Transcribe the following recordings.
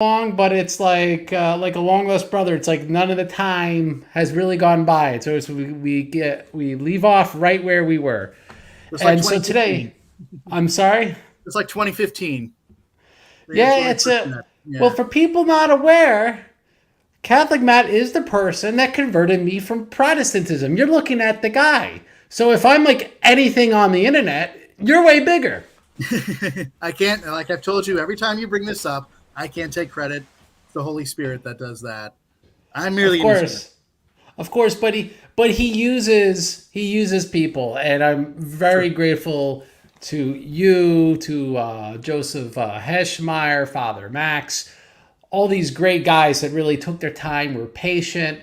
long, but it's like a long lost brother. It's like none of the time has really gone by. So we leave off right where we were. It's like And so 2015. today, I'm sorry. It's like 2015. That's what Yeah, we it's first a met. well Yeah. for people not aware. Catholic Matt is the person that converted me from Protestantism. You're looking at the guy. So if I'm like anything on the internet, you're way bigger. I can't, like I've told you, every time you bring this up, I can't take credit. It's the Holy Spirit that does that. I'm Of merely an instrument. course. Of course, but he uses people, and I'm True. very grateful to you, to Joseph Heschmeyer, Father Max, all these great guys that really took their time, were patient.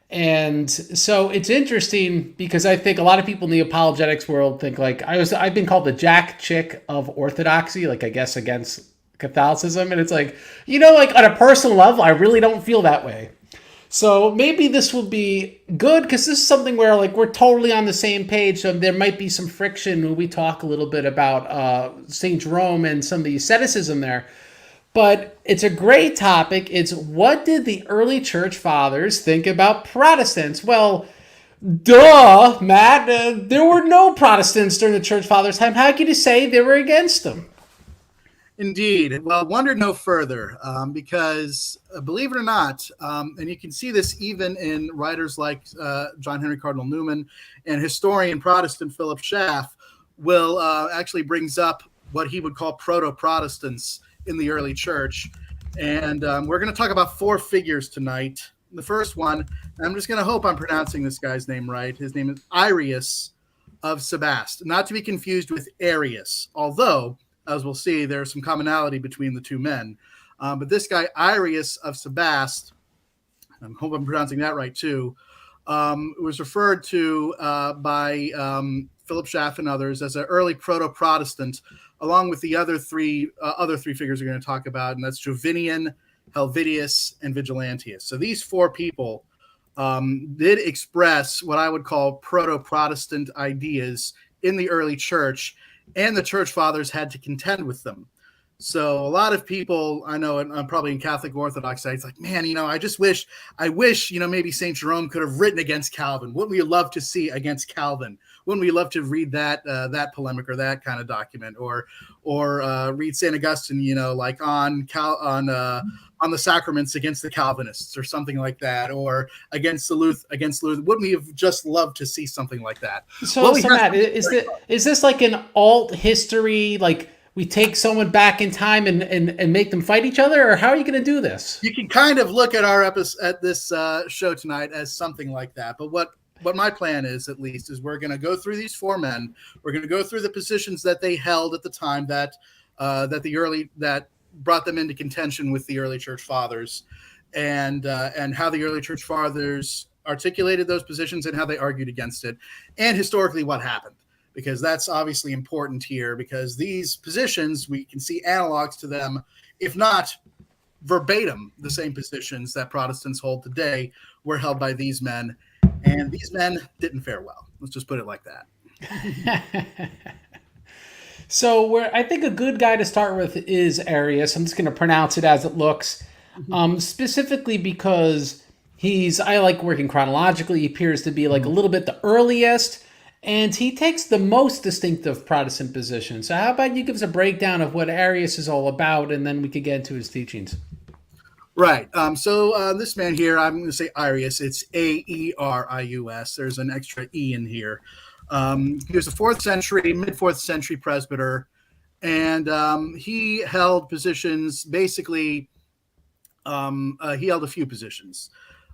And so it's interesting because I think a lot of people in the apologetics world think like I've been called the Jack Chick of orthodoxy, like I guess against Catholicism. And it's like, like on a personal level, I really don't feel that way. So maybe this will be good because this is something where like we're totally on the same page. So there might be some friction when we talk a little bit about Saint Jerome and some of the asceticism there. But it's a great topic. It's what did the early church fathers think about Protestants? Well, duh, Matt. There were no Protestants during the church fathers' time. How could you say they were against them? Indeed. Well, wonder no further, because believe it or not, and you can see this even in writers like John Henry Cardinal Newman and historian Protestant Philip Schaff will actually brings up what he would call proto-Protestants in the early church. And we're going to talk about four figures tonight. The first one, I'm just going to hope I'm pronouncing this guy's name right. His name is Aerius of Sebaste, not to be confused with Arius, although as we'll see, there's some commonality between the two men. But this guy, Aerius of Sebaste, I hope I'm pronouncing that right too, was referred to by Philip Schaff and others as an early proto-Protestant, along with the other three figures we're going to talk about, and that's Jovinian, Helvidius, and Vigilantius. So these four people did express what I would call proto-Protestant ideas in the early church, and the church fathers had to contend with them. So a lot of people I know, and I'm probably in Catholic Orthodox sites, like, man, I wish, maybe St. Jerome could have written against Calvin. Wouldn't we love to see against Calvin? Wouldn't we love to read that polemic or that kind of document, or read St. Augustine, like on the sacraments against the Calvinists or something like that, or against Luther. Wouldn't we have just loved to see something like that? So, Well, we so have Matt, is this like an alt history? Like we take someone back in time and make them fight each other, or how are you going to do this? you can kind of look at our episode at this show tonight as something like that. But what my plan is, at least, is we're going to go through these four men. We're going to go through the positions that they held at the time that brought them into contention with the early church fathers, and how the early church fathers articulated those positions and how they argued against it, and historically what happened. Because that's obviously important here, because these positions, we can see analogs to them, if not verbatim, the same positions that Protestants hold today were held by these men, and these men didn't fare well. Let's just put it like that. So, where I think a good guy to start with is Arius. I'm just going to pronounce it as it looks, specifically because I like working chronologically. He appears to be like a little bit the earliest, and he takes the most distinctive Protestant position. So, how about you give us a breakdown of what Arius is all about, and then we could get into his teachings. Right. So this man here, I'm going to say Arius. It's Aerius. There's an extra E in here. He was a mid 4th century presbyter, and he held positions. Basically, he held a few positions.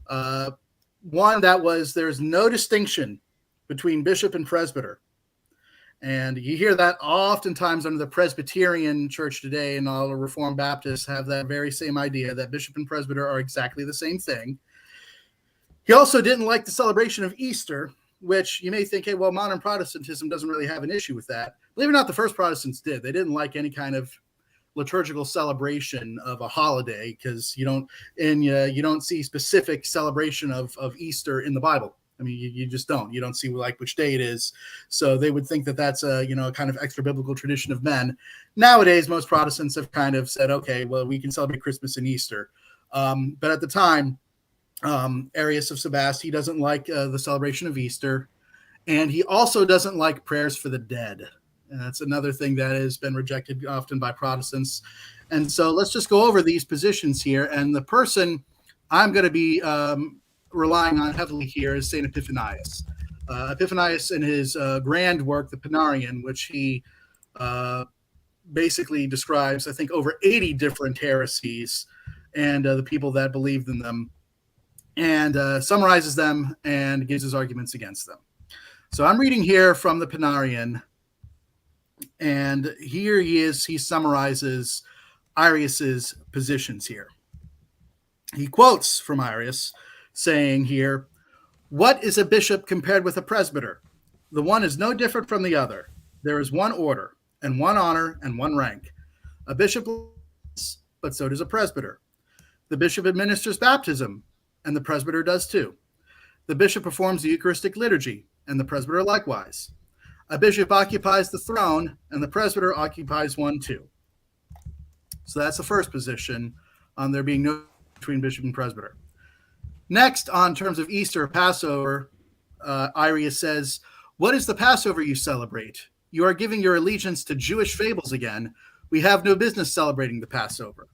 One that was there's no distinction between bishop and presbyter. And you hear that oftentimes under the Presbyterian church today, and all the Reformed Baptists have that very same idea that bishop and presbyter are exactly the same thing. He also didn't like the celebration of Easter, which you may think, hey, well, modern Protestantism doesn't really have an issue with that. Believe it or not, the first Protestants did. They didn't like any kind of liturgical celebration of a holiday, because you don't see specific celebration of Easter in the Bible. I mean, you just don't. You don't see like which day it is. So they would think that that's a kind of extra biblical tradition of men. Nowadays, most Protestants have kind of said, okay, well, we can celebrate Christmas and Easter. But at the time, Aerius of Sebaste, he doesn't like the celebration of Easter, and he also doesn't like prayers for the dead. And that's another thing that has been rejected often by Protestants. And so let's just go over these positions here. And the person I'm going to be relying on heavily here is St. Epiphanius. Epiphanius, in his grand work, the Panarion, which he basically describes, I think, over 80 different heresies and the people that believed in them, and summarizes them and gives his arguments against them. So I'm reading here from the Panarion, and here he summarizes Aerius's positions here. He quotes from Aerius, saying here, "What is a bishop compared with a presbyter? The one is no different from the other. There is one order, and one honor, and one rank. A bishop, but so does a presbyter. The bishop administers baptism, and the presbyter does too. The bishop performs the Eucharistic liturgy, and the presbyter likewise. A bishop occupies the throne, and the presbyter occupies one too." So that's the first position on there being no between bishop and presbyter. Next, on terms of Easter or Passover, Aerius says, "What is the Passover you celebrate? You are giving your allegiance to Jewish fables again. We have no business celebrating the Passover."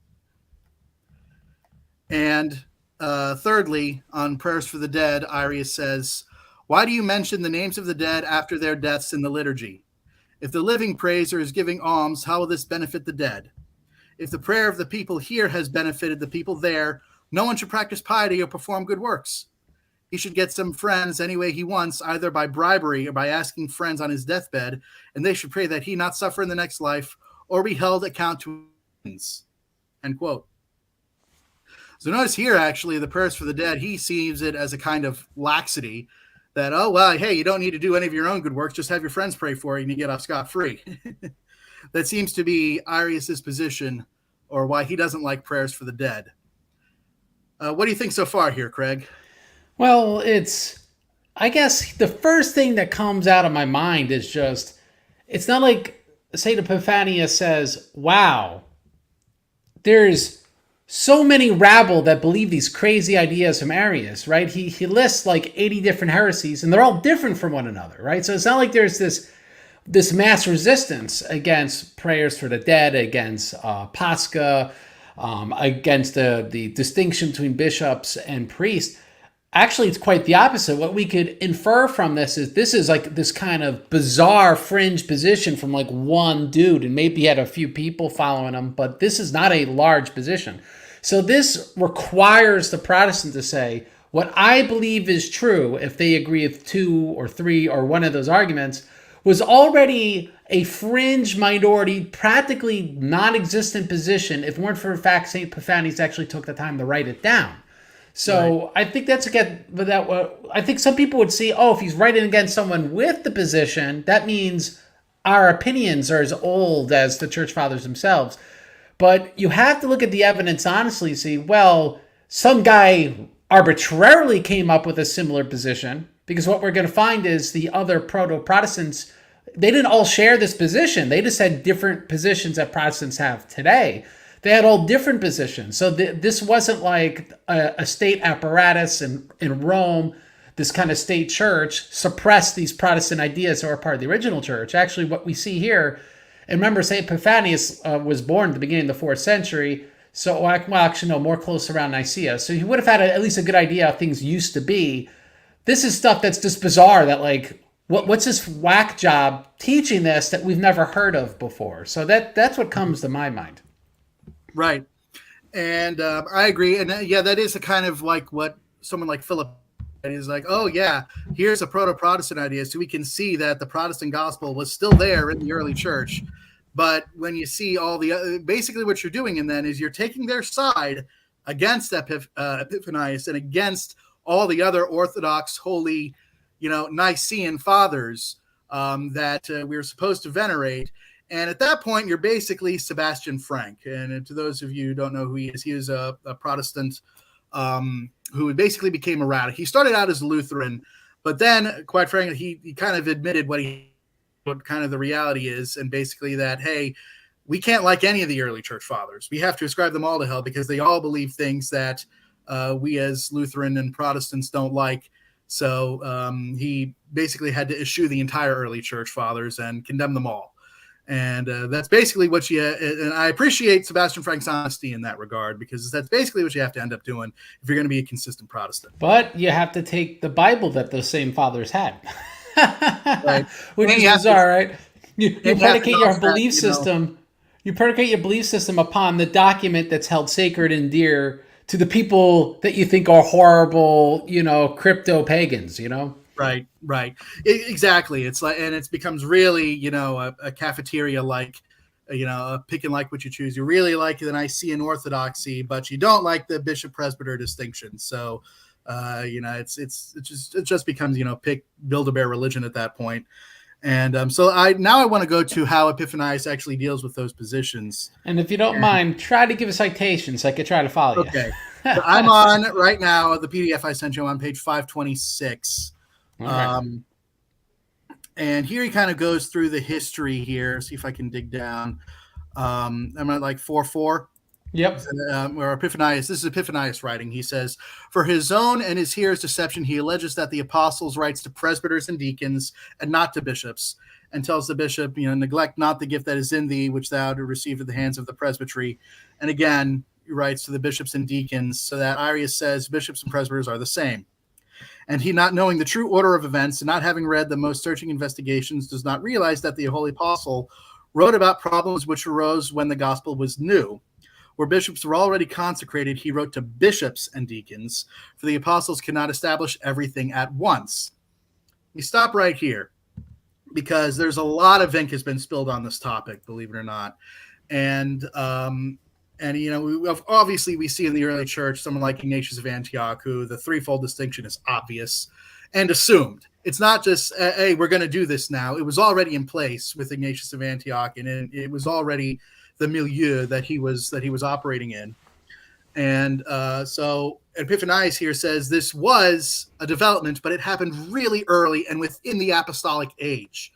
And thirdly, on prayers for the dead, Aerius says, "Why do you mention the names of the dead after their deaths in the liturgy? If the living prays or is giving alms, how will this benefit the dead? If the prayer of the people here has benefited the people there, no one should practice piety or perform good works. He should get some friends any way he wants, either by bribery or by asking friends on his deathbed, and they should pray that he not suffer in the next life or be held account to his." End quote. So notice here, actually, the prayers for the dead, he sees it as a kind of laxity that, oh, well, hey, you don't need to do any of your own good works. Just have your friends pray for you and you get off scot-free. That seems to be Aerius's position, or why he doesn't like prayers for the dead. What do you think so far here, Craig? Well, I guess the first thing that comes out of my mind is just, it's not like St. Epiphanius says, wow, there's so many rabble that believe these crazy ideas from Arius, right? He lists like 80 different heresies, and they're all different from one another, right? So it's not like there's this mass resistance against prayers for the dead, against Pascha, against the distinction between bishops and priests. Actually, it's quite the opposite. What we could infer from this is like this kind of bizarre fringe position from like one dude, and maybe he had a few people following him, but this is not a large position. So this requires the Protestant to say, what I believe is true, if they agree with 2 or 3 or one of those arguments, was already a fringe minority, practically non-existent position if it weren't for the fact St. Epiphanius actually took the time to write it down. So right. I think that's I think some people would see, oh, if he's writing against someone with the position, that means our opinions are as old as the church fathers themselves. But you have to look at the evidence honestly, see, well, some guy arbitrarily came up with a similar position, because what we're going to find is the other proto-Protestants, they didn't all share this position. They just had different positions that Protestants have today. They had all different positions. So this wasn't like a state apparatus in Rome, this kind of state church suppressed these Protestant ideas that were part of the original church. Actually, what we see here, and remember, St. Epiphanius was born at the beginning of the 4th century. So, well, actually, no, more close around Nicaea. So he would have had at least a good idea how things used to be. This is stuff that's just bizarre, that like, what's this whack job teaching this that we've never heard of before? So that's what comes to my mind. Right. And I agree. And yeah, that is a kind of like what someone like Philip is like, oh yeah, here's a proto-Protestant idea. So we can see that the Protestant gospel was still there in the early church. But when you see all the, basically what you're doing, and then is you're taking their side against Epiphanius and against all the other Orthodox, holy, Nicene fathers that we're supposed to venerate. And at that point, you're basically Sebastian Frank. And to those of you who don't know who he is a Protestant who basically became a radical. He started out as a Lutheran, But then, quite frankly, he kind of admitted what kind of the reality is, and basically that, hey, we can't like any of the early church fathers. We have to ascribe them all to hell because they all believe things that we as Lutheran and Protestants don't like. So he basically had to eschew the entire early church fathers and condemn them all. And that's basically what and I appreciate Sebastian Frank's honesty in that regard, because that's basically what you have to end up doing if you're going to be a consistent Protestant. But you have to take the Bible that those same fathers had, Right. which And is you have bizarre, to- right? You predicate your belief system. You predicate your belief system upon the document that's held sacred and dear to the people that you think are horrible, crypto pagans, Right. Exactly. It's like, and it becomes really, a cafeteria like, pick and like what you choose. You really like the Nicene Orthodoxy, but you don't like the bishop presbyter distinction. So, it just becomes, Build-A-Bear religion at that point. And so I want to go to how Epiphanius actually deals with those positions. And if you don't mind, try to give a citation so I could try to follow you. Okay. So I'm on right now, the PDF I sent you on page 526. Right. And here he kind of goes through the history here. See if I can dig down. I'm at like 4:4. Yep. Where Epiphanius, this is Epiphanius writing. He says, for his own and his hearers' deception, he alleges that the apostles writes to presbyters and deacons and not to bishops, and tells the bishop, neglect not the gift that is in thee, which thou hast received at the hands of the presbytery. And again, he writes to the bishops and deacons, so that Aerius says bishops and presbyters are the same. And he, not knowing the true order of events and not having read the most searching investigations, does not realize that the holy apostle wrote about problems which arose when the gospel was new. Where bishops were already consecrated, he wrote to bishops and deacons, for the apostles cannot establish everything at once. We stop right here, because there's a lot of ink has been spilled on this topic, believe it or not. And obviously we see in the early church someone like Ignatius of Antioch, who the threefold distinction is obvious and assumed. It's not just, hey, we're going to do this now. It was already in place with Ignatius of Antioch, and it was already the milieu that he was operating in. And so Epiphanius here says this was a development, but it happened really early and within the apostolic age.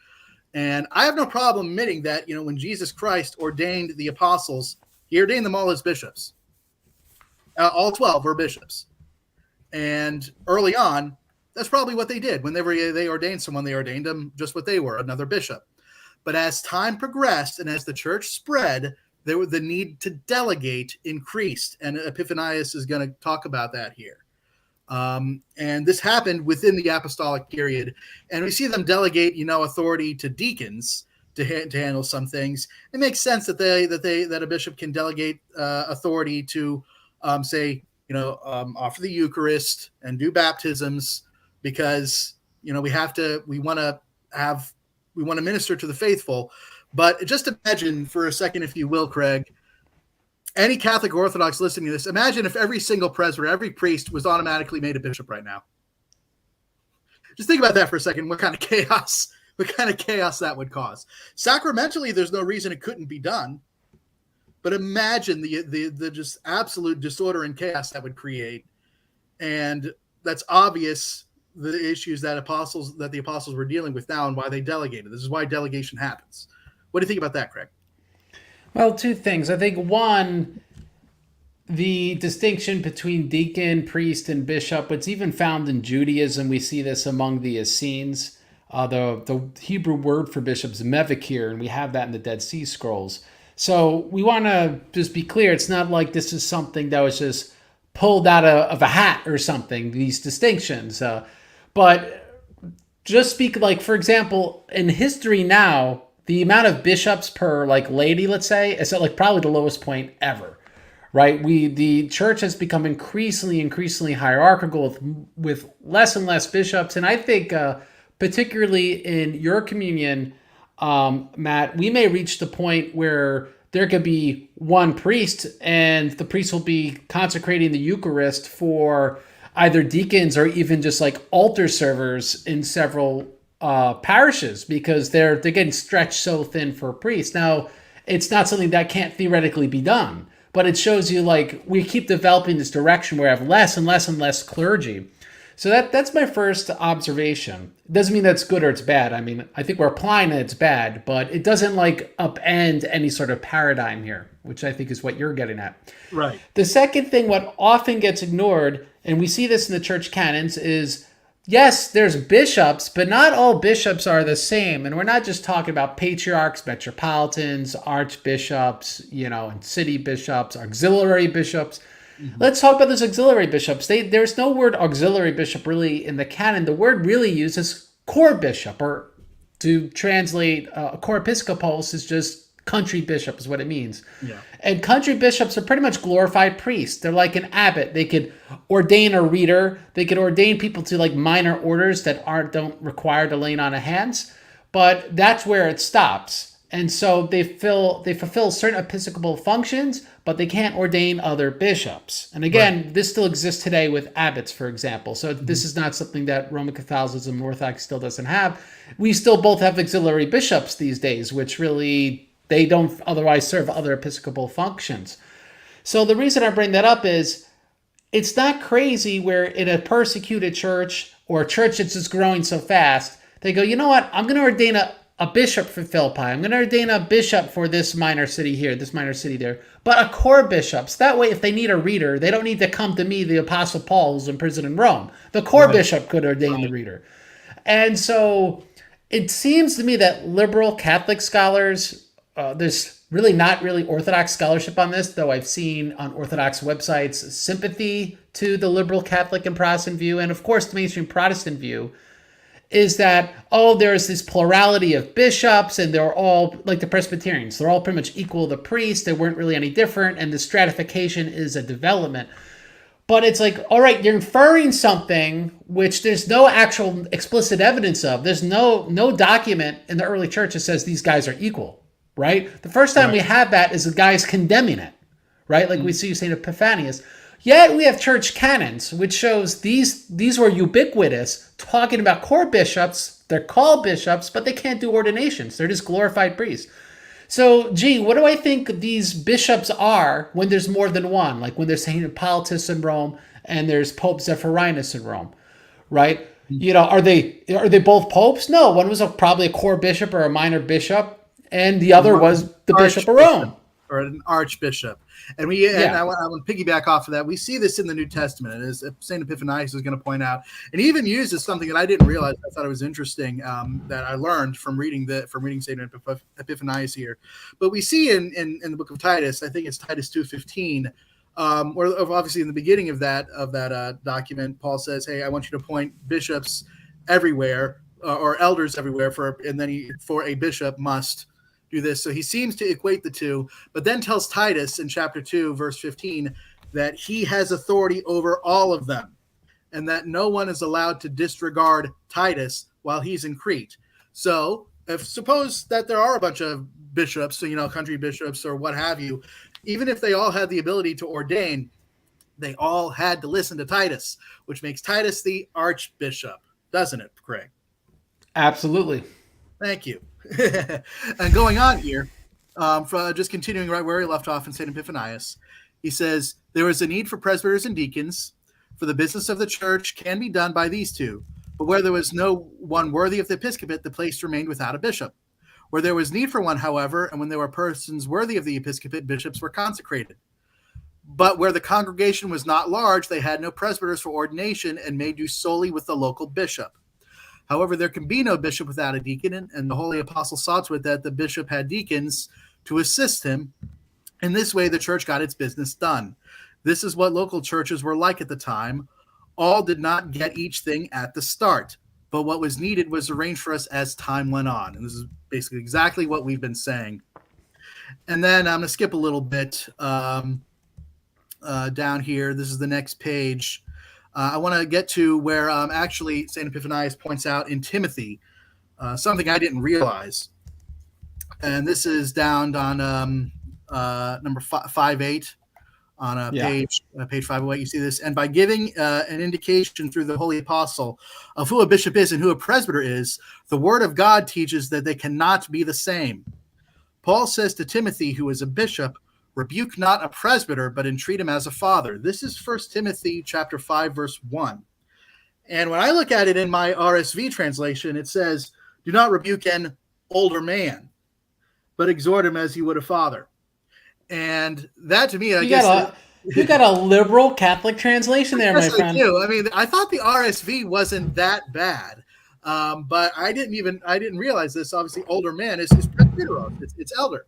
And I have no problem admitting that, when Jesus Christ ordained the apostles, he ordained them all as bishops. All 12 were bishops. And early on, that's probably what they did. Whenever they ordained someone, they ordained them just what they were, another bishop. But as time progressed and as the church spread, the need to delegate increased. And Epiphanius is going to talk about that here. And this happened within the apostolic period. And we see them delegate, authority to deacons to handle some things. It makes sense that a bishop can delegate authority to offer the Eucharist and do baptisms, because we want to minister to the faithful. But just imagine for a second, if you will, Craig, any Catholic or Orthodox listening to this, imagine if every single presbyter, every priest was automatically made a bishop right now. Just think about that for a second. What kind of chaos that would cause. Sacramentally, there's no reason it couldn't be done. But imagine the just absolute disorder and chaos that would create. And that's obvious, the issues that the apostles were dealing with now and why they delegated. This is why delegation happens. What do you think about that, Craig? Well, two things. I think one, the distinction between deacon, priest, and bishop, it's even found in Judaism. We see this among the Essenes. The Hebrew word for bishop is mevakir, and we have that in the Dead Sea Scrolls. So we want to just be clear. It's not like this is something that was just pulled out of a hat or something, these distinctions. But just speak, like, for example, in history now, the amount of bishops per laity, let's say, is at probably the lowest point ever, right? The church has become increasingly hierarchical with less and less bishops. And I think particularly in your communion, Matt, we may reach the point where there could be one priest and the priest will be consecrating the Eucharist for either deacons or even just altar servers in several parishes, because they're getting stretched so thin for a priest. Now, it's not something that can't theoretically be done, but it shows you we keep developing this direction where we have less and less and less clergy. So that's my first observation. Doesn't mean that's good or it's bad. I mean, I think we're applying that it's bad, but it doesn't like upend any sort of paradigm here, which I think is what you're getting at. Right. The second thing, what often gets ignored, and we see this in the church canons, is yes, there's bishops, but not all bishops are the same. And we're not just talking about patriarchs, metropolitans, archbishops, and city bishops, auxiliary bishops. Mm-hmm. Let's talk about those auxiliary bishops. There's no word auxiliary bishop really in the canon. The word really used is core bishop, or to translate core episcopos is just country bishop is what it means. Yeah. And country bishops are pretty much glorified priests. They're like an abbot. They could ordain a reader. They could ordain people to like minor orders that don't require the laying on of hands. But that's where it stops. And so they fulfill certain episcopal functions, but they can't ordain other bishops. And again, This still exists today with abbots, for example. So this is not something that Roman Catholicism and Orthodox still doesn't have. We still both have auxiliary bishops these days, which really they don't otherwise serve other episcopal functions. So the reason I bring that up is it's not crazy where in a persecuted church or a church that's just growing so fast, they go, you know what, I'm going to ordain a bishop for Philippi. I'm going to ordain a bishop for this minor city here, this minor city there. But a core bishop. So that way, if they need a reader, they don't need to come to me, the Apostle Paul, who's in prison in Rome. The core bishop could ordain the reader. And so it seems to me that liberal Catholic scholars, there's really not really Orthodox scholarship on this, though I've seen on Orthodox websites sympathy to the liberal Catholic and Protestant view. And of course, the mainstream Protestant view is that, there's this plurality of bishops and they're all like the Presbyterians. They're all pretty much equal to the priests. They weren't really any different. And the stratification is a development. But it's like, all right, you're inferring something which there's no actual explicit evidence of. There's no document in the early church that says these guys are equal, right? The first time we have that is the guys condemning it, right? Like we see St. Epiphanius. Yet we have church canons, which shows these were ubiquitous, talking about core bishops. They're called bishops, but they can't do ordinations. They're just glorified priests. So, what do I think these bishops are when there's more than one? Like when there's St. Hippolytus in Rome and there's Pope Zephyrinus in Rome, right? Are they both popes? No, one was probably a core bishop or a minor bishop, and the other was the Bishop of Rome. Or an archbishop. And I want to piggyback off of that. We see this in the New Testament, as St. Epiphanius is going to point out. And he even uses something that I didn't realize. I thought it was interesting that I learned from reading St. Epiphanius here. But we see in the book of Titus, I think it's Titus 2:15, where obviously in the beginning of that document, Paul says, "Hey, I want you to appoint bishops everywhere or elders everywhere for a bishop must do this." So he seems to equate the two, but then tells Titus in chapter 2, verse 15, that he has authority over all of them and that no one is allowed to disregard Titus while he's in Crete. So suppose that there are a bunch of bishops, country bishops or what have you, even if they all had the ability to ordain, they all had to listen to Titus, which makes Titus the archbishop, doesn't it, Craig? Absolutely. Thank you. And going on here, just continuing right where he left off in St. Epiphanius, he says, "There is a need for presbyters and deacons, for the business of the church can be done by these two. But where there was no one worthy of the episcopate, the place remained without a bishop. Where there was need for one, however, and when there were persons worthy of the episcopate, bishops were consecrated. But where the congregation was not large, they had no presbyters for ordination and made do solely with the local bishop. However, there can be no bishop without a deacon, and the holy apostle saw to it that the bishop had deacons to assist him. In this way, the church got its business done. This is what local churches were like at the time. All did not get each thing at the start, but what was needed was arranged for us as time went on." And this is basically exactly what we've been saying. And then I'm going to skip a little bit down here. This is the next page. I want to get to where actually St. Epiphanius points out in Timothy something I didn't realize. And this is down on number 5.8 on page 508. You see this. "And by giving an indication through the holy apostle of who a bishop is and who a presbyter is, the word of God teaches that they cannot be the same. Paul says to Timothy, who is a bishop, 'Rebuke not a presbyter, but entreat him as a father.'" This is 1 Timothy chapter 5, verse 1. And when I look at it in my RSV translation, it says, "Do not rebuke an older man, but exhort him as you would a father." And that, to me, I guess you got a liberal Catholic translation there, my friend. I do. I mean, I thought the RSV wasn't that bad, but I didn't realize this. Obviously, older man is presbyteros. It's elder,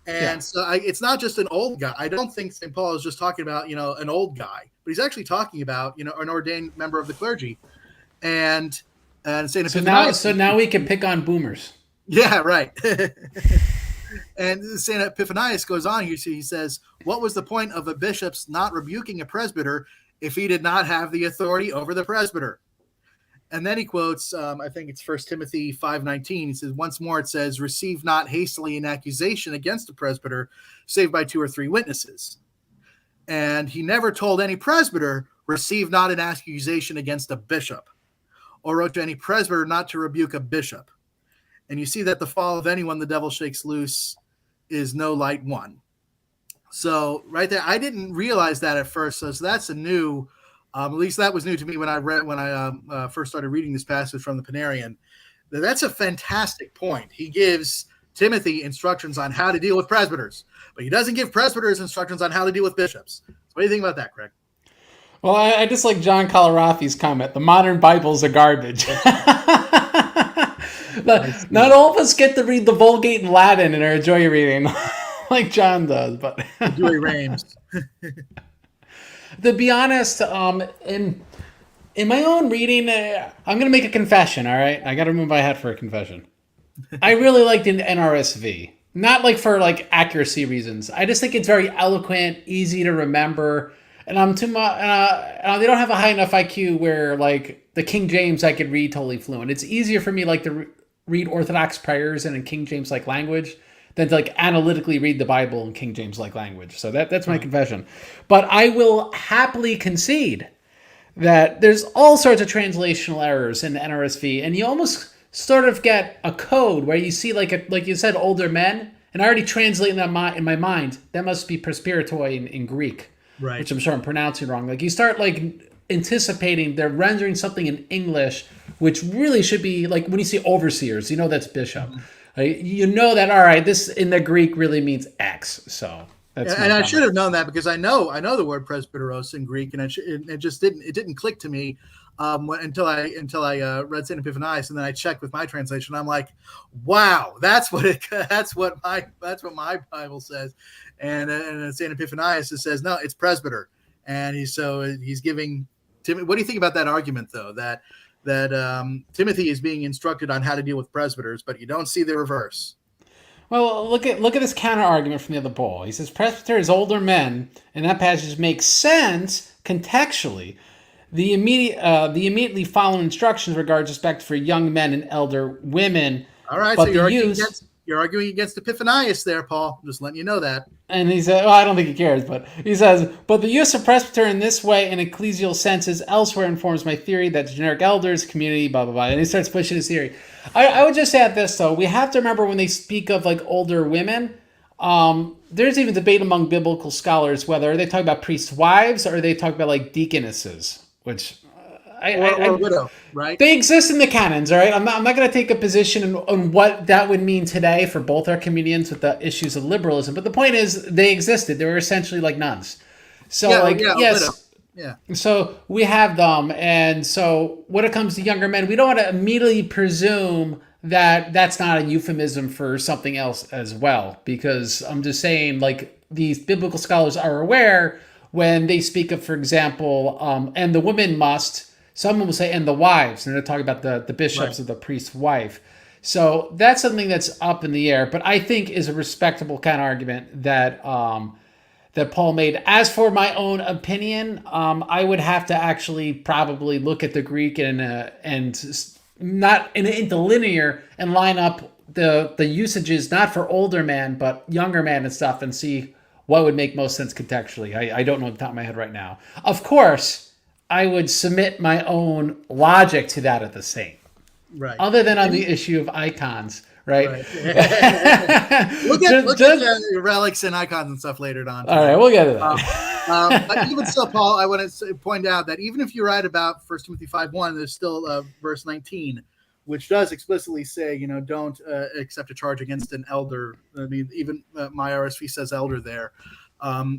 and so it's not just an old guy. I don't think St. Paul is just talking about an old guy, but he's actually talking about an ordained member of the clergy, and St. Epiphanius. So now we can pick on boomers. Yeah, right. And St. Epiphanius goes on here. He says, "What was the point of a bishop's not rebuking a presbyter if he did not have the authority over the presbyter?" And then he quotes, I think it's 1 Timothy 5:19. He says, "Once more it says, receive not hastily an accusation against a presbyter, save by 2 or 3 witnesses." And he never told any presbyter, receive not an accusation against a bishop, or wrote to any presbyter not to rebuke a bishop. And you see that the fall of anyone the devil shakes loose is no light one. So right there, I didn't realize that at first. So that's a new, at least that was new to me when I first started reading this passage from the Panarian. That's a fantastic point. He gives Timothy instructions on how to deal with presbyters, but he doesn't give presbyters instructions on how to deal with bishops. So what do you think about that, Craig? Well, I just like John Colarafi's comment. The modern Bibles are garbage. Not all of us get to read the Vulgate in Latin in our joy reading like John does, but Joy Reims. To be honest, in my own reading, I'm going to make a confession, all right? I got to move my head for a confession. I really liked the NRSV. Not like for like accuracy reasons. I just think it's very eloquent, easy to remember, and I'm too much. They don't have a high enough IQ where like the King James I could read totally fluent. It's easier for me like to read Orthodox prayers in a King James like language than to like analytically read the Bible in King James like language. So that's my confession. But I will happily concede that there's all sorts of translational errors in the NRSV, and you almost sort of get a code where you see like you said, older men, and I already translate that in my mind. That must be presbyteroi in Greek, right? Which I'm sure I'm pronouncing wrong. Like you start like anticipating they're rendering something in English, which really should be like when you see overseers, that's bishop. You know that, all right, this in the Greek really means X. So that's I should have known that because I know the word presbyteros in Greek, and it just didn't click to me until I read St. Epiphanius, and then I checked with my translation. I'm like, wow, that's what my Bible says, and St. Epiphanius it says no, it's presbyter, and he's giving Timothy. What do you think about that argument though? That Timothy is being instructed on how to deal with presbyters, but you don't see the reverse. Well, look at this counter argument from the other pole. He says presbyters older men, and that passage makes sense contextually. The immediately following instructions regards respect for young men and elder women. All right, so you're arguing against Epiphanius there, Paul. I'm just letting you know that. And he said, well, I don't think he cares, but he says, but the use of presbyter in this way in ecclesial senses elsewhere informs my theory that generic elders, community, blah, blah, blah. And he starts pushing his theory. I would just add this, though. We have to remember when they speak of like older women, there's even debate among biblical scholars whether they talk about priests' wives or they talk about like deaconesses, which... Or widow, right? They exist in the canons, all right? I'm not going to take a position on what that would mean today for both our communions with the issues of liberalism. But the point is, they existed. They were essentially like nuns. So, yes. Widow. Yeah. So we have them. And so when it comes to younger men, we don't want to immediately presume that that's not a euphemism for something else as well. Because I'm just saying, like, these biblical scholars are aware when they speak of, for example, and the women must... Someone will say, and the wives, and they're talking about the bishops of the priest's wife. So that's something that's up in the air, but I think is a respectable kind of argument that that Paul made. As for my own opinion, I would have to actually probably look at the Greek and not in an interlinear and line up the usages not for older men but younger men and stuff and see what would make most sense contextually. I don't know off the top of my head right now. Of course, I would submit my own logic to that at the same. Right. Other than on the issue of icons, right? Look at relics and icons and stuff later on. All right, we'll get to that. But even still, Paul, I want to point out that even if you're right about 1 Timothy 5:1, there's still verse 19, which does explicitly say, don't accept a charge against an elder. I mean, even my RSV says elder there,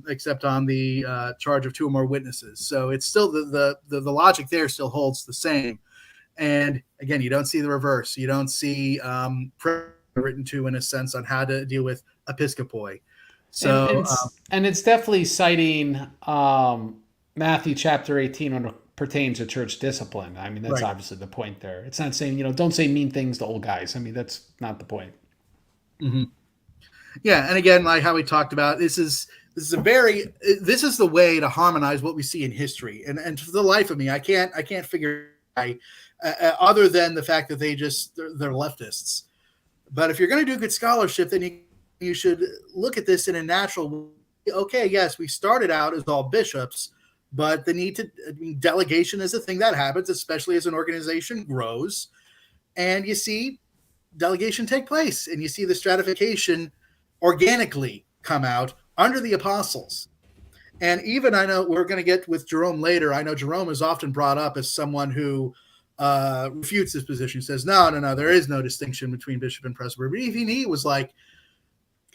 except on the charge of 2 or more witnesses. So it's still the logic there still holds the same. And again, you don't see the reverse. You don't see written to in a sense on how to deal with episcopoi. So and it's definitely citing Matthew chapter 18 when it pertains to church discipline. I mean, that's right. obviously the point there. It's not saying, don't say mean things to old guys. I mean, that's not the point. Mm-hmm. Yeah, and again, like how we talked about, this is the way to harmonize what we see in history. And for the life of me, I can't figure out other than the fact that they're leftists. But if you're going to do good scholarship, then you should look at this in a natural way. Okay, yes, we started out as all bishops, but delegation is a thing that happens, especially as an organization grows. And you see delegation take place, and you see the stratification organically come out under the apostles. And even I know we're going to get with Jerome later. I know Jerome is often brought up as someone who refutes this position. He says, no, there is no distinction between bishop and presbyter. But even he was like,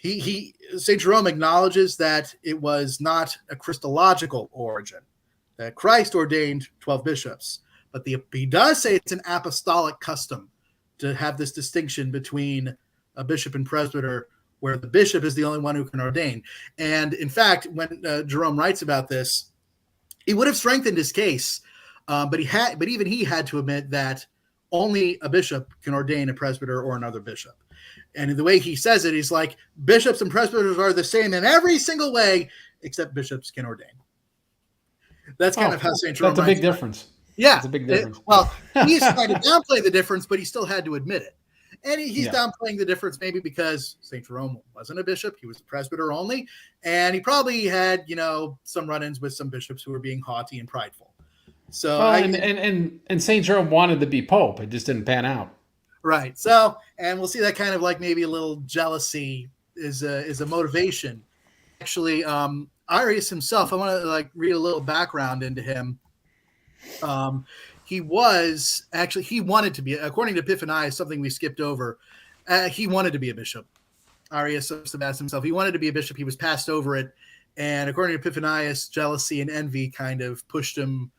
St. Jerome acknowledges that it was not a Christological origin, that Christ ordained 12 bishops. But he does say it's an apostolic custom to have this distinction between a bishop and presbyter, where the bishop is the only one who can ordain. And in fact, when Jerome writes about this, he would have strengthened his case, but even he had to admit that only a bishop can ordain a presbyter or another bishop. And the way he says it, he's like, bishops and presbyters are the same in every single way, except bishops can ordain. That's kind of how St. Jerome That's a big difference. Yeah. That's a big difference. He's trying to downplay the difference, but he still had to admit it. And he's downplaying the difference maybe because St. Jerome wasn't a bishop. He was a presbyter only. And he probably had, some run-ins with some bishops who were being haughty and prideful. So and St. Jerome wanted to be pope. It just didn't pan out. Right. So, and we'll see that kind of like maybe a little jealousy is a motivation. Actually, Aerius himself, I want to read a little background into him. He wanted to be, according to Epiphanius, something we skipped over. He wanted to be a bishop. Aerius of Sebaste himself, he wanted to be a bishop. He was passed over it. And according to Epiphanius, jealousy and envy kind of pushed him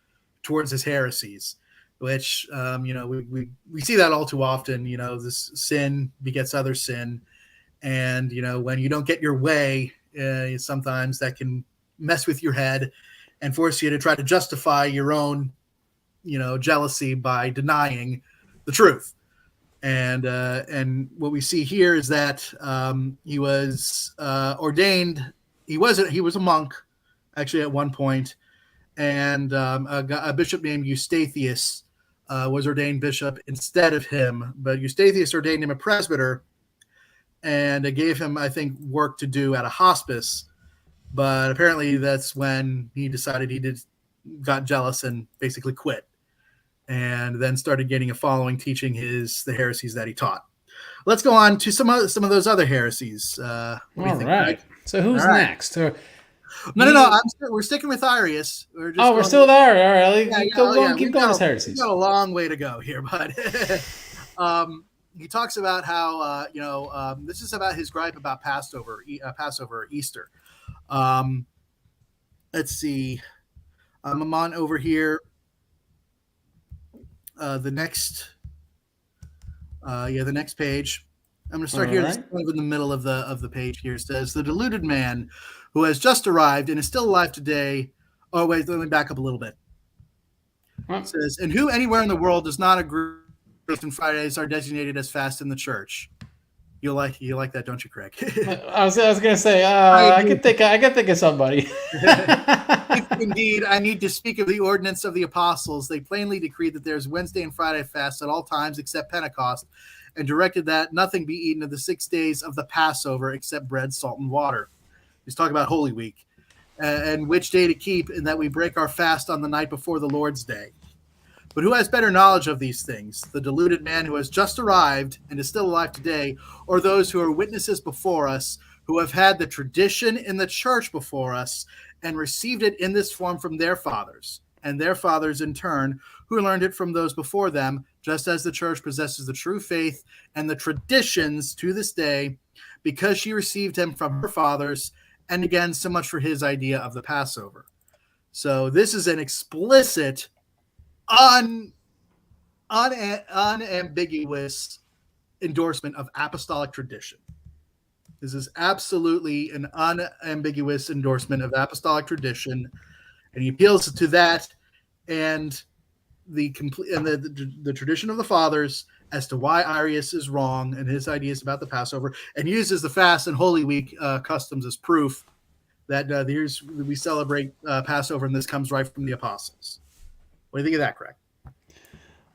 towards his heresies, which, we see that all too often. This sin begets other sin. And, when you don't get your way, sometimes that can mess with your head and force you to try to justify your own jealousy by denying the truth. And what we see here is that he was ordained. He was a monk, actually, at one point, and a bishop named Eustathius was ordained bishop instead of him. But Eustathius ordained him a presbyter, and it gave him, I think, work to do at a hospice. But apparently, that's when he decided got jealous and basically quit. And then started getting a following, teaching the heresies that he taught. Let's go on to some of those other heresies. All right. So who's next? No. We're sticking with Aerius. We're still there. All right. Keep going with heresies. We've got a long way to go here, but he talks about how this is about his gripe about Passover, Easter. Let's see. I'm on over here. The next page. I'm going to start here. Right. Kind of in the middle of the page here. It says, the deluded man who has just arrived and is still alive today. Oh, wait, let me back up a little bit. It says, and who anywhere in the world does not agree that Fridays are designated as fast in the church. You like that, don't you, Craig? I was going to say, I can think of somebody. If indeed I need to speak of the ordinance of the apostles, they plainly decreed that there's Wednesday and Friday fasts at all times except Pentecost, and directed that nothing be eaten of the 6 days of the Passover except bread, salt, and water. He's talking about Holy Week, and which day to keep, and that we break our fast on the night before the Lord's Day. But who has better knowledge of these things, the deluded man who has just arrived and is still alive today, or those who are witnesses before us, who have had the tradition in the church before us, and received it in this form from their fathers, and their fathers in turn, who learned it from those before them, just as the church possesses the true faith and the traditions to this day, because she received him from her fathers, and again, so much for his idea of the Passover. So this is an explicit, unambiguous endorsement of apostolic tradition. This is absolutely an unambiguous endorsement of apostolic tradition, and he appeals to that and the tradition of the fathers as to why Aerius is wrong and his ideas about the Passover, and uses the fast and Holy Week customs as proof that we celebrate Passover, and this comes right from the apostles. What do you think of that, Craig?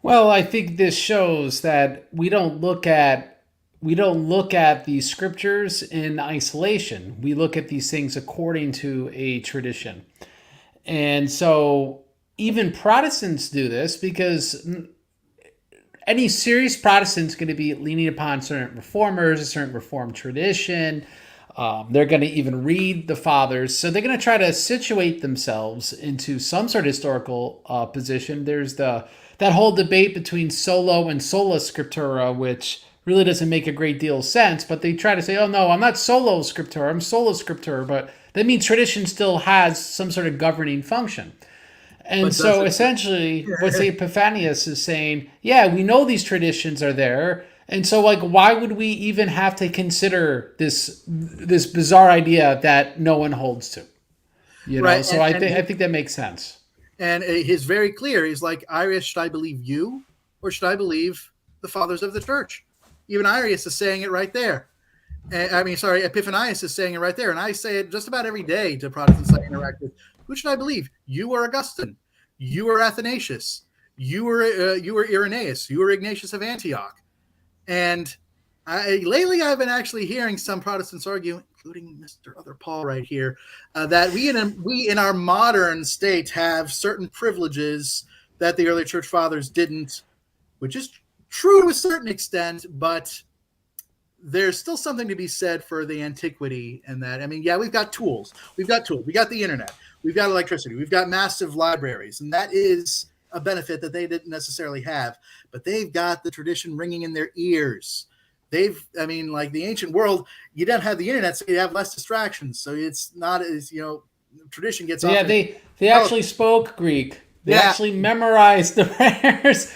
Well, I think this shows that we don't look at these scriptures in isolation. We look at these things according to a tradition. And so even Protestants do this, because any serious Protestant is going to be leaning upon certain reformers, a certain reformed tradition. They're going to even read the fathers. So they're going to try to situate themselves into some sort of historical position. There's that whole debate between solo and sola scriptura, which really doesn't make a great deal of sense. But they try to say, oh, no, I'm not solo scriptura, I'm sola scriptura. But that means tradition still has some sort of governing function. And so essentially what St. Epiphanius is saying, yeah, we know these traditions are there. And so, like, why would we even have to consider this bizarre idea that no one holds to? You know, right. So I think that makes sense. And he's very clear. He's like, Aerius, should I believe you, or should I believe the fathers of the church? Even Aerius is saying it right there. Epiphanius is saying it right there. And I say it just about every day to Protestants I interact with. Who should I believe? You or Augustine? You or Athanasius? You or Irenaeus? You or Ignatius of Antioch? And lately I've been actually hearing some Protestants argue, including Mr. Other Paul right here, that we in our modern state have certain privileges that the early church fathers didn't, which is true to a certain extent, but there's still something to be said for the antiquity and that. I mean, yeah, we've got tools. We got the internet. We've got electricity. We've got massive libraries. And that is a benefit that they didn't necessarily have. But they've got the tradition ringing in their ears. Like the ancient world, you don't have the internet, so you have less distractions. So it's not as, tradition gets off. Yeah, they actually spoke Greek. They actually memorized the prayers,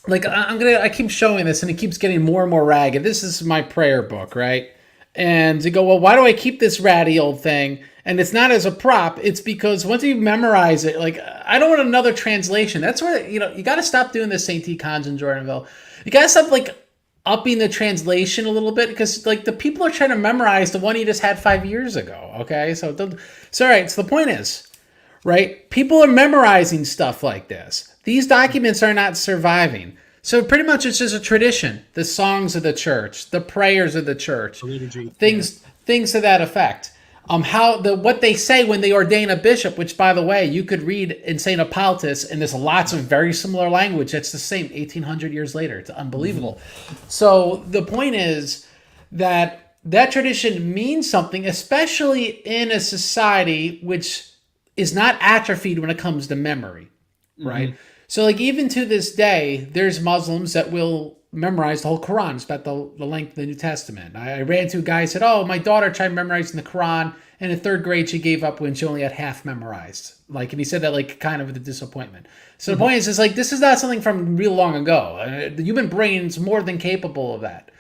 Like I keep showing this and it keeps getting more and more ragged. This is my prayer book, right? And you go, well, why do I keep this ratty old thing? And it's not as a prop. It's because once you memorize it, like, I don't want another translation. That's where, you got to stop doing this, St. T. Cons in Jordanville. You got to stop, upping the translation a little bit, because, the people are trying to memorize the one you just had 5 years ago, okay? So all right. So the point is, right, people are memorizing stuff like this. These documents are not surviving. So pretty much it's just a tradition. The songs of the church, the prayers of the church, things to that effect. What they say when they ordain a bishop, which, by the way, you could read in St. Hippolytus, and there's lots of very similar language. It's the same 1,800 years later. It's unbelievable. Mm-hmm. So the point is that tradition means something, especially in a society which is not atrophied when it comes to memory, right? Mm-hmm. So, even to this day, there's Muslims that will memorize the whole Quran. It's about the length of the New Testament. I ran to a guy who said, oh, my daughter tried memorizing the Quran, and in third grade she gave up when she only had half memorized. And he said that kind of with a disappointment. So the point is, this is not something from real long ago. The human brain's more than capable of that.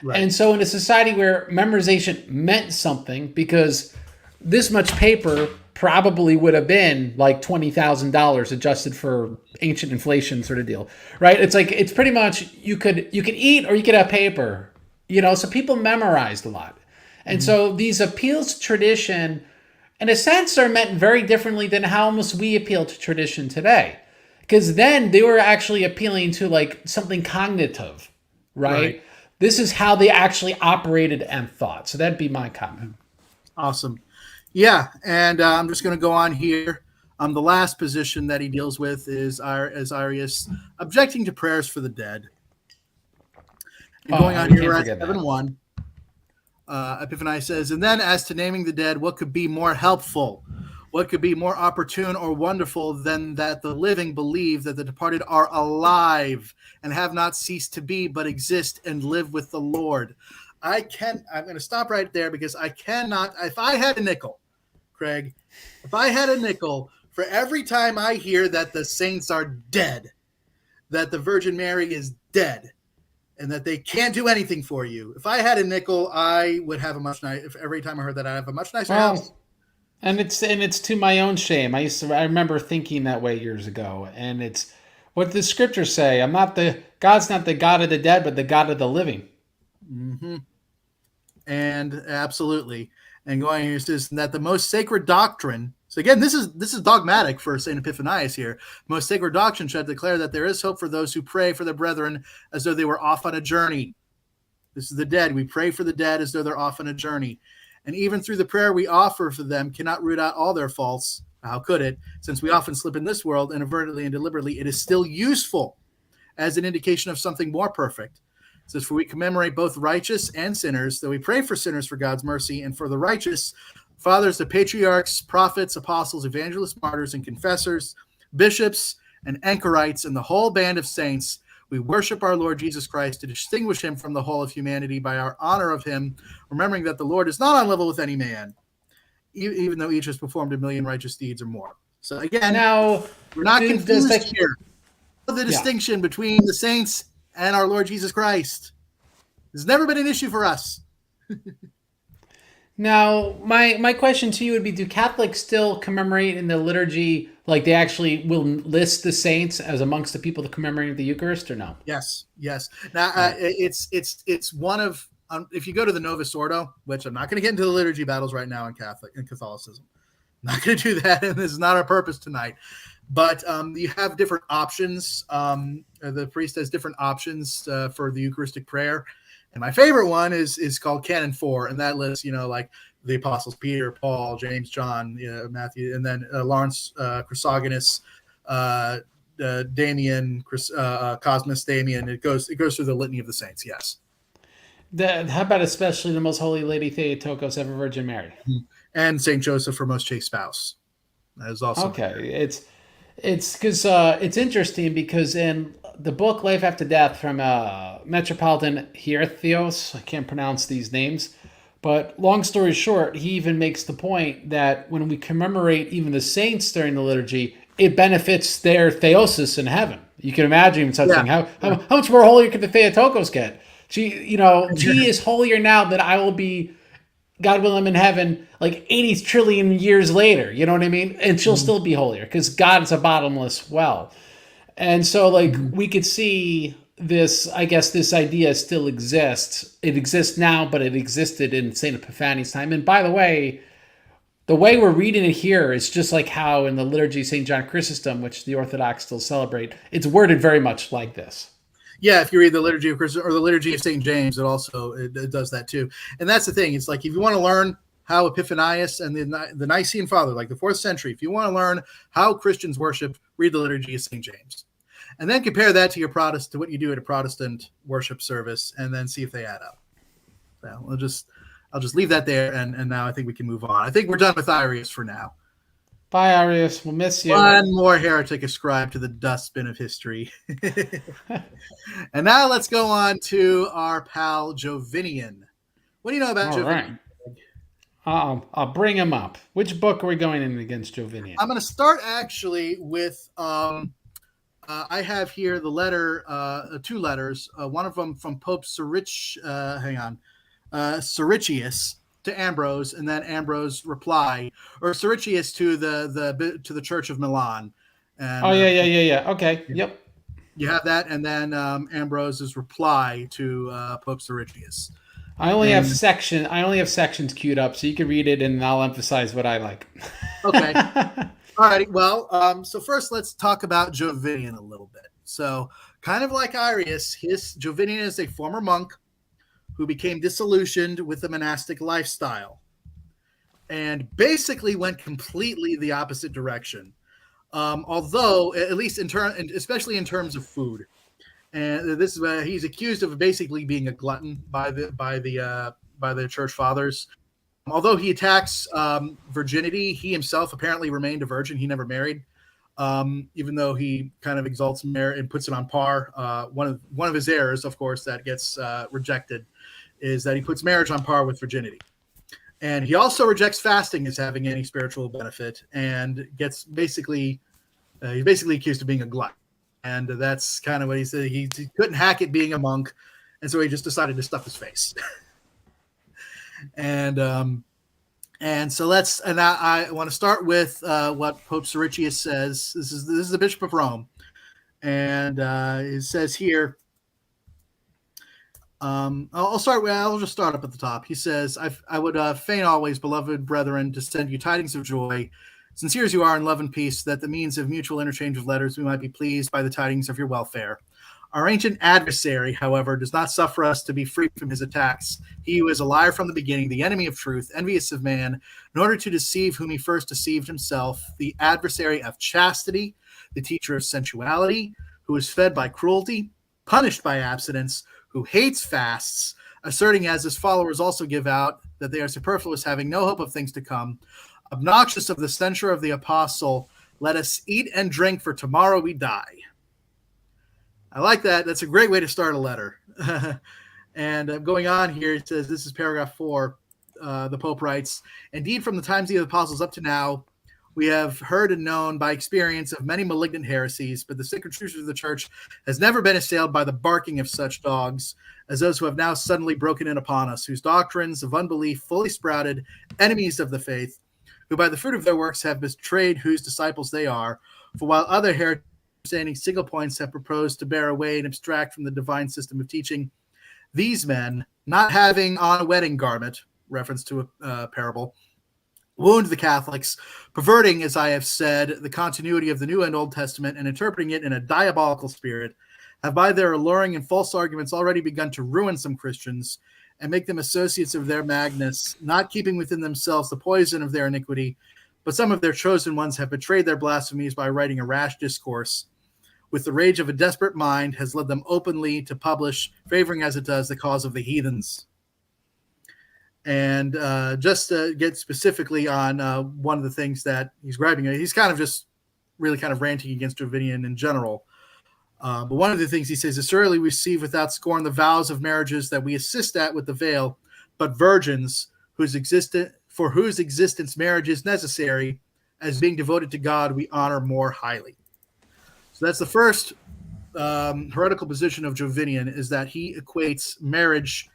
Right. And so in a society where memorization meant something, because this much paper probably would have been like $20,000 adjusted for ancient inflation sort of deal, right? It's pretty much you could eat or you could have paper, so people memorized a lot. And so these appeals to tradition, in a sense, are meant very differently than how almost we appeal to tradition today. Because then they were actually appealing to something cognitive, right? This is how they actually operated and thought. So that'd be my comment. Awesome. Yeah, and I'm just going to go on here. The last position that he deals with is Aerius objecting to prayers for the dead. And going on here, we're at 7:1. Epiphanius says, and then as to naming the dead, what could be more helpful? What could be more opportune or wonderful than that the living believe that the departed are alive and have not ceased to be, but exist and live with the Lord? I'm going to stop right there because I cannot, if I had a nickel, Craig, if I had a nickel for every time I hear that the saints are dead, that the Virgin Mary is dead, and that they can't do anything for you, if I had a nickel, I would have a much nicer. If every time I heard that, I'd have a much nicer house. And it's to my own shame. I remember thinking that way years ago, and it's what the scriptures say. God's not the God of the dead, but the God of the living. Mm-hmm. And absolutely, and going here says that the most sacred doctrine. So again, this is dogmatic for Saint Epiphanius here. Most sacred doctrine should declare that there is hope for those who pray for their brethren as though they were off on a journey. This is the dead. We pray for the dead as though they're off on a journey. And even through the prayer we offer for them cannot root out all their faults. How could it? Since we often slip in this world inadvertently and deliberately, it is still useful as an indication of something more perfect. It says, for we commemorate both righteous and sinners, though we pray for sinners for God's mercy, and for the righteous, fathers, the patriarchs, prophets, apostles, evangelists, martyrs, and confessors, bishops, and anchorites, and the whole band of saints. We worship our Lord Jesus Christ to distinguish him from the whole of humanity by our honor of him, remembering that the Lord is not on level with any man, even though each has performed a million righteous deeds or more. So again, Now, we're not confused here. The distinction between the saints and our Lord Jesus Christ has never been an issue for us. Now, my question to you would be, do Catholics still commemorate in the liturgy, like they actually will list the saints as amongst the people that commemorate the Eucharist, or no? Yes. Now, it's one of, if you go to the Novus Ordo, which I'm not going to get into the liturgy battles right now in Catholicism. I'm not going to do that, and this is not our purpose tonight. But you have different options. The priest has different options for the Eucharistic prayer. And my favorite one is called Canon 4, and that lists, like the apostles Peter, Paul, James, John, Matthew, and then Lawrence, Chrysogonus, Damien, Cosmas, Damien. It goes through the litany of the saints. Yes. How about especially the Most Holy Lady Theotokos, ever Virgin Mary, and Saint Joseph, her most chaste spouse. That is also okay. It's because it's interesting because in the book Life After Death from Metropolitan Heretios, I can't pronounce these names, but long story short, he even makes the point that when we commemorate even the saints during the liturgy, it benefits their theosis in heaven. You can imagine such thing. How much more holier could the Theotokos get? She is holier now that I will be, God willing, in heaven like 80 trillion years later. You know what I mean? And she'll still be holier because God is a bottomless well. And so, we could see this, I guess this idea still exists. It exists now, but it existed in St. Epiphanius' time. And by the way we're reading it here is just like how in the liturgy of St. John Chrysostom, which the Orthodox still celebrate, it's worded very much like this. Yeah, if you read the liturgy of Christ or the liturgy of St. James, it does that too. And that's the thing. It's like if you want to learn how Epiphanius and the Nicene Father, like the 4th century, if you want to learn how Christians worship, read the liturgy of St. James. And then compare that to to what you do at a Protestant worship service, and then see if they add up. So I'll just leave that there, and now I think we can move on. I think we're done with Aerius for now. Bye, Aerius. We'll miss you. One more heretic ascribed to the dustbin of history. And now let's go on to our pal Jovinian. What do you know about Jovinian? Right. I'll bring him up. Which book are we going in against Jovinian? I'm going to start actually with I have here the letter, 2 letters. One of them from Pope Siricius to Ambrose, and then Ambrose reply, or Siricius to the Church of Milan. And, yeah. Okay. Yep. You have that, and then Ambrose's reply to Pope Siricius. I only have sections queued up, so you can read it, and I'll emphasize what I like. Okay. All righty. Well, so first let's talk about Jovinian a little bit. So, kind of like Aerius, Jovinian is a former monk who became disillusioned with the monastic lifestyle and basically went completely the opposite direction. Although, at least especially in terms of food, and this is he's accused of basically being a glutton by the the church fathers. Although he attacks virginity, he himself apparently remained a virgin. He never married, even though he kind of exalts marriage and puts it on par. One of his errors, of course, that gets rejected is that he puts marriage on par with virginity. And he also rejects fasting as having any spiritual benefit, and gets basically he's basically accused of being a glutton. And that's kind of what he said. He couldn't hack it being a monk, and so he just decided to stuff his face. And so I want to start with what Pope Siricius says. This is the Bishop of Rome, and it says here. I'll just start up at the top. He says, I would fain always, beloved brethren, to send you tidings of joy, sincere as you are in love and peace, that the means of mutual interchange of letters we might be pleased by the tidings of your welfare. Our ancient adversary, however, does not suffer us to be free from his attacks. He who is a liar from the beginning, the enemy of truth, envious of man, in order to deceive whom he first deceived himself, the adversary of chastity, the teacher of sensuality, who is fed by cruelty, punished by abstinence, who hates fasts, asserting as his followers also give out that they are superfluous, having no hope of things to come, obnoxious of the censure of the apostle, let us eat and drink, for tomorrow we die. I like that. That's a great way to start a letter. And going on here, it says, this is paragraph 4. The Pope writes, indeed, from the times of the apostles up to now, we have heard and known by experience of many malignant heresies, but the sacred truth of the church has never been assailed by the barking of such dogs as those who have now suddenly broken in upon us, whose doctrines of unbelief fully sprouted, enemies of the faith, who by the fruit of their works have betrayed whose disciples they are. For while other heretics, understanding single points, have proposed to bear away and abstract from the divine system of teaching, these men, not having on a wedding garment, reference to a parable, wound the Catholics, perverting, as I have said, the continuity of the New and Old Testament and interpreting it in a diabolical spirit, have by their alluring and false arguments already begun to ruin some Christians and make them associates of their madness, not keeping within themselves the poison of their iniquity, but some of their chosen ones have betrayed their blasphemies by writing a rash discourse, with the rage of a desperate mind, has led them openly to publish, favoring as it does the cause of the heathens. And just to get specifically on one of the things that he's grabbing, he's kind of just really kind of ranting against Jovinian in general. But one of the things he says is, surely we receive without scorn the vows of marriages that we assist at with the veil, but virgins for whose existence marriage is necessary, as being devoted to God, we honor more highly. So that's the first heretical position of Jovinian, is that he equates marriage,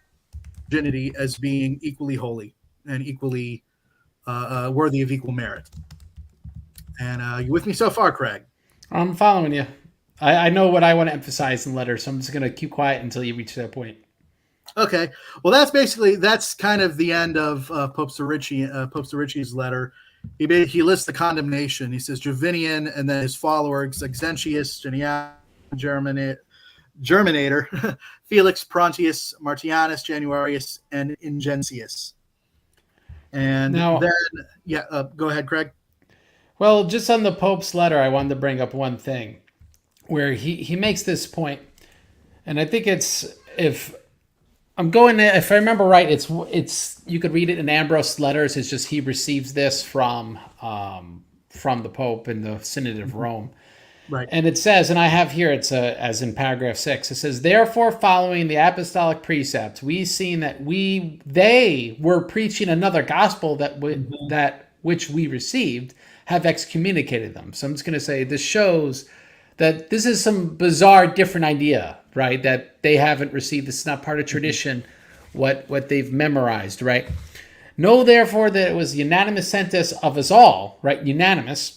virginity, as being equally holy and equally worthy of equal merit. And you with me so far, Craig? I'm following you. I know what I want to emphasize in letters, so I'm just going to keep quiet until you reach that point. Okay. Well, that's kind of the end of Pope Sirici's letter. He lists the condemnation. He says Jovinian, and then his follower Vigilantius, Germinator, Felix Prontius, Martianus, Januarius, and Ingentius. And now, then, go ahead, Craig. Well, just on the Pope's letter, I wanted to bring up one thing where he makes this point, and I think if I remember right, it's you could read it in Ambrose letters. It's just he receives this from the Pope in the Synod of Rome. Right. And it says, and I have here, as in paragraph 6, it says, therefore, following the apostolic precepts, we've seen that they were preaching another gospel that which we received, have excommunicated them. So I'm just going to say this shows that this is some bizarre, different idea, right? That they haven't received. This is not part of tradition, what they've memorized, right? Know, therefore, that it was unanimous sentence of us all, right? Unanimous.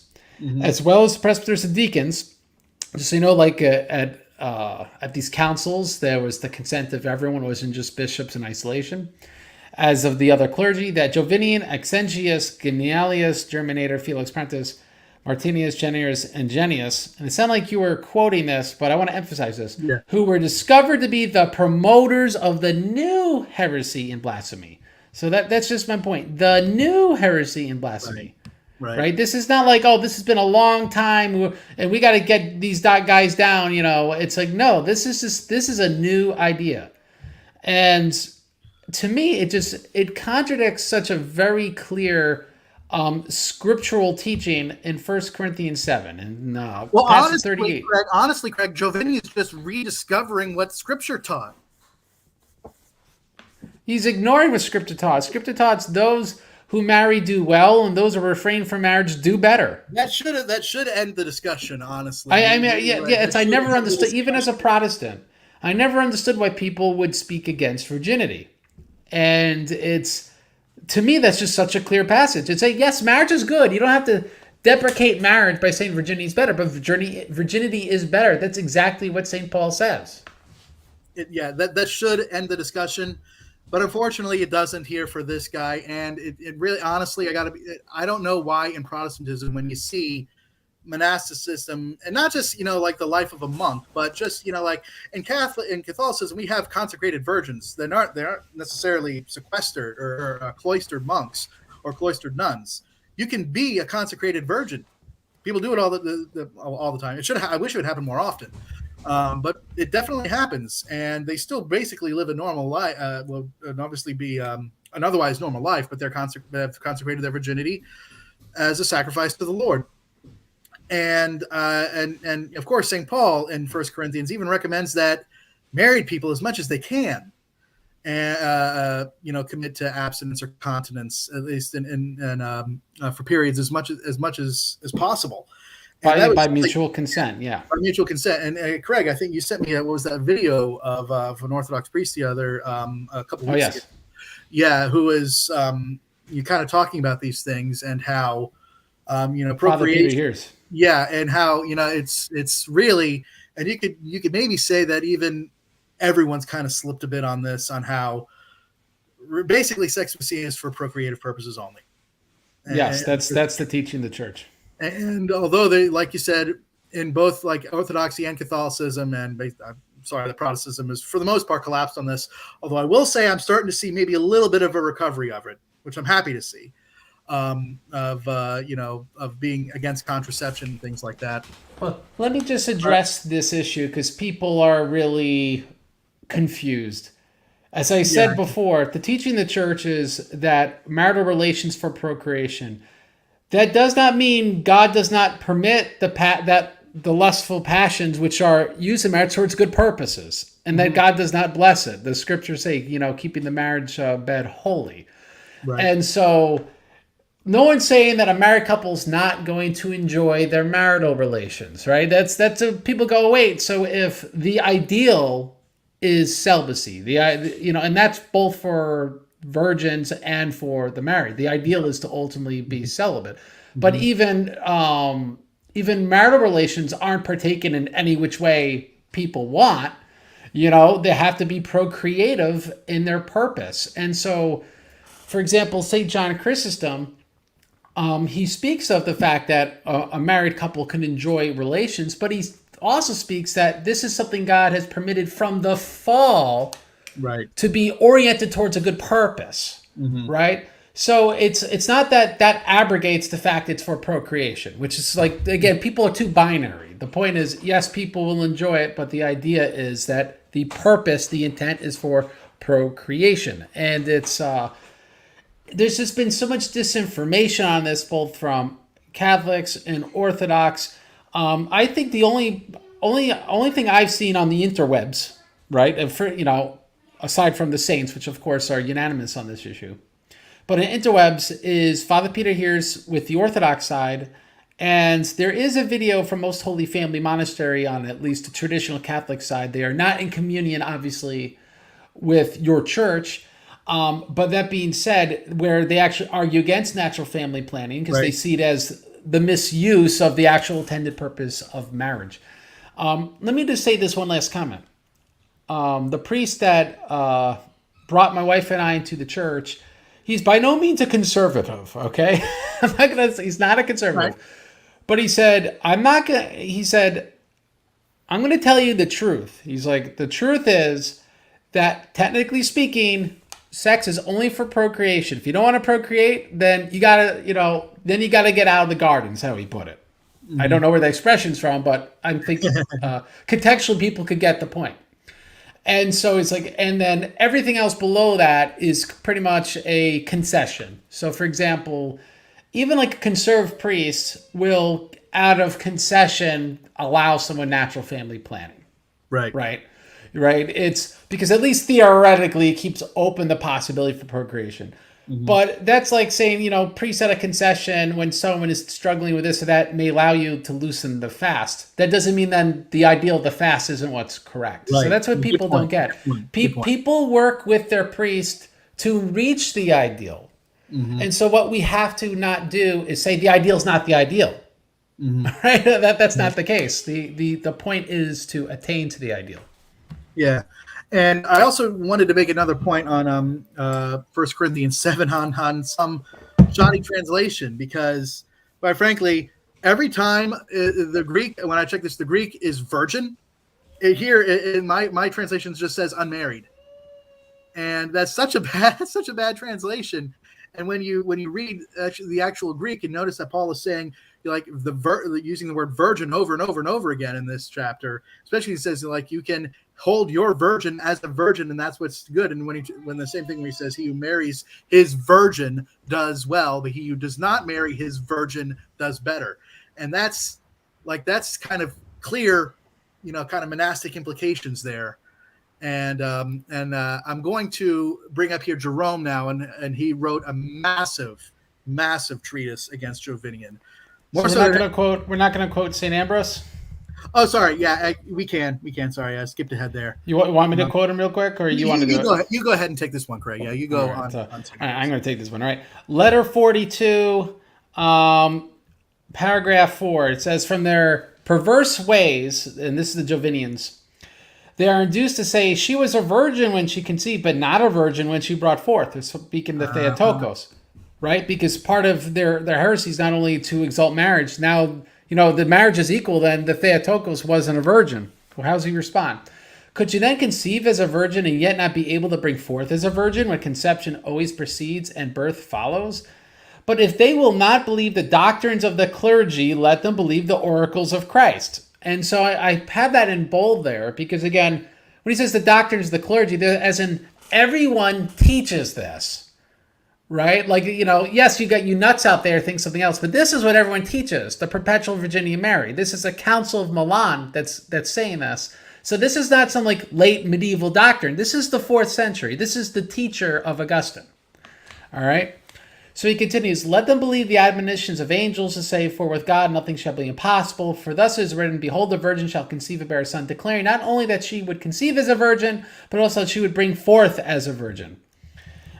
As well as the presbyters and deacons, just so you know, like at these councils, there was the consent of everyone. It wasn't just bishops in isolation. As of the other clergy, that Jovinian, Maxentius, Genialius, Germinator, Felix Prentis, Martinius, Jenius, and Genius, and it sounded like you were quoting this, but I want to emphasize this, who were discovered to be the promoters of the new heresy and blasphemy. So that's just my point. The new heresy and blasphemy. Right. This is not like, this has been a long time and we got to get these guys down. It's like, no, this is a new idea. And to me, it contradicts such a very clear scriptural teaching in 1 Corinthians 7 and Well, passage 38. Craig, Jovinian is just rediscovering what Scripture taught. He's ignoring what Scripture taught. Scripture taught those who marry do well, and those who refrain from marriage do better. That should end the discussion. Honestly, I mean, yeah, it's I never understood, even as a Protestant, I never understood why people would speak against virginity, and to me that's just such a clear passage. It's like, yes, marriage is good. You don't have to deprecate marriage by saying virginity is better, but virginity is better. That's exactly what St. Paul says. That should end the discussion. But unfortunately, it doesn't here for this guy. And it really, honestly, I don't know why in Protestantism, when you see monasticism, and not just, like the life of a monk, but just, like in Catholicism, we have consecrated virgins. They're not necessarily sequestered or cloistered monks or cloistered nuns. You can be a consecrated virgin. People do it all the time. I wish it would happen more often. But it definitely happens, and they still basically live a normal life. Will obviously be an otherwise normal life, but they have consecrated their virginity as a sacrifice to the Lord. And of course, St. Paul in 1 Corinthians even recommends that married people, as much as they can, and commit to abstinence or continence, at least for periods as much as possible. By mutual consent, yeah. By mutual consent. And Craig, I think you sent me what was that video of an Orthodox priest the other a couple weeks ago. Yeah, who was you kind of talking about these things and how procreation. Yeah, and how it's really, and you could maybe say that even everyone's kind of slipped a bit on this, on how basically sex was seen as for procreative purposes only. Yes, that's the teaching of the church. And although they, like you said, in both like Orthodoxy and Catholicism, and the Protestantism is for the most part collapsed on this. Although I will say I'm starting to see maybe a little bit of a recovery of it, which I'm happy to see, of being against contraception and things like that. Well, let me just address this issue because people are really confused. As I said before, the teaching of the church is that marital relations for procreation. That does not mean God does not permit the lustful passions which are used in marriage towards good purposes, and that God does not bless it. The scriptures say, keeping the marriage bed holy. Right. And so no one's saying that a married couple's not going to enjoy their marital relations, right? That's people go, wait, so if the ideal is celibacy, and that's both for virgins and for the married. The ideal is to ultimately be celibate. But even marital relations aren't partaken in any which way people want. They have to be procreative in their purpose. And so, for example, St. John Chrysostom, he speaks of the fact that a married couple can enjoy relations, but he also speaks that this is something God has permitted from the fall, right, to be oriented towards a good purpose, right? So it's not that abrogates the fact it's for procreation, which is like, again, people are too binary. The point is, yes, people will enjoy it, but the idea is that the purpose, the intent is for procreation. And it's there's just been so much disinformation on this, both from Catholics and Orthodox. I think the only thing I've seen on the interwebs, right, and for, aside from the saints, which of course are unanimous on this issue, but in interwebs is Father Peter Heers with the Orthodox side, and there is a video from Most Holy Family Monastery on at least the traditional Catholic side. They are not in communion, obviously, with your church, but that being said, where they actually argue against natural family planning because they see it as the misuse of the actual intended purpose of marriage. Let me just say this one last comment. The priest that brought my wife and I into the church, he's by no means a conservative, okay? I'm not gonna say he's not a conservative. Right. But he said, I'm gonna tell you the truth. He's like, the truth is that technically speaking, sex is only for procreation. If you don't want to procreate, then you gotta get out of the garden, is how he put it. I don't know where the expression's from, but I'm thinking contextually people could get the point. And so it's like, and then everything else below that is pretty much a concession. So, for example, even like a conservative priest will, out of concession, allow someone natural family planning. Right. Right. Right. It's because at least theoretically it keeps open the possibility for procreation. But that's like saying, priests at a concession when someone is struggling with this or that may allow you to loosen the fast. That doesn't mean then the ideal of the fast isn't what's correct. Right. So that's what people don't get. People work with their priest to reach the ideal. And so what we have to not do is say the ideal is not the ideal. Right? That's not the case. The point is to attain to the ideal. Yeah. And I also wanted to make another point on 1 Corinthians 7 on some shoddy translation, because, quite frankly, every time the Greek, when I check this, the Greek is virgin. Here in my translation just says unmarried, and that's such a bad translation. And when you read the actual Greek, and notice that Paul is saying like using the word virgin over and over and over again in this chapter, especially he says like you can hold your virgin as a virgin, and that's what's good. And when the same thing when he says he who marries his virgin does well, but he who does not marry his virgin does better. And that's kind of clear, kind of monastic implications there. And I'm going to bring up here Jerome now, and he wrote a massive treatise against Jovinian. We're not going to quote St. Ambrose. Oh, sorry. Yeah, we can. Sorry, I skipped ahead there. You want me to quote him real quick, or you want to do it? You go ahead and take this one, Craig. Yeah, you go on. All right, I'm going to take this one. All right. Letter 42, paragraph 4. It says, from their perverse ways, and this is the Jovinians, they are induced to say she was a virgin when she conceived, but not a virgin when she brought forth. They're speaking the Theotokos, right? Because part of their heresy is not only to exalt marriage. Now, the marriage is equal, then the Theotokos wasn't a virgin. Well, how does he respond? Could you then conceive as a virgin and yet not be able to bring forth as a virgin when conception always precedes and birth follows? But if they will not believe the doctrines of the clergy, let them believe the oracles of Christ. And so I have that in bold there because, again, when he says the doctrines of the clergy, as in everyone teaches this, right? Like, yes, you got you nuts out there think something else, but this is what everyone teaches, the perpetual virginity of Mary. This is a Council of Milan that's saying this. So this is not some like late medieval doctrine. This is the 4th century. This is the teacher of Augustine. All right? So he continues, let them believe the admonitions of angels to say, for with God nothing shall be impossible. For thus is written, behold, the virgin shall conceive and bear a son, declaring not only that she would conceive as a virgin, but also that she would bring forth as a virgin.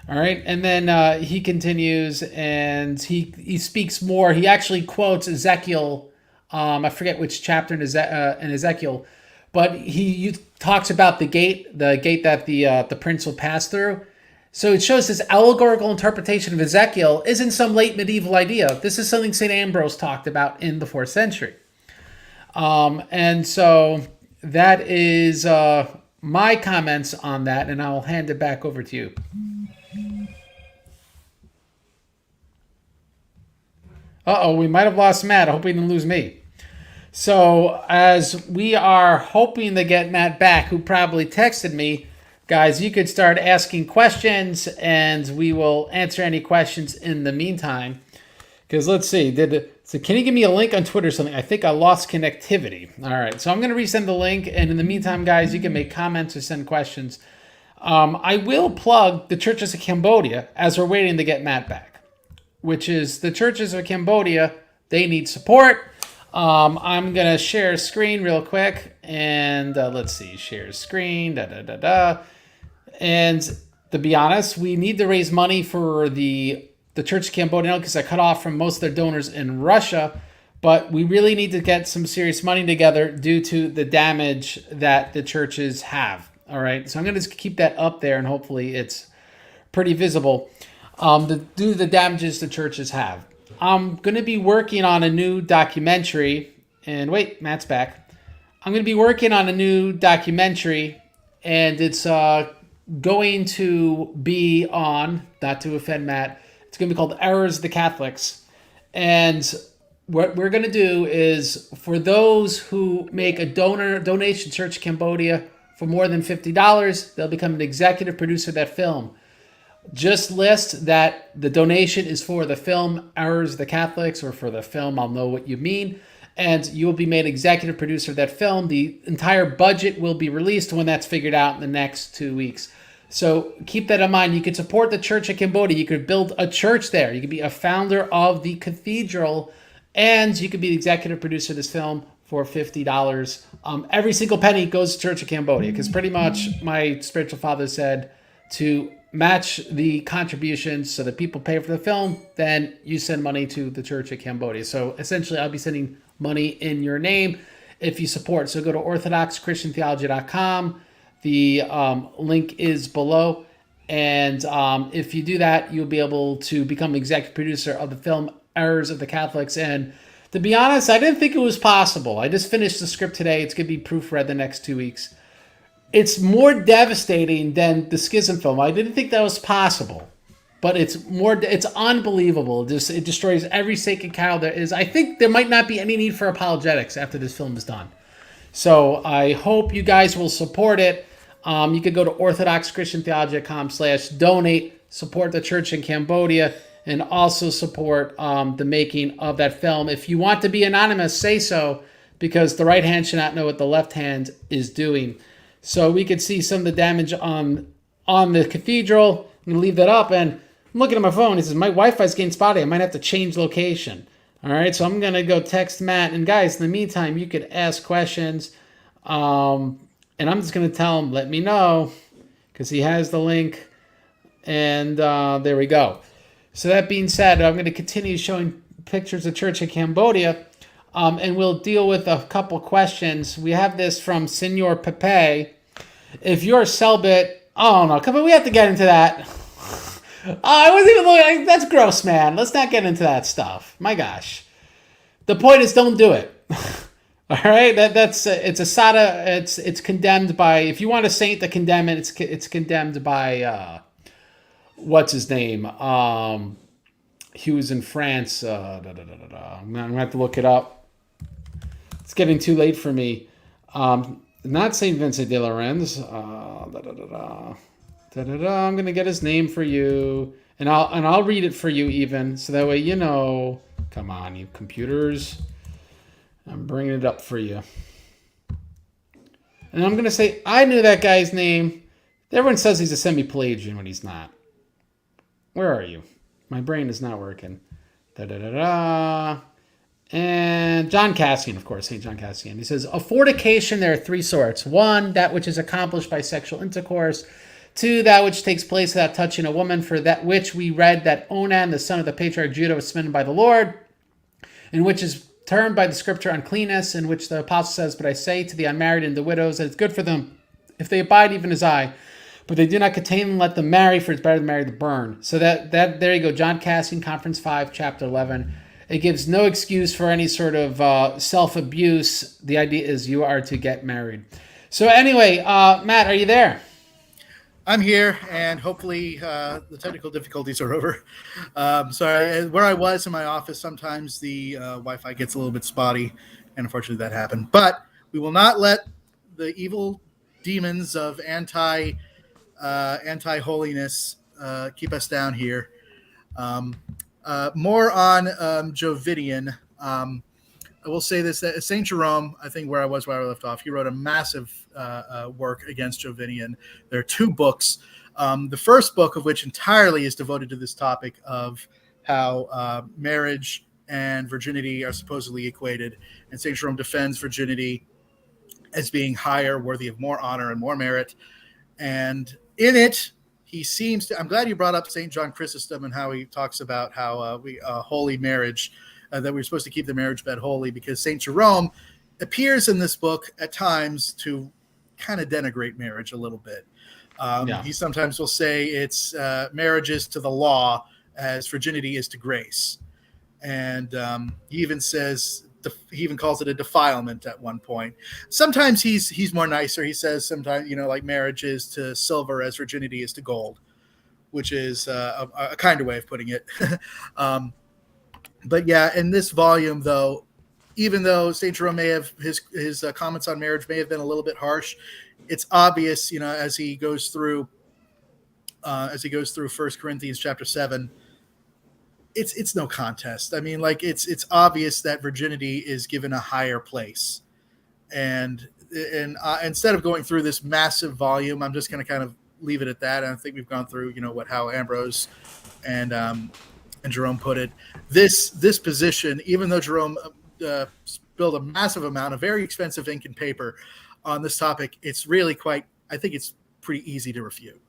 All right, and then he continues, and he speaks more. He actually quotes Ezekiel. I forget which chapter in Ezekiel, but he talks about the gate that the prince will pass through. So it shows this allegorical interpretation of Ezekiel isn't some late medieval idea. This is something St. Ambrose talked about in the 4th century. And so that is my comments on that, and I'll hand it back over to you. Uh-oh, we might have lost Matt. I hope we didn't lose me. So as we are hoping to get Matt back, who probably texted me, guys, you could start asking questions, and we will answer any questions in the meantime. Because let's see, so can you give me a link on Twitter or something? I think I lost connectivity. All right, so I'm going to resend the link, and in the meantime, guys, you can make comments or send questions. I will plug the Churches of Cambodia as we're waiting to get Matt back, which is the Churches of Cambodia. They need support. I'm going to share a screen real quick, and let's see, share screen, And to be honest, we need to raise money for the Church of Cambodia because I cut off from most of their donors in Russia, but we really need to get some serious money together due to the damage that the churches have. All right, so I'm going to just keep that up there, and hopefully it's pretty visible due to the damages the churches have. I'm going to be working on a new documentary, and wait, Matt's back. I'm going to be working on a new documentary, and it's going to be on, not to offend Matt, it's going to be called Errors of the Catholics. And what we're going to do is, for those who make a donation to Church of Cambodia, for more than $50, they'll become an executive producer of that film. Just list that the donation is for the film Errors of the Catholics, or for the film I'll Know What You Mean, and you will be made executive producer of that film. The entire budget will be released when that's figured out in the next 2 weeks. So keep that in mind. You could support the Church of Cambodia. You could build a church there. You could be a founder of the cathedral, and you could be the executive producer of this film for $50. Every single penny goes to Church of Cambodia, because pretty much my spiritual father said to match the contributions so that people pay for the film, then you send money to the Church of Cambodia. So essentially, I'll be sending money in your name if you support. So go to orthodoxchristiantheology.com. The link is below. And if you do that, you'll be able to become executive producer of the film Errors of the Catholics. And to be honest, I didn't think it was possible. I just finished the script today. It's going to be proofread the next 2 weeks. It's more devastating than the Schism film. I didn't think that was possible, but it's unbelievable. It destroys every sacred cow there is. I think there might not be any need for apologetics after this film is done. So I hope you guys will support it. You could go to orthodoxchristiantheology.com/donate, support the church in Cambodia, and also support the making of that film. If you want to be anonymous, say so, because the right hand should not know what the left hand is doing. So we could see some of the damage on the cathedral. I'm going to leave that up, and I'm looking at my phone. It says, my Wi-Fi's getting spotty. I might have to change location. All right, so I'm going to go text Matt. And guys, in the meantime, you could ask questions. And I'm just going to tell him, let me know, because he has the link. And there we go. So that being said, I'm going to continue showing pictures of Church of Cambodia. And we'll deal with a couple questions. We have this from Senor Pepe. If you're celibate, oh no, come on, we have to get into that. I wasn't even looking. That's gross, man. Let's not get into that stuff. My gosh. The point is, don't do it. All right, it's a sada. It's condemned by. If you want a saint to condemn it, it's condemned by. What's his name? He was in France. I'm gonna have to look it up. It's getting too late for me. Not Saint Vincent de Lorenz. I'm gonna get his name for you, and I'll read it for you even, so that way you know. Come on, you computers. I'm bringing it up for you, and I'm gonna say I knew that guy's name. Everyone says he's a semi-Pelagian when he's not. Where are you? My brain is not working. And John Cassian, of course, St. John Cassian. He says, of fornication, there are three sorts. One, that which is accomplished by sexual intercourse. Two, that which takes place without touching a woman, for that which we read that Onan, the son of the patriarch Judah, was smitten by the Lord, and which is termed by the scripture uncleanness, in which the apostle says, but I say to the unmarried and the widows that it's good for them if they abide even as I. But they do not contain them, let them marry, for it's better to marry than burn. So that there you go, John Cassian, Conference 5, Chapter 11. It gives no excuse for any sort of self-abuse. The idea is you are to get married. So anyway, Matt, are you there? I'm here, and hopefully the technical difficulties are over. So where I was in my office, sometimes the Wi-Fi gets a little bit spotty, and unfortunately that happened. But we will not let the evil demons of anti-holiness keep us down here. More on Jovinian. I will say this, that St. Jerome, I think where I left off, he wrote a massive work against Jovinian. There are two books. The first book of which entirely is devoted to this topic of how marriage and virginity are supposedly equated. And St. Jerome defends virginity as being higher, worthy of more honor and more merit. And in it, he seems to, I'm glad you brought up St. John Chrysostom and how he talks about how holy marriage, that we're supposed to keep the marriage bed holy, because St. Jerome appears in this book at times to kind of denigrate marriage a little bit. He sometimes will say it's marriage is to the law as virginity is to grace. And he even says, he even calls it a defilement at one point. Sometimes he's more nicer. He says sometimes, like marriage is to silver as virginity is to gold, which is a kinder way of putting it. But yeah, in this volume, though, even though Saint Jerome may have his comments on marriage may have been a little bit harsh, it's obvious, as he goes through 1 Corinthians chapter 7, it's no contest. I mean, like it's obvious that virginity is given a higher place, and instead of going through this massive volume, I'm just going to kind of leave it at that. I think we've gone through, how Ambrose and Jerome put it. This position, even though Jerome spilled a massive amount of very expensive ink and paper on this topic, it's really I think it's pretty easy to refute.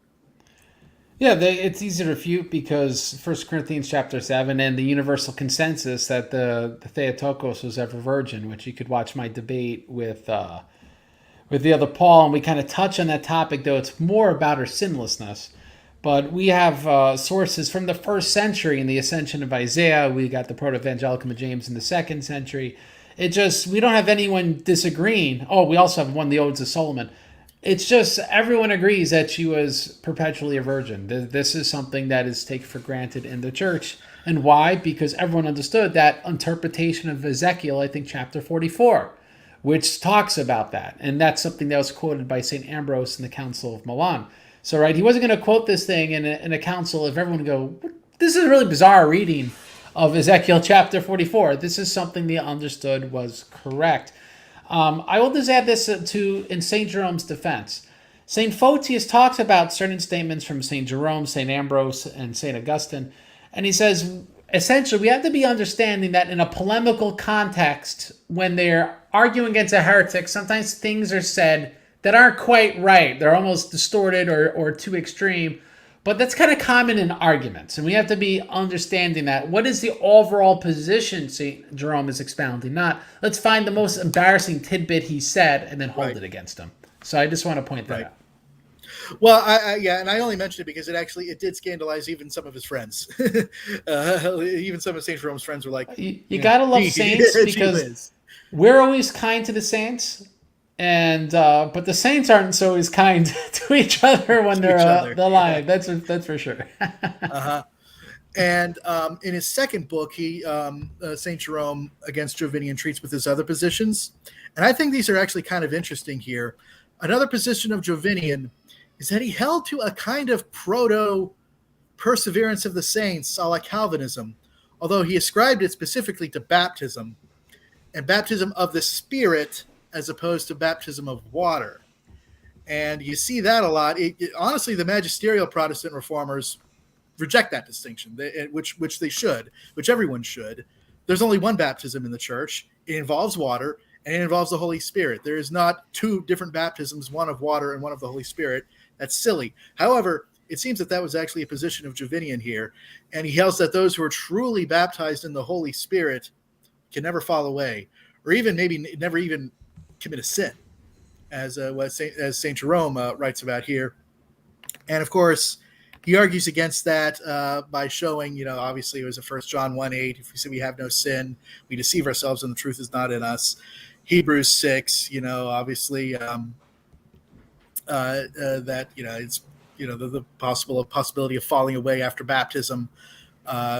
Yeah, it's easy to refute because 1 Corinthians chapter 7 and the universal consensus that the Theotokos was ever virgin, which you could watch my debate with the other Paul, and we kind of touch on that topic, though it's more about her sinlessness. But we have sources from the 1st century in the Ascension of Isaiah. We got the Proto-Evangelicum of James in the 2nd century. We don't have anyone disagreeing. Oh, we also have the Odes of Solomon. It's just everyone agrees that she was perpetually a virgin. This is something that is taken for granted in the church. And why? Because everyone understood that interpretation of Ezekiel, I think chapter 44, which talks about that. And that's something that was quoted by St. Ambrose in the Council of Milan. So, right, he wasn't going to quote this thing in a council if everyone would go, this is a really bizarre reading of Ezekiel chapter 44. This is something they understood was correct. I will just add this in St. Jerome's defense. St. Photius talks about certain statements from St. Jerome, St. Ambrose, and St. Augustine, and he says, essentially, we have to be understanding that in a polemical context, when they're arguing against a heretic, sometimes things are said that aren't quite right. They're almost distorted or too extreme. But that's kind of common in arguments. And we have to be understanding that. What is the overall position St. Jerome is expounding? Not, let's find the most embarrassing tidbit he said and then hold it against him. So I just want to point that out. Well, and I only mentioned it because it did scandalize even some of his friends. Even some of St. Jerome's friends were like, you got to love saints because we're always kind to the saints. And but the saints aren't always kind to each other when they're lying. That's for sure. And in his second book, Saint Jerome against Jovinian treats with his other positions, and I think these are actually kind of interesting here. Another position of Jovinian is that he held to a kind of proto perseverance of the saints, a la Calvinism, although he ascribed it specifically to baptism and baptism of the Spirit, as opposed to baptism of water. And you see that a lot. Honestly, the magisterial Protestant reformers reject that distinction, which they should, which everyone should. There's only one baptism in the church. It involves water, and it involves the Holy Spirit. There is not two different baptisms, one of water and one of the Holy Spirit. That's silly. However, it seems that was actually a position of Jovinian here, and he holds that those who are truly baptized in the Holy Spirit can never fall away, or even maybe never even commit a sin, as Saint Jerome writes about here. And of course, he argues against that by showing, obviously it was a 1 John 1:8. If we say we have no sin, we deceive ourselves and the truth is not in us. Hebrews 6, obviously that it's the possibility of falling away after baptism.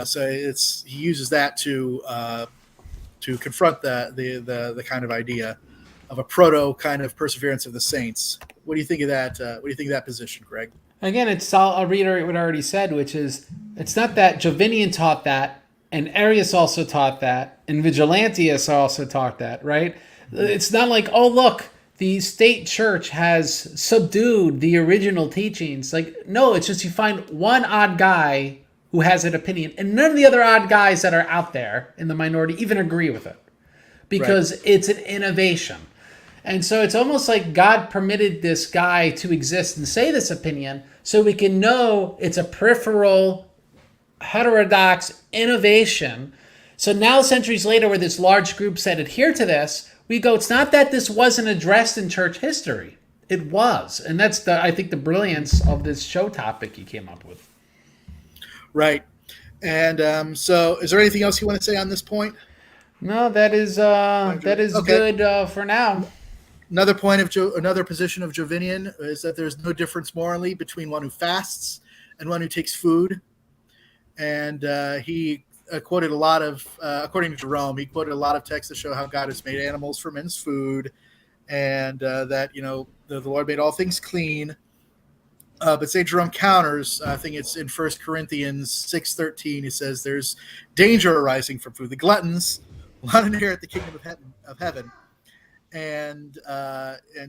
So he uses that to confront the kind of idea of a proto kind of perseverance of the saints. What do you think of that? What do you think of that position, Greg? Again, I'll reiterate what I already said, which is it's not that Jovinian taught that, and Aerius also taught that, and Vigilantius also taught that, right? It's not like, oh, look, the state church has subdued the original teachings. Like, no, it's just you find one odd guy who has an opinion, and none of the other odd guys that are out there in the minority even agree with it, because it's an innovation. And so it's almost like God permitted this guy to exist and say this opinion so we can know it's a peripheral, heterodox innovation. So now, centuries later, where there's large groups that adhere to this, we go, it's not that this wasn't addressed in church history. It was. And that's, I think, the brilliance of this show topic you came up with. Right. And so is there anything else you want to say on this point? No, that is okay. Good for now. Another point of another position of Jovinian is that there's no difference morally between one who fasts and one who takes food. And he quoted a lot of, according to Jerome, he quoted a lot of texts to show how God has made animals for men's food, and that the Lord made all things clean. But St. Jerome counters. I think it's in 1 Corinthians 6:13. He says there's danger arising from food. The gluttons will not inherit the kingdom of heaven. And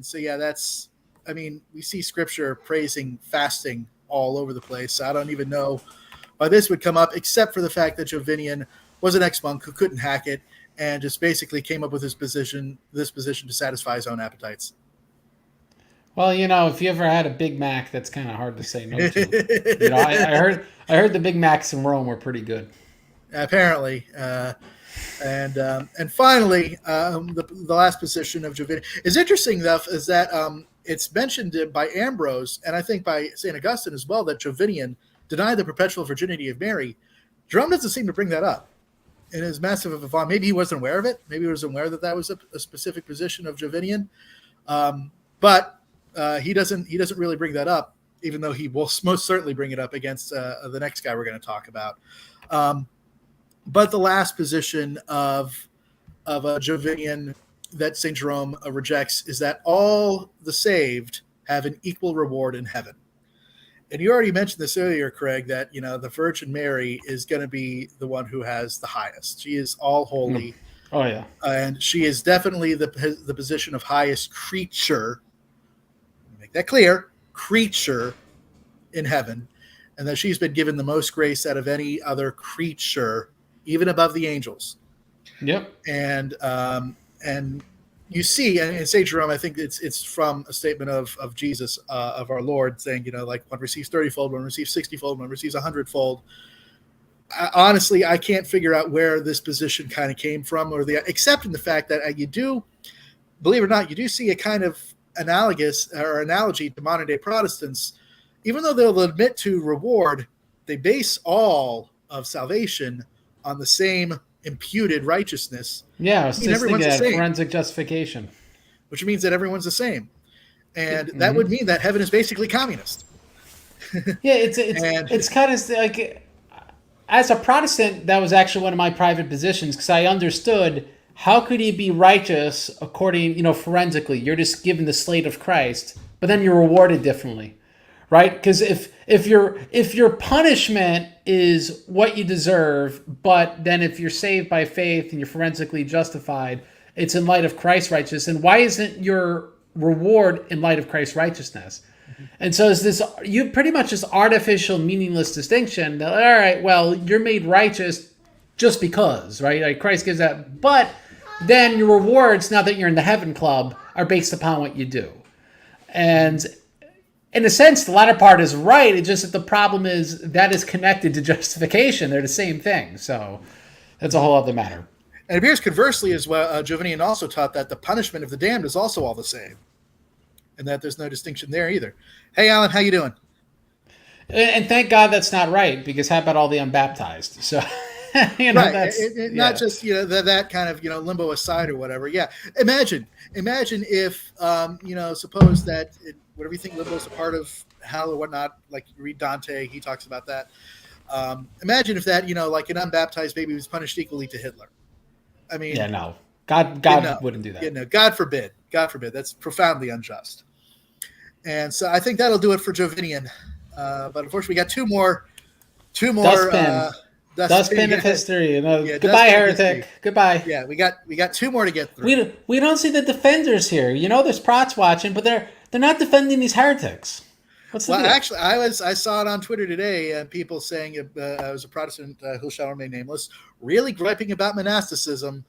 so that's. I mean, we see Scripture praising fasting all over the place. So I don't even know why this would come up, except for the fact that Jovinian was an ex-monk who couldn't hack it and just basically came up with this position to satisfy his own appetites. Well, if you ever had a Big Mac, that's kind of hard to say no to. I heard the Big Macs in Rome were pretty good. Apparently, and finally, the last position of Jovinian is interesting enough is that it's mentioned by Ambrose and I think by St. Augustine as well that Jovinian denied the perpetual virginity of Mary. Jerome doesn't seem to bring that up in his Massive of Avon. Maybe he wasn't aware of it. Maybe he was aware that was a specific position of Jovinian, but he doesn't really bring that up, even though he will most certainly bring it up against the next guy we're going to talk about. But the last position of Jovinian that St. Jerome rejects is that all the saved have an equal reward in heaven. And you already mentioned this earlier, Craig, that the Virgin Mary is going to be the one who has the highest. She is all holy. Oh yeah, and she is definitely the position of highest creature. Make that clear, creature in heaven, and that she's been given the most grace out of any other creature, even above the angels. Yep. And you see, and in St. Jerome, I think it's from a statement of Jesus, of our Lord, saying, like one receives 30-fold, one receives 60-fold, one receives 100-fold. Honestly, I can't figure out where this position kind of came from, except in the fact that you do, believe it or not, you do see a kind of analogous or analogy to modern day Protestants. Even though they'll admit to reward, they base all of salvation on the same imputed righteousness. Yeah, it's just thinking that forensic justification, which means that everyone's the same, and that would mean that heaven is basically communist. Yeah, it's kind of like, as a Protestant, that was actually one of my private positions, because I understood how could he be righteous according, forensically. You're just given the slate of Christ, but then you're rewarded differently, right? Because if your punishment is what you deserve, but then if you're saved by faith and you're forensically justified, it's in light of Christ's righteousness. And why isn't your reward in light of Christ's righteousness? And so it's this, you pretty much this artificial, meaningless distinction that, all right, well, you're made righteous just because, right? Like Christ gives that, but then your rewards, now that you're in the heaven club, are based upon what you do. And in a sense, the latter part is right. It's just that the problem is that is connected to justification. They're the same thing. So that's a whole other matter. And it appears conversely as well, Jovinian also taught that the punishment of the damned is also all the same, and that there's no distinction there either. Hey, Alan, how you doing? And thank God that's not right, because how about all the unbaptized? So, right. That's not just that kind of limbo aside or whatever. Yeah, imagine if suppose that whatever you think limbo is a part of hell or whatnot. Like you read Dante, he talks about that. Imagine if that like an unbaptized baby was punished equally to Hitler. I mean, yeah, no, God wouldn't do that. Yeah, no, God forbid. God forbid. That's profoundly unjust. And so I think that'll do it for Jovinian. But unfortunately, we got two more. Dustbin of history. Goodbye, heretic. History. Goodbye. Yeah, we got two more to get through. We don't see the defenders here. There's prots watching, but they're not defending these heretics. What's the deal? Actually, I saw it on Twitter today, people saying I was a Protestant who shall remain nameless, really griping about monasticism,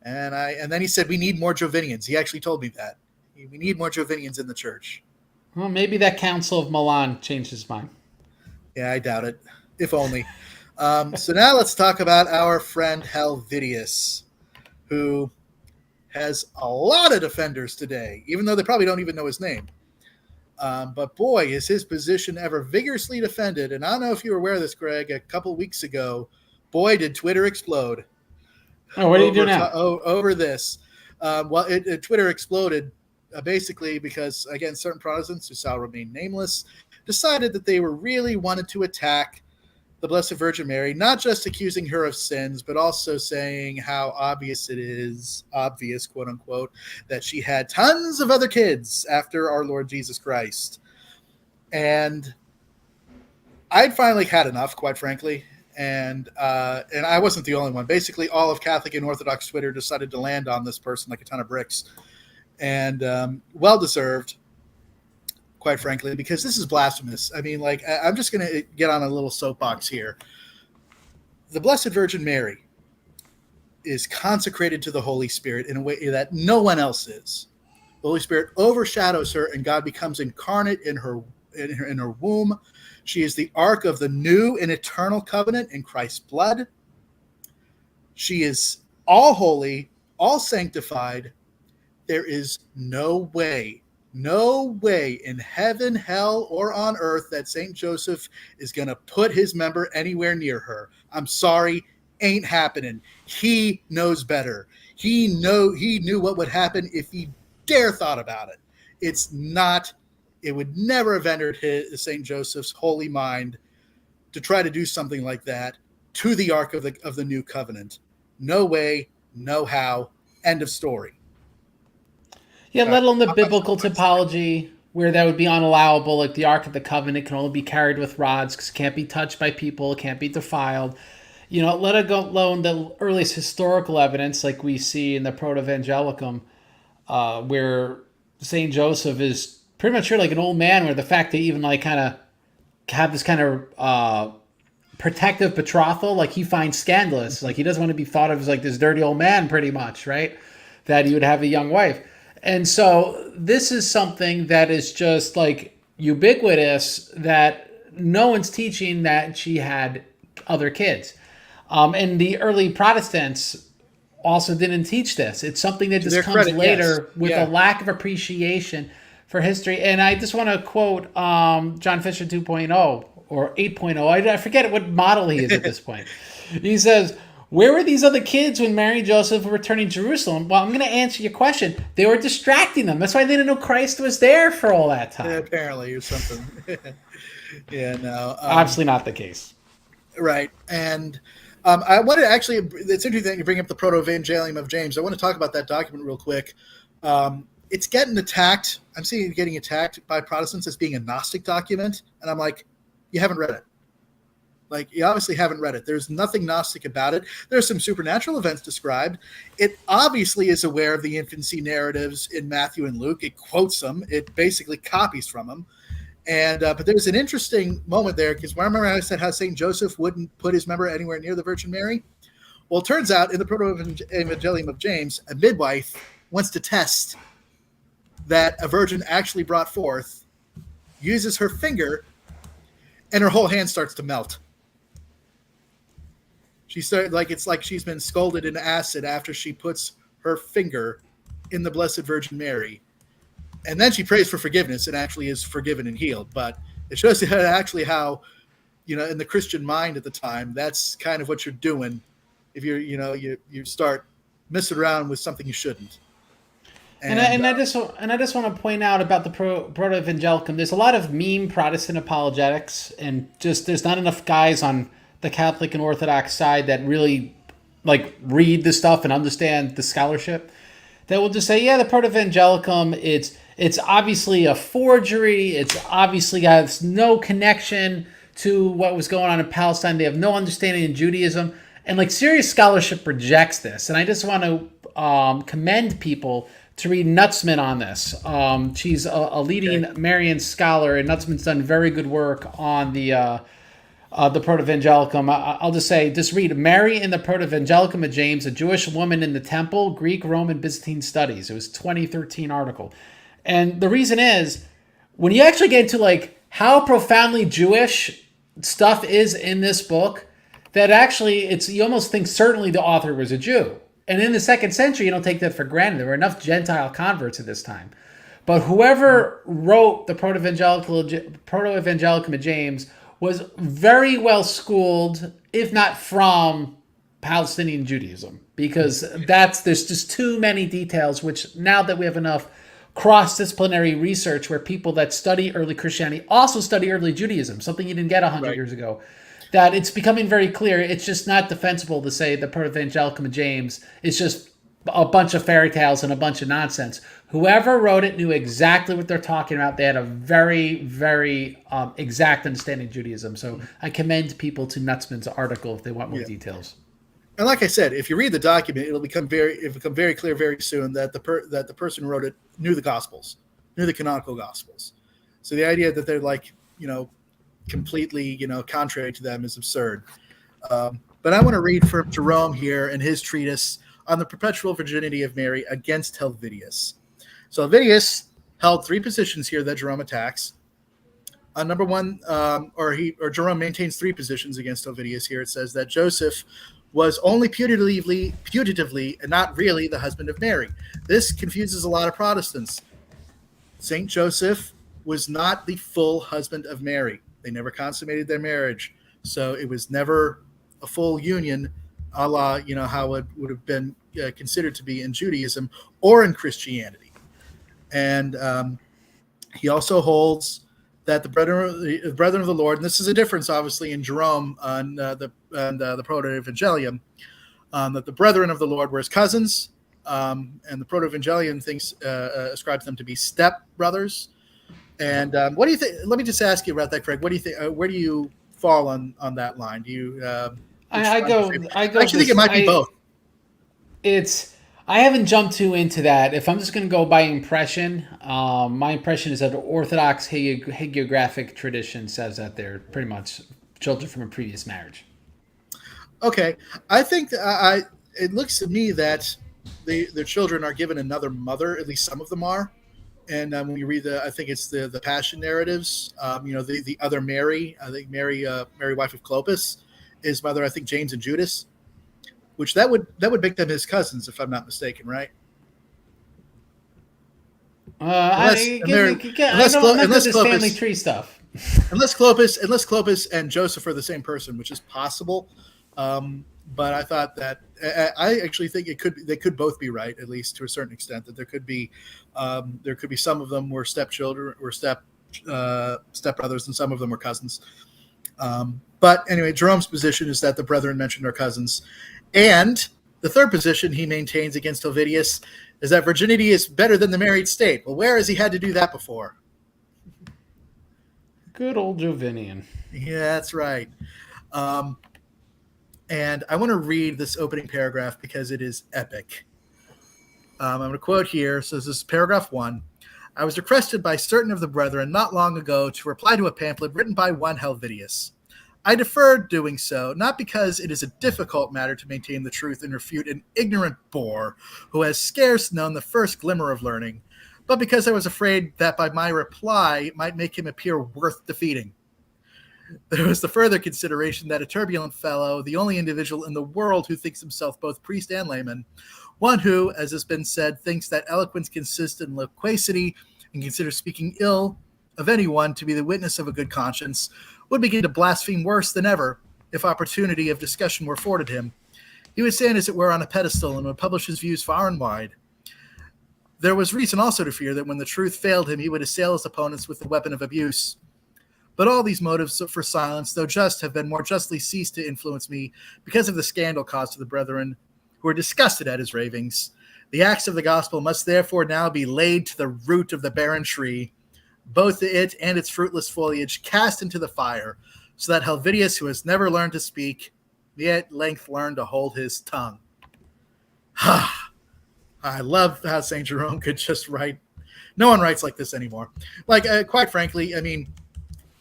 and then he said we need more Jovinians. He actually told me that we need more Jovinians in the church. Well, maybe that Council of Milan changed his mind. Yeah, I doubt it. If only. So now let's talk about our friend Helvidius, who has a lot of defenders today, even though they probably don't even know his name. But boy, is his position ever vigorously defended. And I don't know if you were aware of this, Greg, a couple weeks ago, boy, did Twitter explode. Oh, what do you do now? Over this. Twitter exploded basically because, again, certain Protestants who shall remain nameless decided that they really wanted to attack the Blessed Virgin Mary, not just accusing her of sins, but also saying how obvious it is, obvious, quote unquote, that she had tons of other kids after our Lord Jesus Christ. And I'd finally had enough, quite frankly. And I wasn't the only one. Basically, all of Catholic and Orthodox Twitter decided to land on this person like a ton of bricks. And well-deserved, quite frankly, because this is blasphemous. I mean, like, I'm just going to get on a little soapbox here. The Blessed Virgin Mary is consecrated to the Holy Spirit in a way that no one else is. The Holy Spirit overshadows her, and God becomes incarnate in her womb. She is the ark of the new and eternal covenant in Christ's blood. She is all holy, all sanctified. There is no way in heaven, hell, or on earth that St. Joseph is going to put his member anywhere near her. I'm sorry, ain't happening. He knows better. He knew what would happen if he dare thought about it. It would never have entered St. Joseph's holy mind to try to do something like that to the Ark of the New Covenant. No way, no how, end of story. Yeah, let alone the biblical typology where that would be unallowable. Like the Ark of the Covenant can only be carried with rods because it can't be touched by people, it can't be defiled. Let alone the earliest historical evidence like we see in the Proto-Evangelicum, where St. Joseph is pretty much like an old man, where the fact that even like kind of have this kind of protective betrothal, like he finds scandalous. Like he doesn't want to be thought of as like this dirty old man, pretty much, right? That he would have a young wife. And so this is something that is just like ubiquitous, that no one's teaching that she had other kids. And the early Protestants also didn't teach this. It's something that just comes later with a lack of appreciation for history. And I just want to quote John Fisher 2.0 or 8.0. I forget what model he is at this point. He says, "Where were these other kids when Mary and Joseph were returning to Jerusalem?" Well, I'm going to answer your question. They were distracting them. That's why they didn't know Christ was there for all that time. Yeah, apparently, or something. Yeah, no. Obviously not the case. Right. And I want to actually, it's interesting that you bring up the Proto-Evangelium of James. I want to talk about that document real quick. It's getting attacked. I'm seeing it getting attacked by Protestants as being a Gnostic document. And I'm like, you haven't read it. Like, you obviously haven't read it. There's nothing Gnostic about it. There's some supernatural events described. It obviously is aware of the infancy narratives in Matthew and Luke. It quotes them. It basically copies from them. And but there's an interesting moment there, because remember I said how St. Joseph wouldn't put his member anywhere near the Virgin Mary? Well, it turns out in the Proto-Evangelium of James, a midwife wants to test that a virgin actually brought forth, uses her finger, and her whole hand starts to melt. She started it's like she's been scalded in acid after she puts her finger in the Blessed Virgin Mary. And then she prays for forgiveness and actually is forgiven and healed. But it shows you actually how, in the Christian mind at the time, that's kind of what you're doing if you start messing around with something you shouldn't. And I just want to point out about the Proto-Evangelicum. There's a lot of meme Protestant apologetics, and just there's not enough guys on the Catholic and Orthodox side that really read the stuff and understand the scholarship. That will just say, yeah, the Proto-Evangelium, it's obviously a forgery. It's obviously has no connection to what was going on in Palestine. They have no understanding in Judaism. And serious scholarship rejects this. And I just want to commend people to read Nutzman on this. She's a leading Marian scholar, and Nutzman's done very good work on the Proto-Evangelicum. I'll just say, just read Mary in the Proto-Evangelicum of James, a Jewish woman in the Temple, Greek, Roman, Byzantine Studies. It was a 2013 article. And the reason is, when you actually get into how profoundly Jewish stuff is in this book, that actually you almost think certainly the author was a Jew. And in the 2nd century, you don't take that for granted. There were enough Gentile converts at this time. But whoever wrote the Proto-Evangelicum of James was very well schooled, if not from Palestinian Judaism, because there's just too many details, which now that we have enough cross-disciplinary research where people that study early Christianity also study early Judaism, something you didn't get 100 years ago, that it's becoming very clear. It's just not defensible to say the Proto-Evangelicum of James is just a bunch of fairy tales and a bunch of nonsense. Whoever wrote it knew exactly what they're talking about. They had a very, very exact understanding of Judaism. So I commend people to Nutzman's article if they want more details. And like I said, if you read the document, it'll become very clear very soon that the person who wrote it knew the Gospels, knew the canonical Gospels. So the idea that they're like, completely, contrary to them is absurd. But I want to read from Jerome here in his treatise on the perpetual virginity of Mary against Helvidius. So Helvidius held three positions here that Jerome attacks. Number one, Jerome maintains three positions against Helvidius here. It says that Joseph was only putatively and not really the husband of Mary. This confuses a lot of Protestants. Saint Joseph was not the full husband of Mary. They never consummated their marriage. So it was never a full union, a la, how it would have been considered to be in Judaism or in Christianity. And he also holds that the brethren of the Lord, and this is a difference, obviously, in Jerome on the Proto-Evangelium, that the brethren of the Lord were his cousins, and the Proto-Evangelium ascribes them to be step brothers. And what do you think? Let me just ask you about that, Craig. What do you think? Where do you fall on that line? Do you? I actually think it might be both. I haven't jumped too into that. If I'm just going to go by impression, my impression is that the Orthodox hagiographic tradition says that they're pretty much children from a previous marriage. Okay, I think it looks to me that their children are given another mother. At least some of them are. And when you read I think it's the Passion narratives. The other Mary, I think Mary, wife of Clopas, is mother. I think James and Judas, which that would make them his cousins, if I'm not mistaken, right? Unless Clopas, family tree stuff. unless Clopas and Joseph are the same person, which is possible. But I thought that I actually think they could both be right, at least to a certain extent. That there could be some of them were stepchildren or stepbrothers, and some of them were cousins. But anyway, Jerome's position is that the brethren mentioned are cousins, and the third position he maintains against Helvidius is that virginity is better than the married state. Well, where has he had to do that before? Good old Jovinian. Yeah, that's right. And I want to read this opening paragraph because it is epic. I'm going to quote here. So this is paragraph 1. I was requested by certain of the brethren not long ago to reply to a pamphlet written by one Helvidius. I deferred doing so, not because it is a difficult matter to maintain the truth and refute an ignorant boor who has scarce known the first glimmer of learning, but because I was afraid that by my reply it might make him appear worth defeating. There was the further consideration that a turbulent fellow, the only individual in the world who thinks himself both priest and layman, one who, as has been said, thinks that eloquence consists in loquacity and considers speaking ill of anyone to be the witness of a good conscience, would begin to blaspheme worse than ever if opportunity of discussion were afforded him. He would stand, as it were, on a pedestal and would publish his views far and wide. There was reason also to fear that when the truth failed him, he would assail his opponents with the weapon of abuse. But all these motives for silence, though just, have been more justly ceased to influence me because of the scandal caused to the brethren, who are disgusted at his ravings. The axe of the gospel must therefore now be laid to the root of the barren tree, both it and its fruitless foliage cast into the fire, so that Helvidius, who has never learned to speak, may at length learn to hold his tongue. I love how St. Jerome could just write. No one writes like this anymore. Quite frankly, I mean,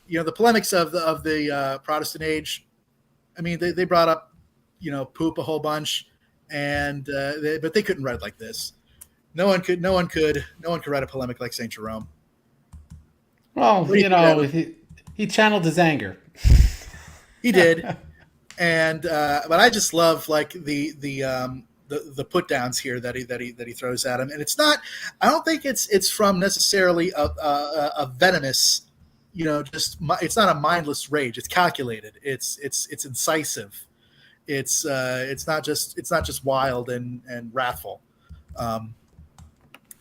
the polemics of the Protestant age, I mean, they brought up, poop a whole bunch, and but they couldn't write like this. No one could write a polemic like St. Jerome. Well, he channeled his anger. He did, and but I just love the put downs here that he throws at him, and it's not. I don't think it's from necessarily a venomous. It's not a mindless rage. It's calculated. It's incisive. It's not just wild and wrathful.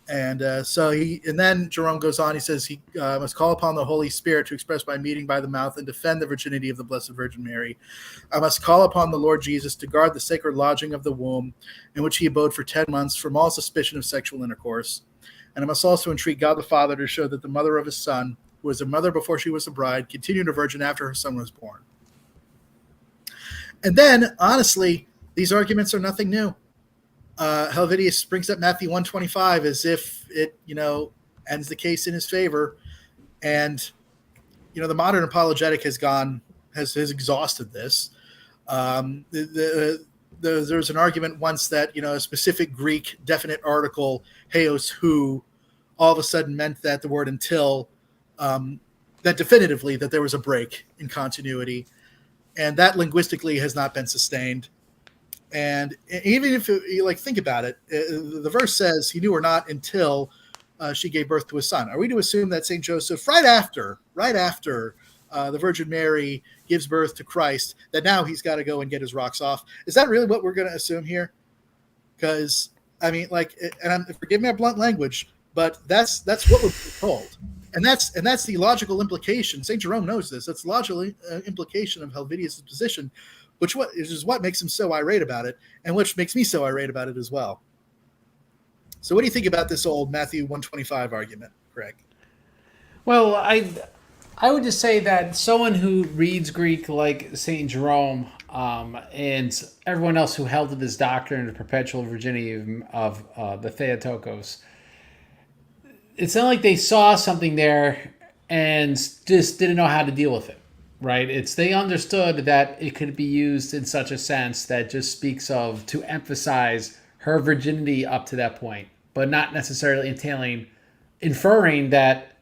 And then Jerome goes on. He says he must call upon the Holy Spirit to express by meeting by the mouth and defend the virginity of the Blessed Virgin Mary. I must call upon the Lord Jesus to guard the sacred lodging of the womb in which he abode for 10 months from all suspicion of sexual intercourse. And I must also entreat God the Father to show that the mother of his son, who was a mother before she was a bride, continued a virgin after her son was born. And then, honestly, these arguments are nothing new. Helvidius brings up Matthew 125 as if it, ends the case in his favor. And, the modern apologetic has exhausted this. There's an argument once that, a specific Greek definite article, heos who, all of a sudden meant that the word until, that definitively that there was a break in continuity. And that linguistically has not been sustained. And even if you think about it, the verse says he knew her not until she gave birth to a son. Are we to assume that St. Joseph, right after the Virgin Mary gives birth to Christ, that now he's got to go and get his rocks off? Is that really what we're going to assume here? Because, forgive my blunt language, but that's what we're told. And that's the logical implication. St. Jerome knows this. That's the logical implication of Helvidius' position, which is what makes him so irate about it, and which makes me so irate about it as well. So what do you think about this old Matthew 125 argument, Greg? Well, I would just say that someone who reads Greek like St. Jerome and everyone else who held to this doctrine of perpetual virginity of the Theotokos, it's not like they saw something there and just didn't know how to deal with it. Right. They understood that it could be used in such a sense that just speaks of to emphasize her virginity up to that point, but not necessarily inferring that,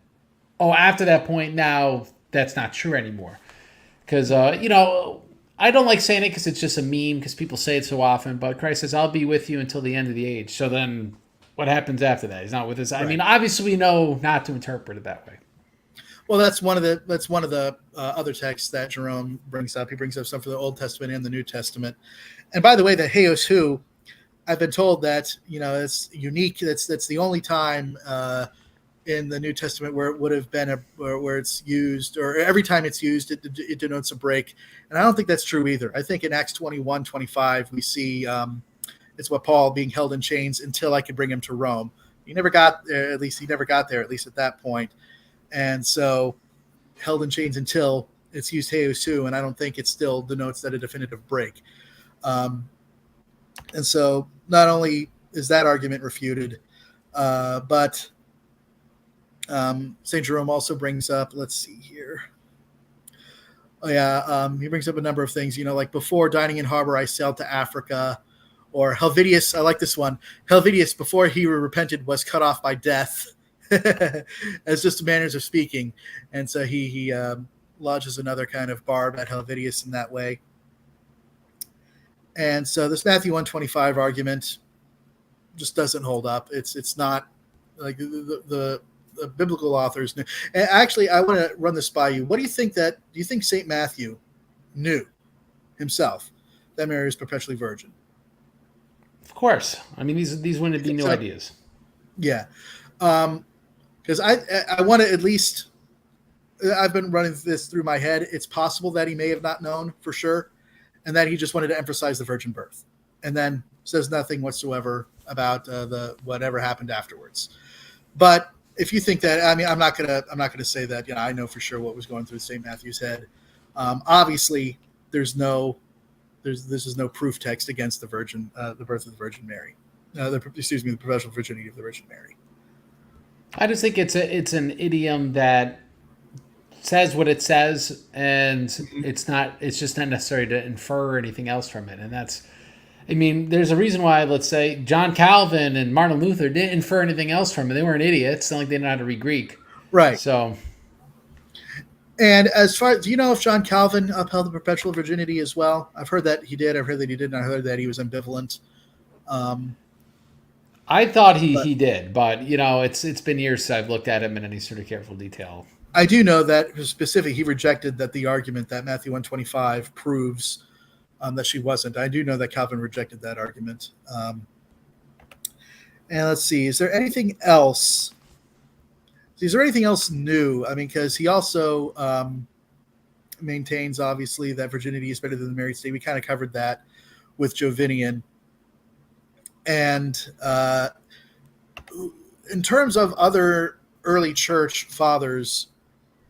after that point, now that's not true anymore. Because, I don't like saying it because it's just a meme because people say it so often, but Christ says, I'll be with you until the end of the age. So then what happens after that? He's not with us. Right. I mean, obviously we know not to interpret it that way. Well, that's one of the other texts that Jerome brings up. He brings up some for the Old Testament and the New Testament. And by the way, the heos who, I've been told that it's unique. That's the only time in the New Testament where it would have been where it's used, or every time it's used, it denotes a break. And I don't think that's true either. I think in Acts 21:25 we see it's what Paul being held in chains until I could bring him to Rome. He never got there. At least at that point. And so held in chains until it's used heosu, and I don't think it still denotes that a definitive break. And so not only is that argument refuted, but St. Jerome also brings up, let's see here. He brings up a number of things, like before dining in harbor, I sailed to Africa. Or Helvidius, I like this one. Helvidius, before he repented, was cut off by death. As just manners of speaking. And so he lodges another kind of barb at Helvidius in that way. And so this Matthew 125 argument just doesn't hold up. It's not like the biblical authors knew. And actually, I want to run this by you. Do you think St. Matthew knew himself that Mary is perpetually virgin? Of course. I mean, these wouldn't be new ideas. Yeah. Because I want to at least, I've been running this through my head. It's possible that he may have not known for sure, and that he just wanted to emphasize the virgin birth, and then says nothing whatsoever about the whatever happened afterwards. But if you think that, I'm not gonna say that. I know for sure what was going through St. Matthew's head. Obviously, this is no proof text against the birth of the Virgin Mary. The perpetual virginity of the Virgin Mary. I just think it's an idiom that says what it says, and it's just not necessary to infer anything else from it. And there's a reason why, let's say, John Calvin and Martin Luther didn't infer anything else from it. They weren't idiots. It's not like they didn't know how to read Greek. Right. So. And do you know if John Calvin upheld the perpetual virginity as well? I've heard that he did. I've heard that he didn't. I heard that he was ambivalent. I thought he did, but it's been years since I've looked at him in any sort of careful detail. I do know that specifically he rejected the argument that Matthew 125 proves that she wasn't. I do know that Calvin rejected that argument. And let's see, is there anything else? Is there anything else new? I mean, because he also maintains, obviously, that virginity is better than the married state. We kind of covered that with Jovinian. And in terms of other early church fathers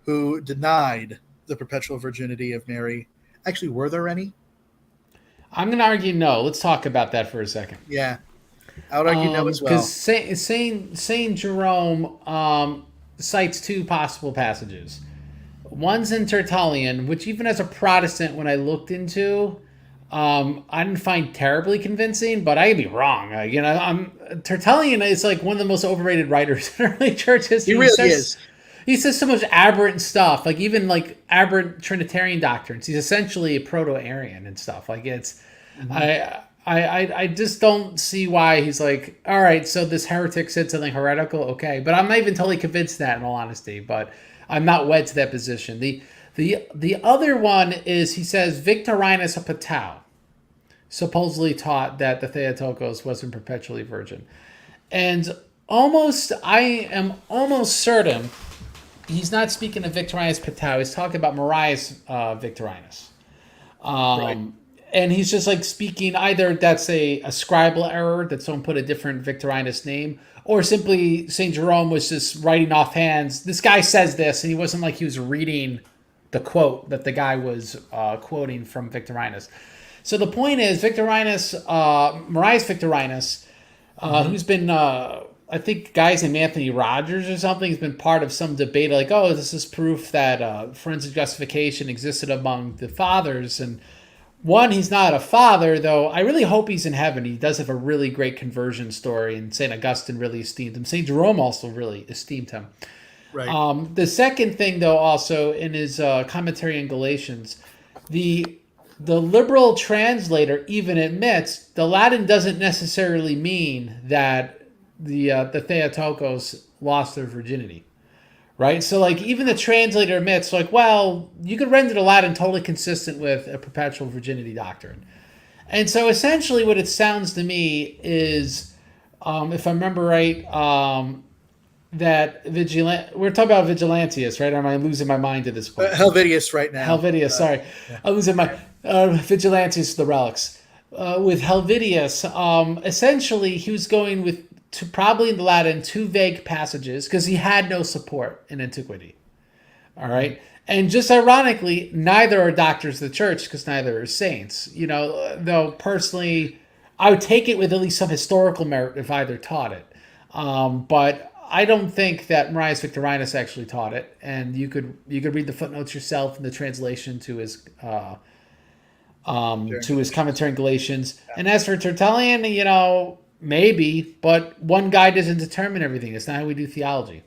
who denied the perpetual virginity of Mary, actually, were there any? I'm going to argue no. Let's talk about that for a second. Yeah, I would argue no as Because well. Saint Jerome cites two possible passages. One's in Tertullian, which even as a Protestant, when I looked into, I didn't find terribly convincing, but I could be wrong. Tertullian is like one of the most overrated writers in early church history. He really is. He says so much aberrant stuff, like even like aberrant Trinitarian doctrines. He's essentially a proto-Arian and stuff. Like it's, I just don't see why he's like, all right, so this heretic said something heretical, okay, but I'm not even totally convinced of that in all honesty. But I'm not wed to that position. The other one is he says Victorinus of Patau supposedly taught that the Theotokos wasn't perpetually virgin, and I am almost certain he's not speaking of Victorinus Patau. He's talking about Marius Victorinus. Right. And he's just like speaking either that's a scribal error that someone put a different Victorinus name, or simply St. Jerome was just writing offhands. This guy says this, and he wasn't like he was reading the quote that the guy was quoting from Victorinus. So the point is, Marius Victorinus, who's been, I think, guys named Anthony Rogers or something, has been part of some debate like, oh, this is proof that forensic justification existed among the fathers. And one, he's not a father, though I really hope he's in heaven. He does have a really great conversion story, and St. Augustine really esteemed him. St. Jerome also really esteemed him. Right. The second thing, though, also in his commentary on Galatians, the liberal translator even admits the Latin doesn't necessarily mean that the Theotokos lost their virginity. Right? So, like, even the translator admits, like, well, you could render the Latin totally consistent with a perpetual virginity doctrine. And so, essentially, what it sounds to me is, if I remember right, that we're talking about Vigilantius, right? Or am I losing my mind at this point? Helvidius right now. Helvidius, sorry. Yeah. I'm losing my Vigilantius, the relics. With Helvidius, essentially, he was going with to probably in the Latin two vague passages because he had no support in antiquity. All right. And just ironically, neither are doctors of the church because neither are saints. Though personally, I would take it with at least some historical merit if either taught it. But I don't think that Marius Victorinus actually taught it. And you could read the footnotes yourself in the translation to his commentary in Galatians. Yeah. And as for Tertullian, maybe, but one guy doesn't determine everything. It's not how we do theology.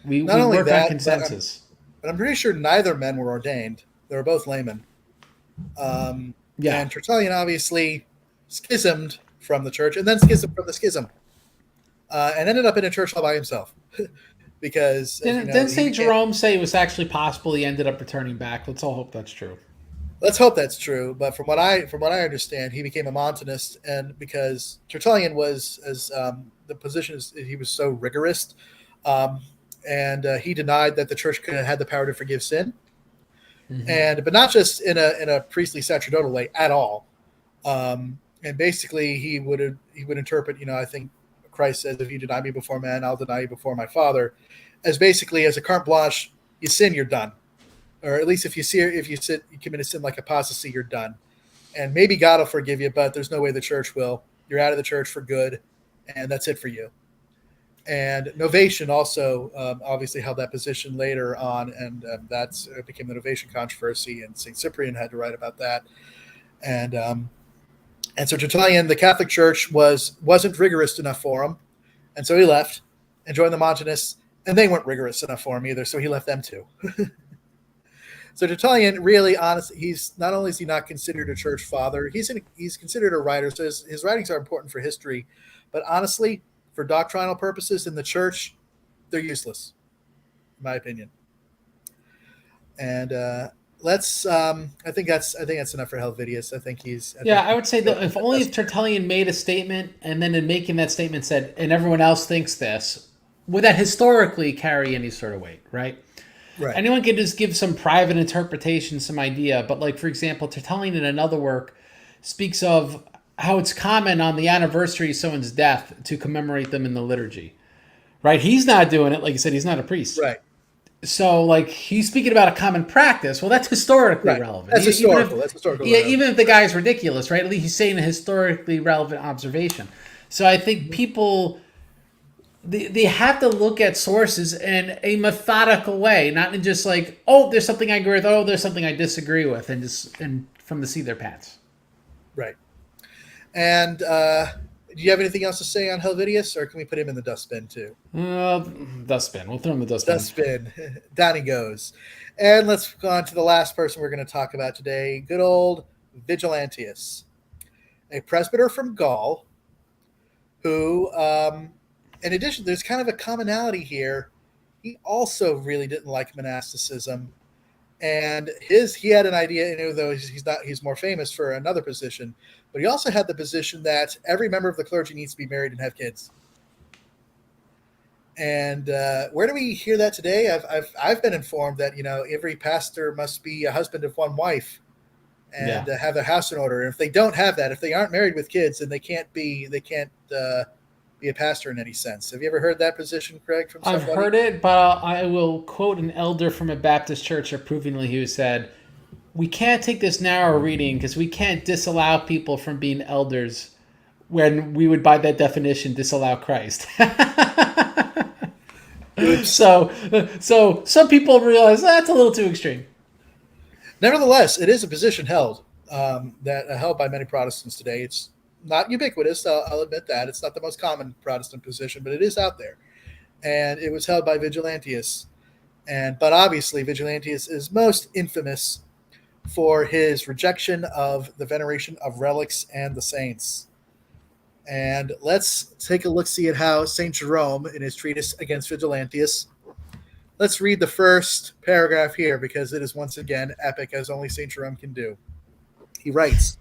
We work on consensus. But I'm pretty sure neither men were ordained. They were both laymen. And Tertullian obviously schismed from the church and then schismed from the schism. And ended up in a church all by himself. Because didn't St. Jerome say it was actually possible he ended up returning back? Let's all hope that's true. Let's hope that's true. But from what I understand, he became a Montanist, and because Tertullian was, as the position is, he was so rigorous, and he denied that the church had the power to forgive sin, but not just in a priestly sacerdotal way at all. And basically, he would interpret, I think Christ says, "If you deny me before men, I'll deny you before my Father," as basically as a carte blanche. You sin, you're done. Or at least if you commit a sin like apostasy, you're done. And maybe God will forgive you, but there's no way the church will. You're out of the church for good, and that's it for you. And Novatian also obviously held that position later on, and that's became the Novatian controversy, and St. Cyprian had to write about that. And so Tertullian, the Catholic Church wasn't rigorous enough for him, and so he left and joined the Montanists, and they weren't rigorous enough for him either, so he left them too. So Tertullian, really, honestly, he's not only is he not considered a church father, he's considered a writer. So his writings are important for history, but honestly, for doctrinal purposes in the church, they're useless, in my opinion. And let's. I think that's enough for Helvidius. I think he's. Yeah, I would say that if only that's if Tertullian made a statement and then in making that statement said, and everyone else thinks this, would that historically carry any sort of weight, right? right. Anyone can just give some private interpretation, some idea, but like, for example, Tertullian in another work speaks of how it's common on the anniversary of someone's death to commemorate them in the liturgy, right? He's not doing it. Like you said, he's not a priest. Right. So, like, he's speaking about a common practice. Well, that's historically Right. relevant. That's historical. Even That's historical. if, yeah, even if the guy's ridiculous, right? At least he's saying a historically relevant observation. So I think people they have to look at sources in a methodical way, not in just like, oh, there's something I agree with, oh, there's something I disagree with, and from the seat of their pants. Right. And do you have anything else to say on Helvidius, or can we put him in the dustbin too? Dustbin. We'll throw him in the dustbin. Dustbin. Down he goes. And let's go on to the last person we're going to talk about today. Good old Vigilantius, a presbyter from Gaul, who, in addition, there's kind of a commonality here. He also really didn't like monasticism, and he had an idea. Though he's more famous for another position, but he also had the position that every member of the clergy needs to be married and have kids. And where do we hear that today? I've been informed that every pastor must be a husband of one wife and have their house in order. And if they don't have that, if they aren't married with kids, then they can't be a pastor in any sense. Have you ever heard that position, Craig? From somebody? I've heard it, but I will quote an elder from a Baptist church approvingly who said, "We can't take this narrow reading because we can't disallow people from being elders when we would, by that definition, disallow Christ." So some people realize that's a little too extreme. Nevertheless, it is a position held held by many Protestants today. It's not ubiquitous. I'll admit that. It's not the most common Protestant position, but it is out there. And it was held by Vigilantius. But obviously, Vigilantius is most infamous for his rejection of the veneration of relics and the saints. And let's take a look-see at how St. Jerome, in his treatise against Vigilantius, let's read the first paragraph here because it is once again epic as only St. Jerome can do. He writes,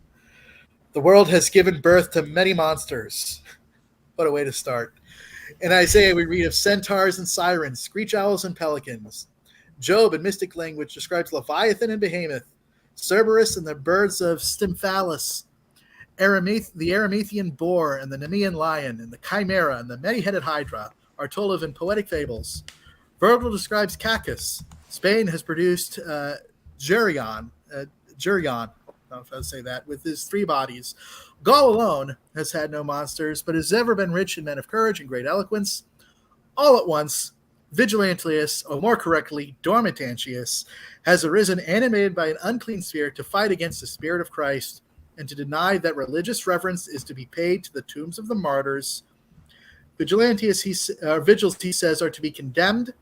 "The world has given birth to many monsters." What a way to start. In Isaiah, we read of centaurs and sirens, screech owls and pelicans. Job, in mystic language, describes Leviathan and Behemoth, Cerberus and the birds of Stymphalus, the Aramathian boar and the Nemean lion, and the chimera and the many-headed hydra are told of in poetic fables. Virgil describes Cacus. Spain has produced Geryon, I don't know if I'll say that, with his 3 bodies. Gaul alone has had no monsters, but has ever been rich in men of courage and great eloquence. All at once, Vigilantius, or more correctly, Dormitantius, has arisen animated by an unclean spirit to fight against the spirit of Christ and to deny that religious reverence is to be paid to the tombs of the martyrs. Vigils, he says, are to be condemned.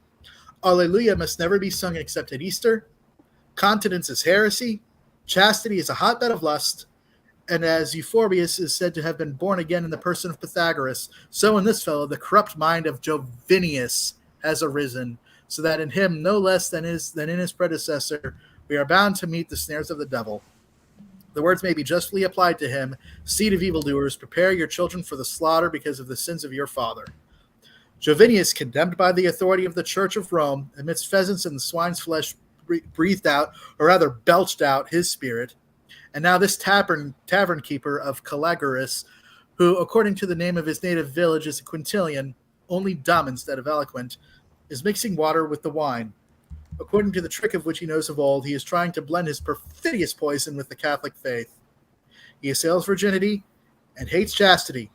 Alleluia must never be sung except at Easter. Continence is heresy. Chastity is a hotbed of lust. And as Euphorbius is said to have been born again in the person of Pythagoras, so in this fellow the corrupt mind of Jovinius has arisen, so that in him, no less than in his predecessor, we are bound to meet the snares of the devil. The words may be justly applied to him, seed of evildoers, prepare your children for the slaughter because of the sins of your father. Jovinius, condemned by the authority of the Church of Rome, amidst pheasants and swine's flesh, breathed out, or rather belched out, his spirit. And now this tavern keeper of Calagurus, who, according to the name of his native village, is a quintillion, only dumb instead of eloquent, is mixing water with the wine. According to the trick of which he knows of old, he is trying to blend his perfidious poison with the Catholic faith. He assails virginity and hates chastity.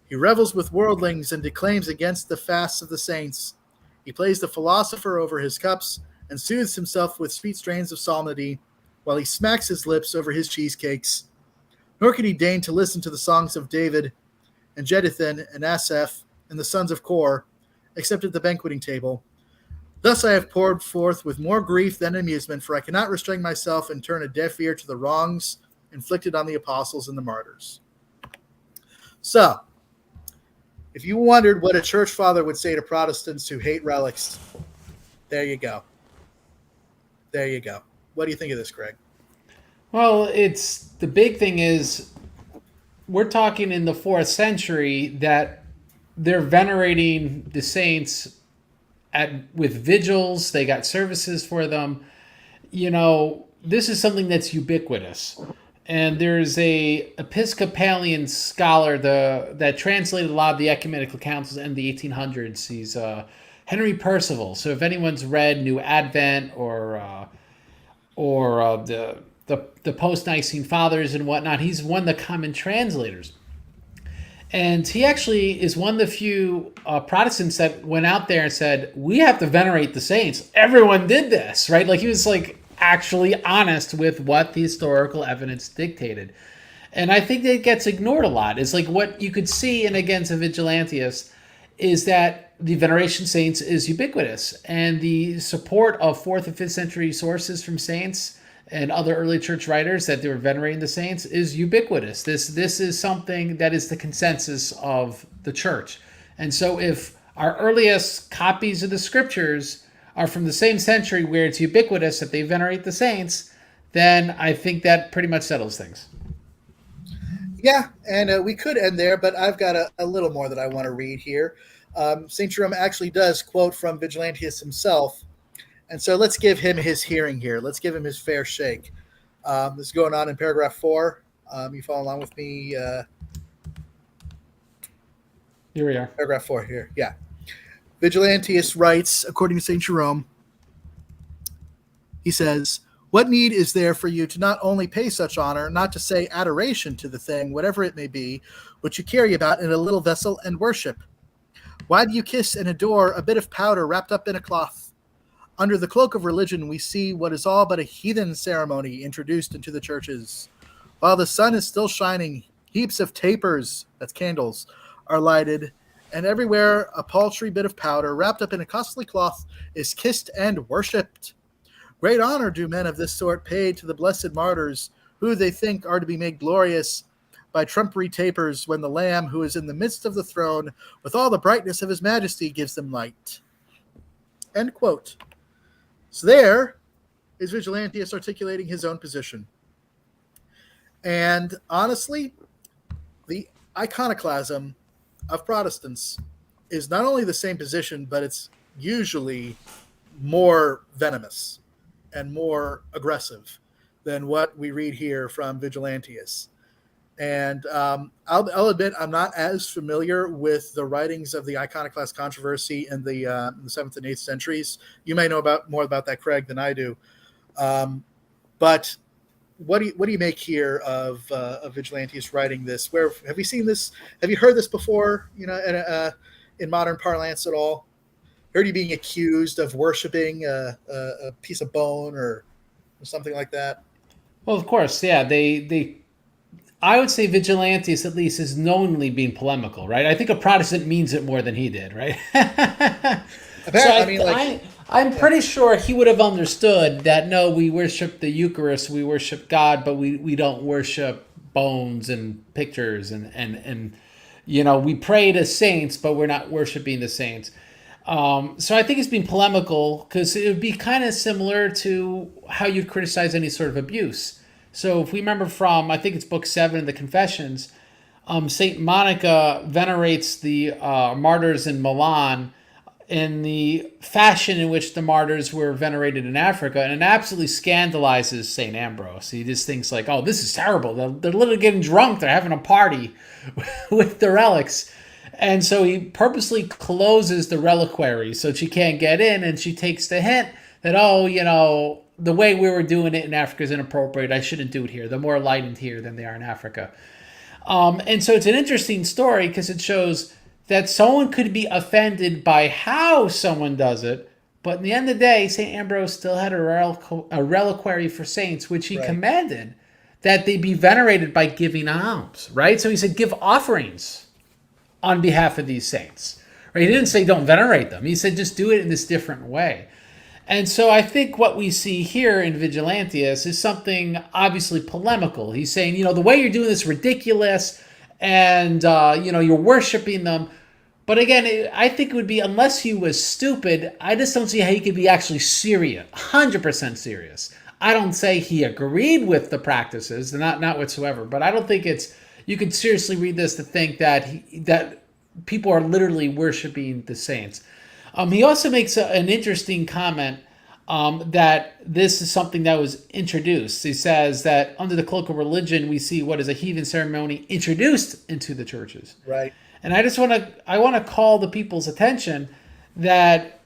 He revels with worldlings and declaims against the fasts of the saints. He plays the philosopher over his cups and soothes himself with sweet strains of psalmody, while he smacks his lips over his cheesecakes. Nor can he deign to listen to the songs of David and Jeduthun and Asaph and the sons of Kor, except at the banqueting table. Thus I have poured forth with more grief than amusement, for I cannot restrain myself and turn a deaf ear to the wrongs inflicted on the apostles and the martyrs. So, if you wondered what a church father would say to Protestants who hate relics, there you go. There you go. What do you think of this, Greg? Well, it's the big thing is we're talking in the 4th century that they're venerating the saints with vigils. They got services for them. This is something that's ubiquitous. And there's a Episcopalian scholar that translated a lot of the ecumenical councils in the 1800s. He's Henry Percival. So if anyone's read New Advent or the post-Nicene Fathers and whatnot, he's one of the common translators. And he actually is one of the few Protestants that went out there and said, we have to venerate the saints. Everyone did this, right? Like he was actually honest with what the historical evidence dictated. And I think that gets ignored a lot. It's like what you could see in Against Vigilantius is that the veneration saints is ubiquitous. And the support of 4th and 5th century sources from saints and other early church writers that they were venerating the saints is ubiquitous. This is something that is the consensus of the church. And so if our earliest copies of the scriptures are from the same century where it's ubiquitous that they venerate the saints, then I think that pretty much settles things. Yeah, and we could end there, but I've got a little more that I want to read here. St. Jerome actually does quote from Vigilantius himself. And so let's give him his hearing here. Let's give him his fair shake. This is going on in paragraph 4. You follow along with me? Here we are. Paragraph 4 here. Yeah. Vigilantius writes, according to St. Jerome, he says, what need is there for you to not only pay such honor, not to say adoration to the thing, whatever it may be, which you carry about in a little vessel and worship? Why do you kiss and adore a bit of powder wrapped up in a cloth? Under the cloak of religion, we see what is all but a heathen ceremony introduced into the churches. While the sun is still shining, heaps of tapers, that's candles, are lighted, and everywhere a paltry bit of powder wrapped up in a costly cloth is kissed and worshipped. Great honor do men of this sort pay to the blessed martyrs, who they think are to be made glorious by trumpery tapers when the Lamb who is in the midst of the throne with all the brightness of his majesty gives them light. End quote. So there is Vigilantius articulating his own position. And honestly, the iconoclasm of Protestants is not only the same position, but it's usually more venomous and more aggressive than what we read here from Vigilantius. And I'll admit I'm not as familiar with the writings of the iconoclast controversy in the 7th and 8th centuries. You may know more about that, Craig, than I do. But what do you make here of Vigilantius writing this? Where have you seen this? Have you heard this before? In modern parlance at all? Heard you being accused of worshiping a piece of bone or something like that? Well, of course, yeah. I would say Vigilantius at least is knowingly being polemical, right? I think a Protestant means it more than he did, right? I'm pretty sure he would have understood that, no, we worship the Eucharist, we worship God, but we don't worship bones and pictures and we pray to saints, but we're not worshiping the saints. So I think he's being polemical because it would be kind of similar to how you'd criticize any sort of abuse. So if we remember from, I think it's book 7 of the Confessions, St. Monica venerates the martyrs in Milan in the fashion in which the martyrs were venerated in Africa, and it absolutely scandalizes St. Ambrose. He just thinks like, oh, this is terrible. They're literally getting drunk. They're having a party with the relics. And so he purposely closes the reliquary so she can't get in, and she takes the hint that, the way we were doing it in Africa is inappropriate. I shouldn't do it here. They're more enlightened here than they are in Africa. And so it's an interesting story because it shows that someone could be offended by how someone does it, but in the end of the day, St. Ambrose still had a reliquary for saints, which he commanded that they be venerated by giving alms, right? So he said, give offerings on behalf of these saints. Right? He didn't say don't venerate them. He said just do it in this different way. And so I think what we see here in Vigilantius is something obviously polemical. He's saying, the way you're doing this is ridiculous and, you're worshiping them. But again, I think it would be, unless he was stupid, I just don't see how he could be actually serious, 100% serious I don't say he agreed with the practices, not whatsoever, but I don't think it's, you could seriously read this to think that that people are literally worshiping the saints. He also makes an interesting comment that this is something that was introduced. He says that under the cloak of religion, we see what is a heathen ceremony introduced into the churches. Right. And I want to call the people's attention that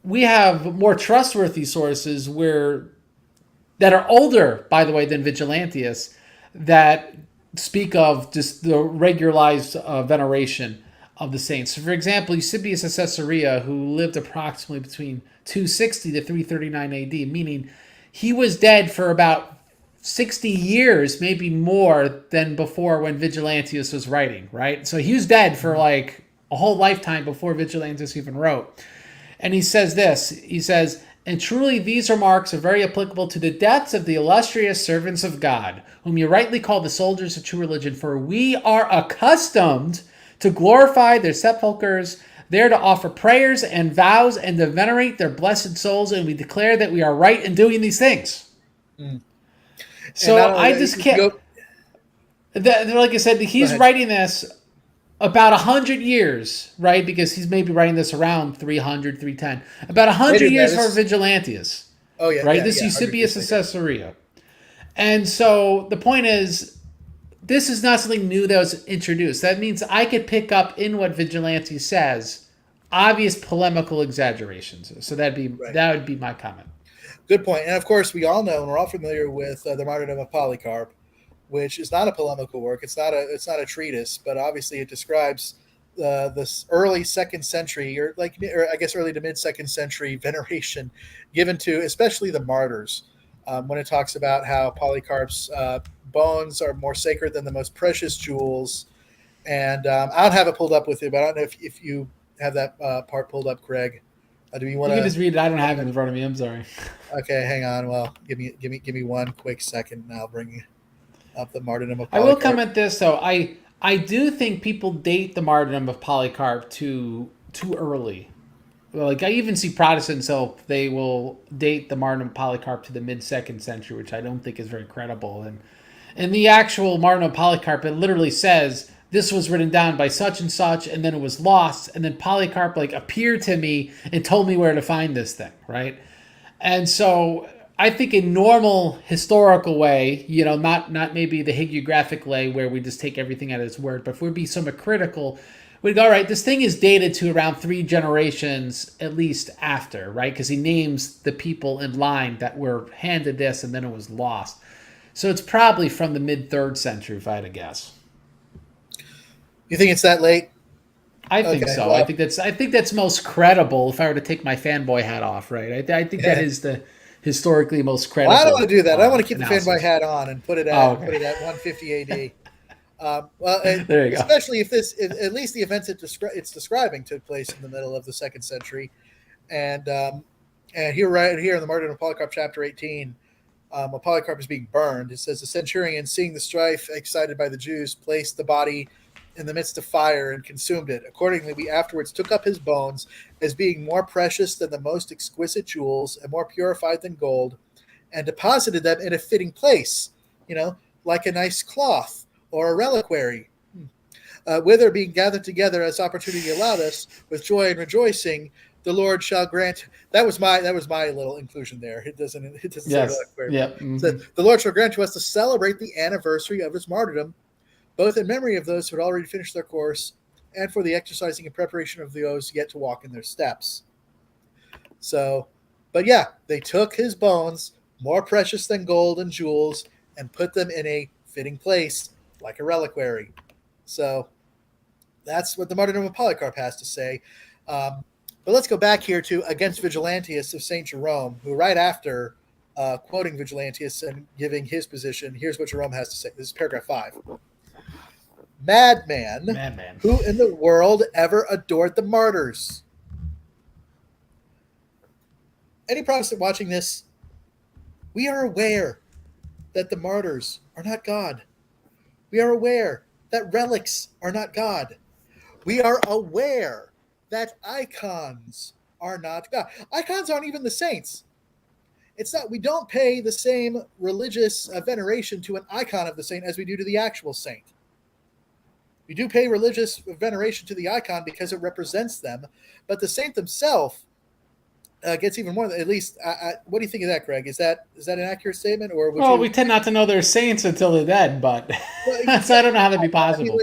we have more trustworthy sources that are older, by the way, than Vigilantius, that speak of just the regularized veneration of the saints. So, for example, Eusebius of Caesarea, who lived approximately between 260 to 339 AD, meaning he was dead for about 60 years, maybe more than before when Vigilantius was writing, right? So he was dead for like a whole lifetime before Vigilantius even wrote. And he says this, he says, and truly these remarks are very applicable to the deaths of the illustrious servants of God, whom you rightly call the soldiers of true religion, for we are accustomed to glorify their sepulchres, there to offer prayers and vows and to venerate their blessed souls, and we declare that we are right in doing these things. Mm. So I just can't, like I said, he's writing this about 100 years, right? Because he's maybe writing this around 300, 310. About 100 years for Vigilantius. Oh, yeah. Right? This Eusebius of Caesarea. And so the point is, this is not something new that was introduced. That means I could pick up in what Vigilantius says obvious polemical exaggerations. So that would be my comment. Good point. And of course, we all know and we're all familiar with the martyrdom of Polycarp, which is not a polemical work. It's not a treatise, but obviously it describes this early second century, or I guess early to mid second century veneration given to especially the martyrs. When it talks about how Polycarp's bones are more sacred than the most precious jewels. And I don't have it pulled up with you, but I don't know if you have that part pulled up, Craig. Do you want to? You can just read it. I don't have it in front of me. I'm sorry. Okay, hang on. Well, give me one quick second, and I'll bring up the martyrdom of Polycarp. I will comment this though. I do think people date the martyrdom of Polycarp too early. Like I even see Protestants, so they will date the martyrdom of Polycarp to the mid-2nd century, which I don't think is very credible. And in the actual martyrdom of Polycarp, it literally says this was written down by such and such, and then it was lost, and then Polycarp appeared to me and told me where to find this thing, right? And so I think in normal historical way, not maybe the hagiographic way where we just take everything at its word, but if we're being somewhat critical, we'd go, all right, this thing is dated to around 3 generations at least after, right? Because he names the people in line that were handed this and then it was lost. So it's probably from the mid-3rd century, if I had to guess. You think it's that late? I think so. Well, I think that's most credible if I were to take my fanboy hat off, right? I think that is the historically most credible. Well, I don't want to do that. I want to keep the fanboy hat on and put it at 150 AD. There you go. Especially if at least the events it's describing took place in the middle of the 2nd century, and here right here in the martyrdom of Polycarp, chapter 18, when Polycarp is being burned, it says the centurion, seeing the strife excited by the Jews, placed the body in the midst of fire and consumed it. Accordingly, we afterwards took up his bones as being more precious than the most exquisite jewels and more purified than gold, and deposited them in a fitting place, like a nice cloth or a reliquary, whither being gathered together as opportunity allowed us with joy and rejoicing, the Lord shall grant. That was my little inclusion there. It doesn't yes. say reliquary. Yeah. Mm-hmm. So the Lord shall grant to us to celebrate the anniversary of his martyrdom, both in memory of those who had already finished their course and for the exercising and preparation of those yet to walk in their steps. So, but yeah, they took his bones, more precious than gold and jewels, and put them in a fitting place, like a reliquary. So that's what the martyrdom of Polycarp has to say. But let's go back here to Against Vigilantius of St. Jerome, who right after quoting Vigilantius and giving his position, here's what Jerome has to say. This is paragraph 5. Madman, who in the world ever adored the martyrs? Any Protestant watching this, we are aware that the martyrs are not God. We are aware that relics are not God. We are aware that icons are not God. Icons aren't even the saints. It's not. We don't pay the same religious veneration to an icon of the saint as we do to the actual saint. We do pay religious veneration to the icon because it represents them, but the saint themselves gets even more. At least, what do you think of that, Greg? Is that an accurate statement, or would Well, you? we tend not to know they're saints until they're dead, but Well, so I don't know how that'd be I mean, possible.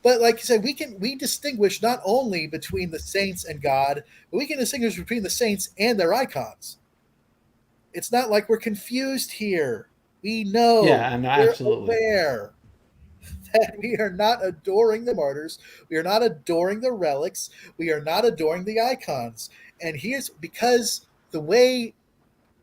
but like you said, we distinguish not only between the saints and God, but we can distinguish between the saints and their icons. It's not like we're confused here. We know, Yeah, no, we're absolutely. aware that we are not adoring the martyrs, we are not adoring the relics, we are not adoring the icons. And here's because the way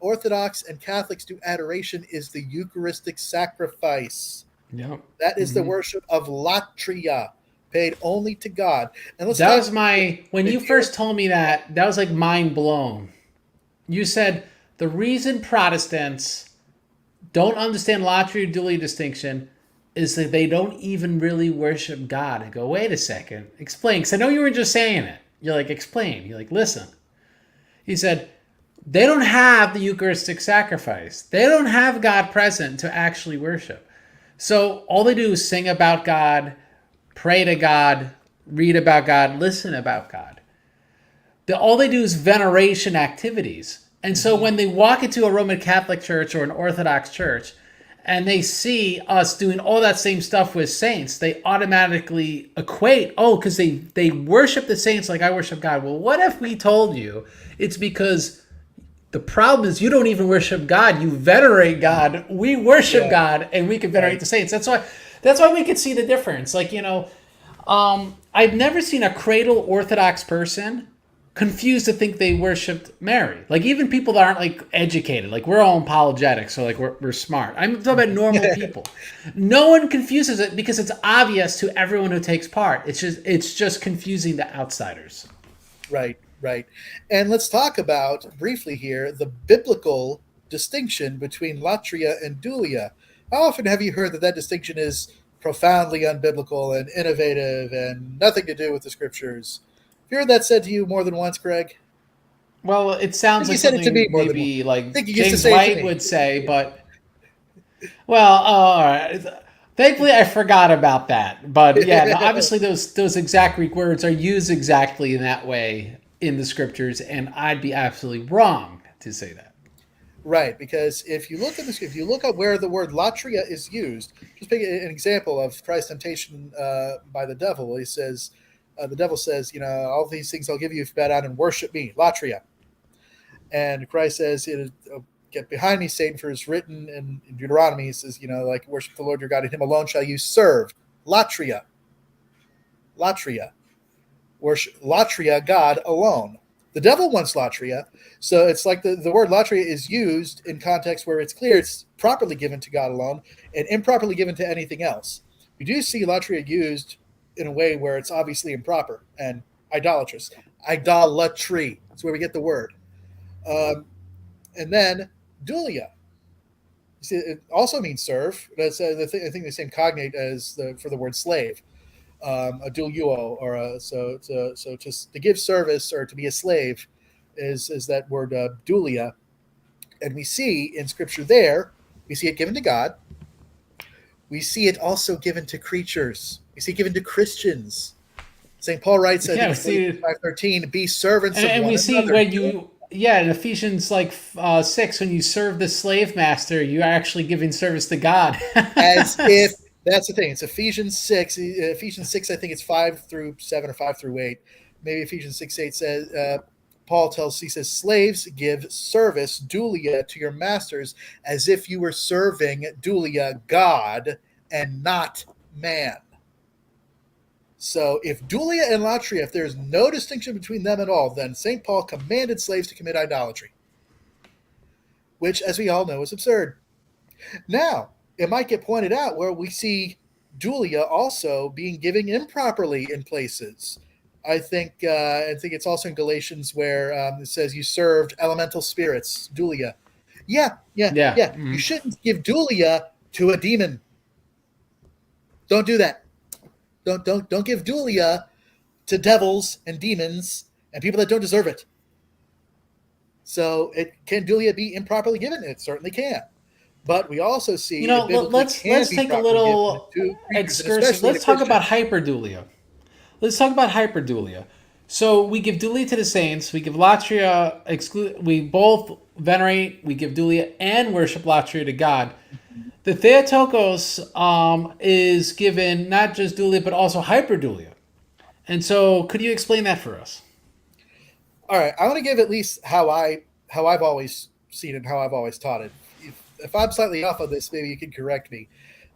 Orthodox and Catholics do adoration is the Eucharistic sacrifice. Yep. That is the Hmm. worship of latria, paid only to God. And let's That talk was my when if you you're first told me that. That was like mind blown. You said the reason Protestants don't understand latria duly distinction is that they don't even really worship God. I go, wait a second, explain. Because I know you were just saying it. You're like, explain. You're like, listen. He said, they don't have the Eucharistic sacrifice. They don't have God present to actually worship. So all they do is sing about God, pray to God, read about God, listen about God. All they do is veneration activities. And so Mhm. when they walk into a Roman Catholic church or an Orthodox church and they see us doing all that same stuff with saints, they automatically equate, oh, because they worship the saints like I worship God. Well, what if we told you it's because the problem is you don't even worship God, you venerate God. We worship Yeah, God and we can venerate right. the saints. That's why we could see the difference. Like, I've never seen a cradle Orthodox person confused to think they worshipped Mary. Like even people that aren't like educated, like we're all apologetics, so like we're smart. I'm talking about normal people. No one confuses it because it's obvious to everyone who takes part. It's just confusing to outsiders. Right, right. And let's talk about briefly here the biblical distinction between latria and dulia. How often have you heard that that distinction is profoundly unbiblical and innovative and nothing to do with the scriptures? Have you heard that said to you more than once, Greg? Well, it I sounds think you like said it to me something more than once. maybe I like think you used to James say it to White me. would say, but well, all right. Thankfully, I forgot about that. But yeah, no, obviously those exact Greek words are used exactly in that way in the scriptures, and I'd be absolutely wrong to say that. Right, because if you look at this, if you look at where the word latria is used, just take an example of Christ's temptation by the devil. He says, the devil says, all these things I'll give you if you bow down and worship me, latria. And Christ says, get behind me, Satan, for it's written in Deuteronomy, he says, like worship the Lord your God, and him alone shall you serve. Latria, latria. Worship latria, God alone. The devil wants latria, so it's like the word latria is used in context where it's clear it's properly given to God alone and improperly given to anything else. We do see latria used in a way where it's obviously improper and idolatrous. Idolatry. That's where we get the word. Um, and then dulia. You see, it also means serve. That's I think the same cognate as for the word slave. A duluo, or so just to give service or to be a slave is that word dulia, and we see in Scripture there we see it given to God. We see it also given to creatures. We see it given to Christians. St. Paul writes, I Yeah, think we it's Galatians see, 5:13, be servants of and one we see another. when in Ephesians like 6, when you serve the slave master, you are actually giving service to God. As if that's the thing. It's Ephesians 6. Ephesians 6, I think it's 5 through 7 or 5 through 8. Maybe Ephesians 6:8 says, he says, slaves, give service, dulia, to your masters as if you were serving, dulia, God and not man. So if dulia and latria, if there's no distinction between them at all, then St. Paul commanded slaves to commit idolatry, which, as we all know, is absurd. Now, it might get pointed out where we see dulia also being given improperly in places. I think it's also in Galatians where it says you served elemental spirits, dulia. Yeah, yeah, Yeah. yeah. You Mhm. shouldn't give dulia to a demon. Don't do that. Don't give dulia to devils and demons and people that don't deserve it. So can dulia be improperly given? It certainly can. But we also You see know, it biblically can let's be take a properly given little to creatures, and excursus. especially to Let's talk about Christians. hyperdulia. Let's talk about hyperdulia. So we give dulia to the saints. We give latria. We both venerate. We give dulia and worship latria to God. The Theotokos is given not just dulia but also hyperdulia. And so, could you explain that for us? All right, I want to give at least how I've always seen it, how I've always taught it. If I'm slightly off of this, maybe you can correct me.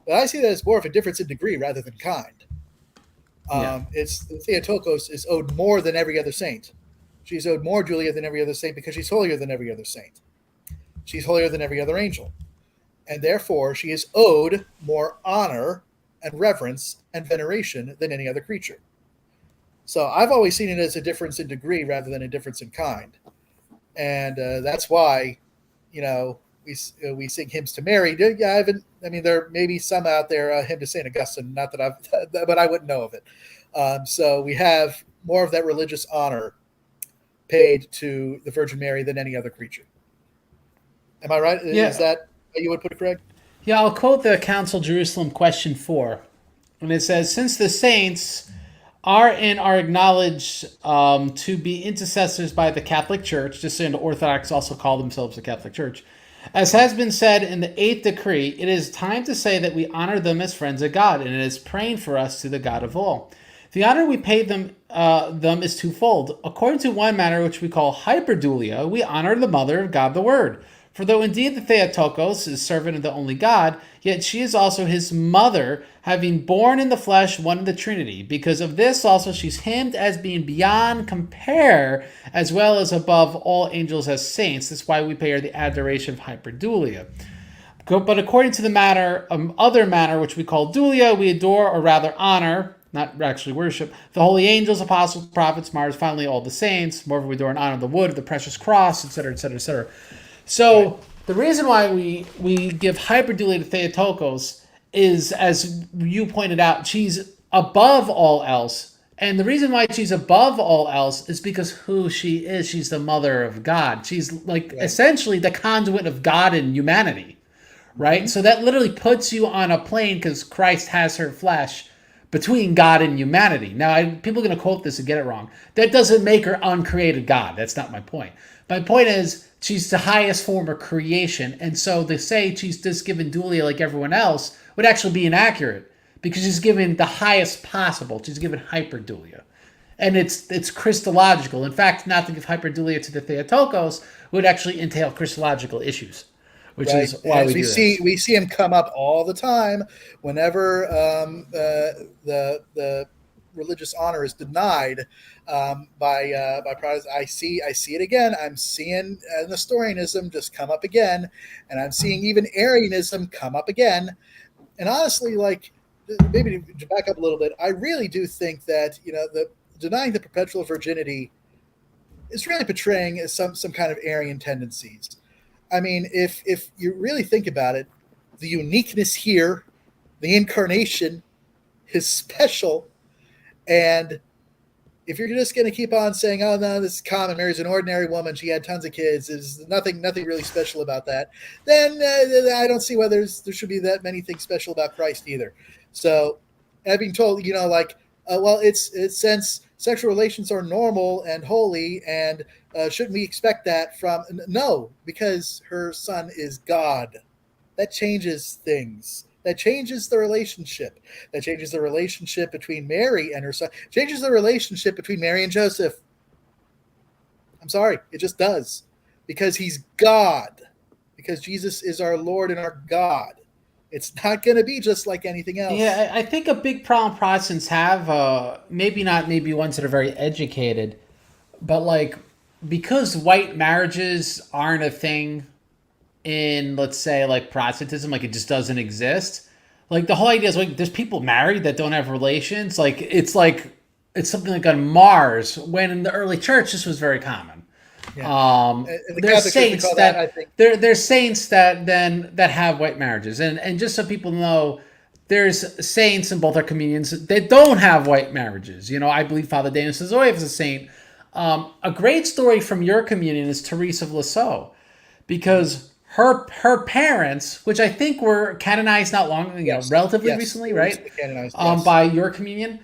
But I see that as more of a difference in degree rather than kind. Yeah. It's Theotokos is owed more than every other saint. She's owed more dulia than every other saint because she's holier than every other saint. She's holier than every other angel, and therefore she is owed more honor and reverence and veneration than any other creature. So I've always seen it as a difference in degree rather than a difference in kind, and that's why, you know, we sing hymns to Mary. Yeah, I haven't. I mean, there may be some out there, hymn to Saint Augustine. Not that I've, but I wouldn't know of it. So we have more of that religious honor paid to the Virgin Mary than any other creature. Am I right? Is Yeah. that how you would put it, Craig? Yeah, I'll quote the Council Jerusalem question 4. And it says, since the saints are and are acknowledged to be intercessors by the Catholic Church, just saying the Orthodox also call themselves the Catholic Church, as has been said in the 8th decree, it is time to say that we honor them as friends of God, and it is praying for us to the God of all. The honor we pay them is twofold. According to one matter which we call hyperdulia, we honor the Mother of God the Word. For though indeed the Theotokos is servant of the only God, yet she is also his mother, having borne in the flesh one of the Trinity. Because of this also she's hymned as being beyond compare, as well as above all angels as saints. That's why we pay her the adoration of hyperdulia. But according to the other matter, which we call dulia, we adore, or rather honor, not actually worship, the holy angels, apostles, prophets, martyrs, finally all the saints. Moreover, we adore and honor the wood of the precious cross, etc., etc., etc. So the reason why we give hyperdulia to Theotokos is, as you pointed out, she's above all else. And the reason why she's above all else is because who she is. She's the mother of God. She's like essentially the conduit of God and humanity, right? Mm-hmm. So that literally puts you on a plane because Christ has her flesh between God and humanity. Now, people are going to quote this and get it wrong. That doesn't make her uncreated God. That's not my point. My point is she's the highest form of creation. And so to say she's just given dulia like everyone else would actually be inaccurate because she's given the highest possible. She's given hyperdulia. And it's Christological. In fact, not to give hyperdulia to the Theotokos would actually entail Christological issues, which is why As we do this. we see him come up all the time whenever the religious honor is denied by Protestants. I see it again. I'm seeing Nestorianism just come up again, and I'm seeing even Arianism come up again. And honestly, like, maybe to back up a little bit, I really do think that, you know, the denying the perpetual virginity is really portraying some kind of Arian tendencies. I mean, if you really think about it, the uniqueness here, the incarnation, is special. And if you're just going to keep on saying, "Oh no, this is common. Mary's an ordinary woman. She had tons of kids. There's nothing really special about that," then I don't see why there should be that many things special about Christ either. So, having told, you know, like, well, it's since sexual relations are normal and holy, and shouldn't we expect that from? No, because her son is God. That changes things. That changes the relationship. That changes the relationship between Mary and her son. Changes the relationship between Mary and Joseph. I'm sorry, it just does. Because he's God. Because Jesus is our Lord and our God. It's not going to be just like anything else. Yeah, I think a big problem Protestants have, maybe not maybe ones that are very educated, but like because white marriages aren't a thing in, let's say, like Protestantism, like it just doesn't exist. Like the whole idea is like there's people married that don't have relations. Like it's something like on Mars. When in the early church, this was very common. Yeah. And the There's Catholic Church, we saints call that, I think. there's saints that have white marriages, and just so people know, there's saints in both our communions that don't have white marriages. You know, I believe Father Daniel Sazoyev is a saint. A great story from your communion is Therese of Lisieux, because her parents, which I think were canonized not long, Yes, relatively yes, recently, they were right, recently canonized. Yes, by your communion.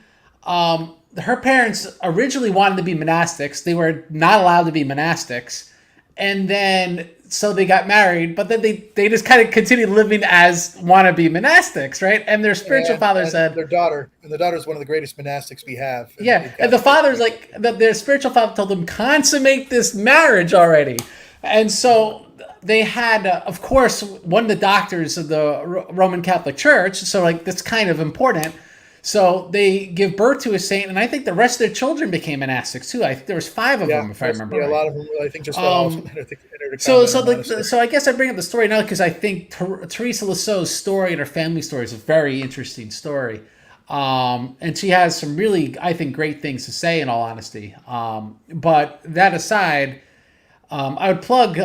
Her parents originally wanted to be monastics. They were not allowed to be monastics, and then so they got married. But then they just kind of continued living as wannabe monastics, right? And their spiritual father and said, their daughter is one of the greatest monastics we have yeah, in and the Catholic father's history. like their spiritual father told them consummate this marriage already, and so they had, of course, one of the doctors of the Roman Catholic Church. So like that's kind of important. So they give birth to a saint, and I think the rest of their children became monastics too. There was five of Yeah, them, if I remember a right. lot of them. I think just about all of them entered a So, convent or so monastery. so I guess I bring up the story now because I think Teresa Lisieux's story and her family story is a very interesting story, and she has some really, I think, great things to say. In all honesty, but that aside, I would plug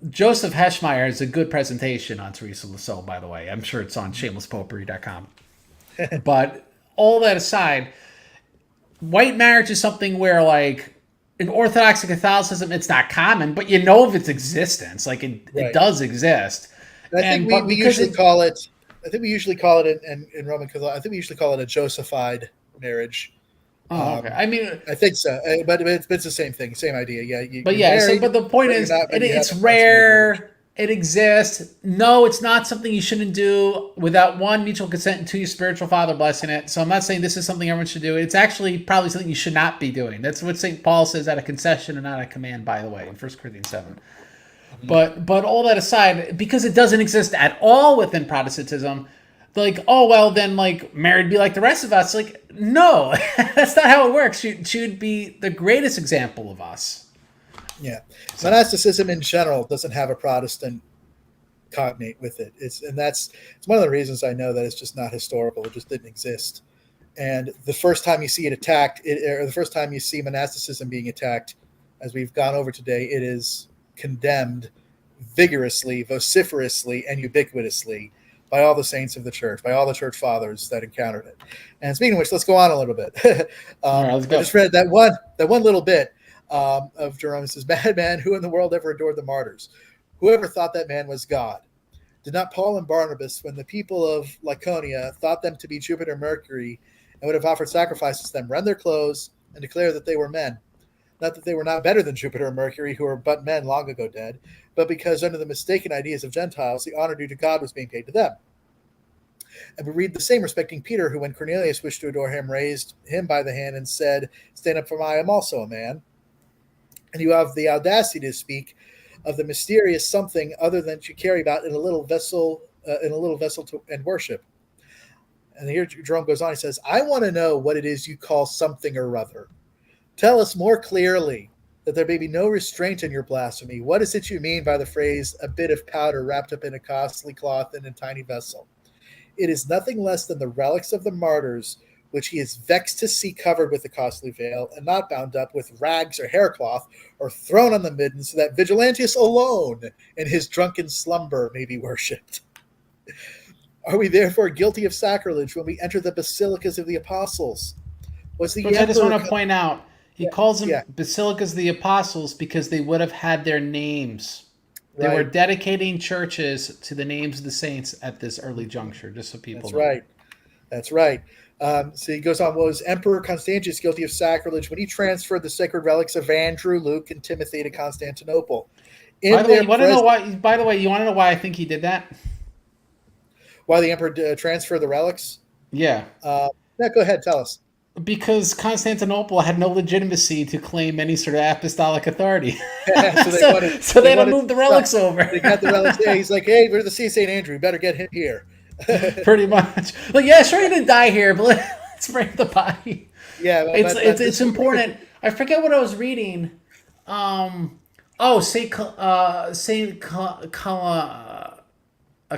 Joseph Heschmeyer has a good presentation on Teresa Lisieux. By the way, I'm sure it's on shamelesspopery.com. But all that aside, white marriage is something where like in Orthodox and Catholicism, it's not common, but you know of its existence. Like it Right. does exist. And I think And but we because usually it call it. I think we usually call it in Roman Catholic. I think we usually call it a Josephified marriage. oh okay. I mean I think so, but it's the same thing, same idea. Yeah, but you're yeah, so married, but the point but you're is not. But you it's haven't consummated marriage. rare, it exists. No, it's not something you shouldn't do without one mutual consent and two your spiritual father blessing it. So I'm not saying this is something everyone should do. It's actually probably something you should not be doing. That's what St. Paul says at a concession and not a command, by the way, in 1 Corinthians 7. But all that aside, because it doesn't exist at all within Protestantism, like, oh well, then like married be like the rest of us. Like, no, that's not how it works. She would be the greatest example of us. Yeah, monasticism in general doesn't have a Protestant cognate with it. It's one of the reasons I know that it's just not historical. It just didn't exist. And the first time you see it attacked, or the first time you see monasticism being attacked, as we've gone over today, it is condemned vigorously, vociferously, and ubiquitously by all the saints of the church, by all the church fathers that encountered it. And speaking of which, let's go on a little bit. All right, let's I go. just read that one little bit of Jerome. It says, "Madman, who in the world ever adored the martyrs? Whoever thought that man was God? Did not Paul and Barnabas, when the people of Laconia thought them to be Jupiter Mercury and would have offered sacrifices to them, rend their clothes and declare that they were men? Not that they were not better than Jupiter and Mercury, who were but men long ago dead, but because under the mistaken ideas of Gentiles, the honor due to God was being paid to them. And we read the same respecting Peter, who, when Cornelius wished to adore him, raised him by the hand and said, 'Stand up, for I am also a man.' And you have the audacity to speak of the mysterious something other than to carry about in a little vessel, and worship." And here Jerome goes on. He says, "I want to know what it is you call something or other. Tell us more clearly, that there may be no restraint in your blasphemy. What is it you mean by the phrase, 'a bit of powder wrapped up in a costly cloth in a tiny vessel'? It is nothing less than the relics of the martyrs, which he is vexed to see covered with a costly veil, and not bound up with rags or haircloth, or thrown on the midden, so that Vigilantius alone in his drunken slumber may be worshipped. Are we therefore guilty of sacrilege when we enter the basilicas of the apostles? Was the Which I just emperor... want to point out, he calls them Yeah, basilicas of the apostles because they would have had their names. They were right. dedicating churches to the names of the saints at this early juncture, just so people That's know. right. That's right. So he goes on, was Emperor Constantius guilty of sacrilege when he transferred the sacred relics of Andrew, Luke, and Timothy to Constantinople? By In the way, their you want to know presence, why? By the way, you want to know why I think he did that? why the emperor transferred the relics? Yeah, Yeah, go ahead, tell us. because Constantinople had no legitimacy to claim any sort of apostolic authority, So so they they had to wanted move the relics over. they got the relics. Yeah, he's like, hey, we're the See of St. Andrew. Better get him here. Pretty much. Like, yeah, sure, he didn't die here, but let's bring the body. Yeah, It's important. I forget what I was reading. Saint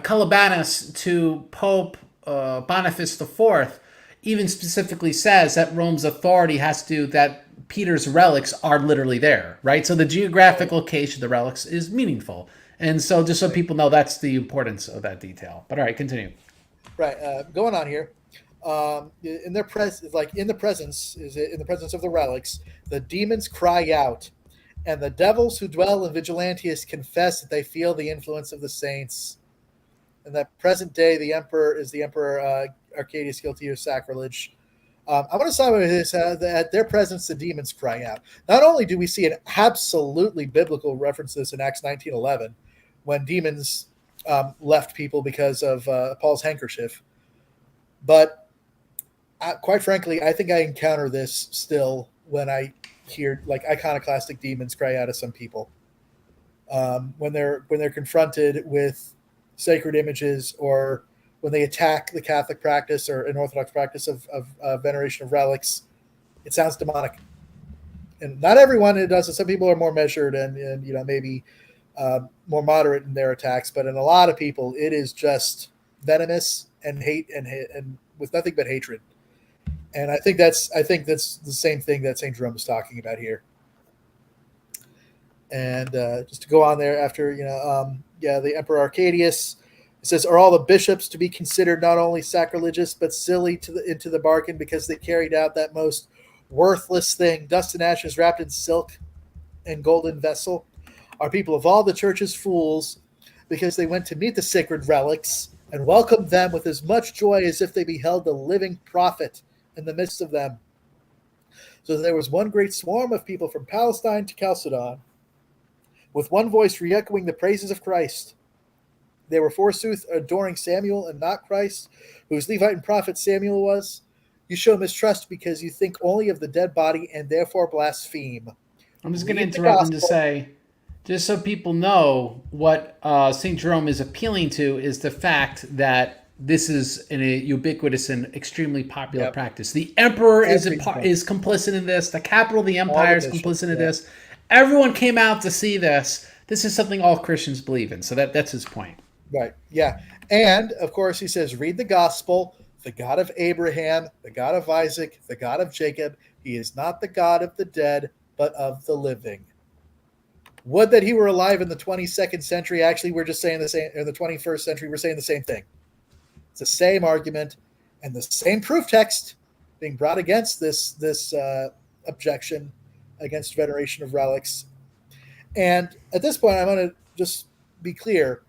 Columbanus to Pope Boniface IV even specifically says that Rome's authority has to do that Peter's relics are literally there, right? So the geographic location of the relics is meaningful. And so just so people know, that's the importance of that detail. But all right, continue. Right. Going on here. in their in the presence of the relics, the demons cry out, and the devils who dwell in Vigilantius confess that they feel the influence of the saints. In that present day, the emperor Arcadius, guilty of sacrilege. I want to side with this. At their presence, the demons cry out. Not only do we see an absolutely biblical reference to this in Acts 19:11, when demons left people because of Paul's handkerchief, but quite frankly, I think I encounter this still when I hear like iconoclastic demons cry out of some people when they're confronted with sacred images, or when they attack the Catholic practice or an Orthodox practice of veneration of relics. It sounds demonic, and not everyone it does. Some people are more measured and maybe more moderate in their attacks, but in a lot of people, it is just venomous and hate and with nothing but hatred. And I think that's the same thing that St. Jerome is talking about here. And just to go on there after, the Emperor Arcadius, it says, are all the bishops to be considered not only sacrilegious, but silly into the bargain, because they carried out that most worthless thing, dust and ashes wrapped in silk and golden vessel? Are people of all the churches fools, because they went to meet the sacred relics and welcomed them with as much joy as if they beheld the living prophet in the midst of them? So there was one great swarm of people from Palestine to Chalcedon, with one voice re-echoing the praises of Christ. They were forsooth adoring Samuel and not Christ, whose Levite and prophet Samuel was. You show mistrust because you think only of the dead body and therefore blaspheme. I'm just going to interrupt and to say, just so people know, what St. Jerome is appealing to is the fact that this is a ubiquitous and extremely popular practice. The emperor is complicit in this. The capital of the empire is complicit in this. Everyone came out to see this. This is something all Christians believe in. So that's his point. Right. Yeah. And of course, he says, read the gospel. The God of Abraham, the God of Isaac, the God of Jacob. He is not the God of the dead, but of the living. Would that he were alive in the 22nd century. Actually, we're just saying the same. In the 21st century, we're saying the same thing. It's the same argument and the same proof text being brought against this objection against veneration of relics. And at this point, I want to just be clear.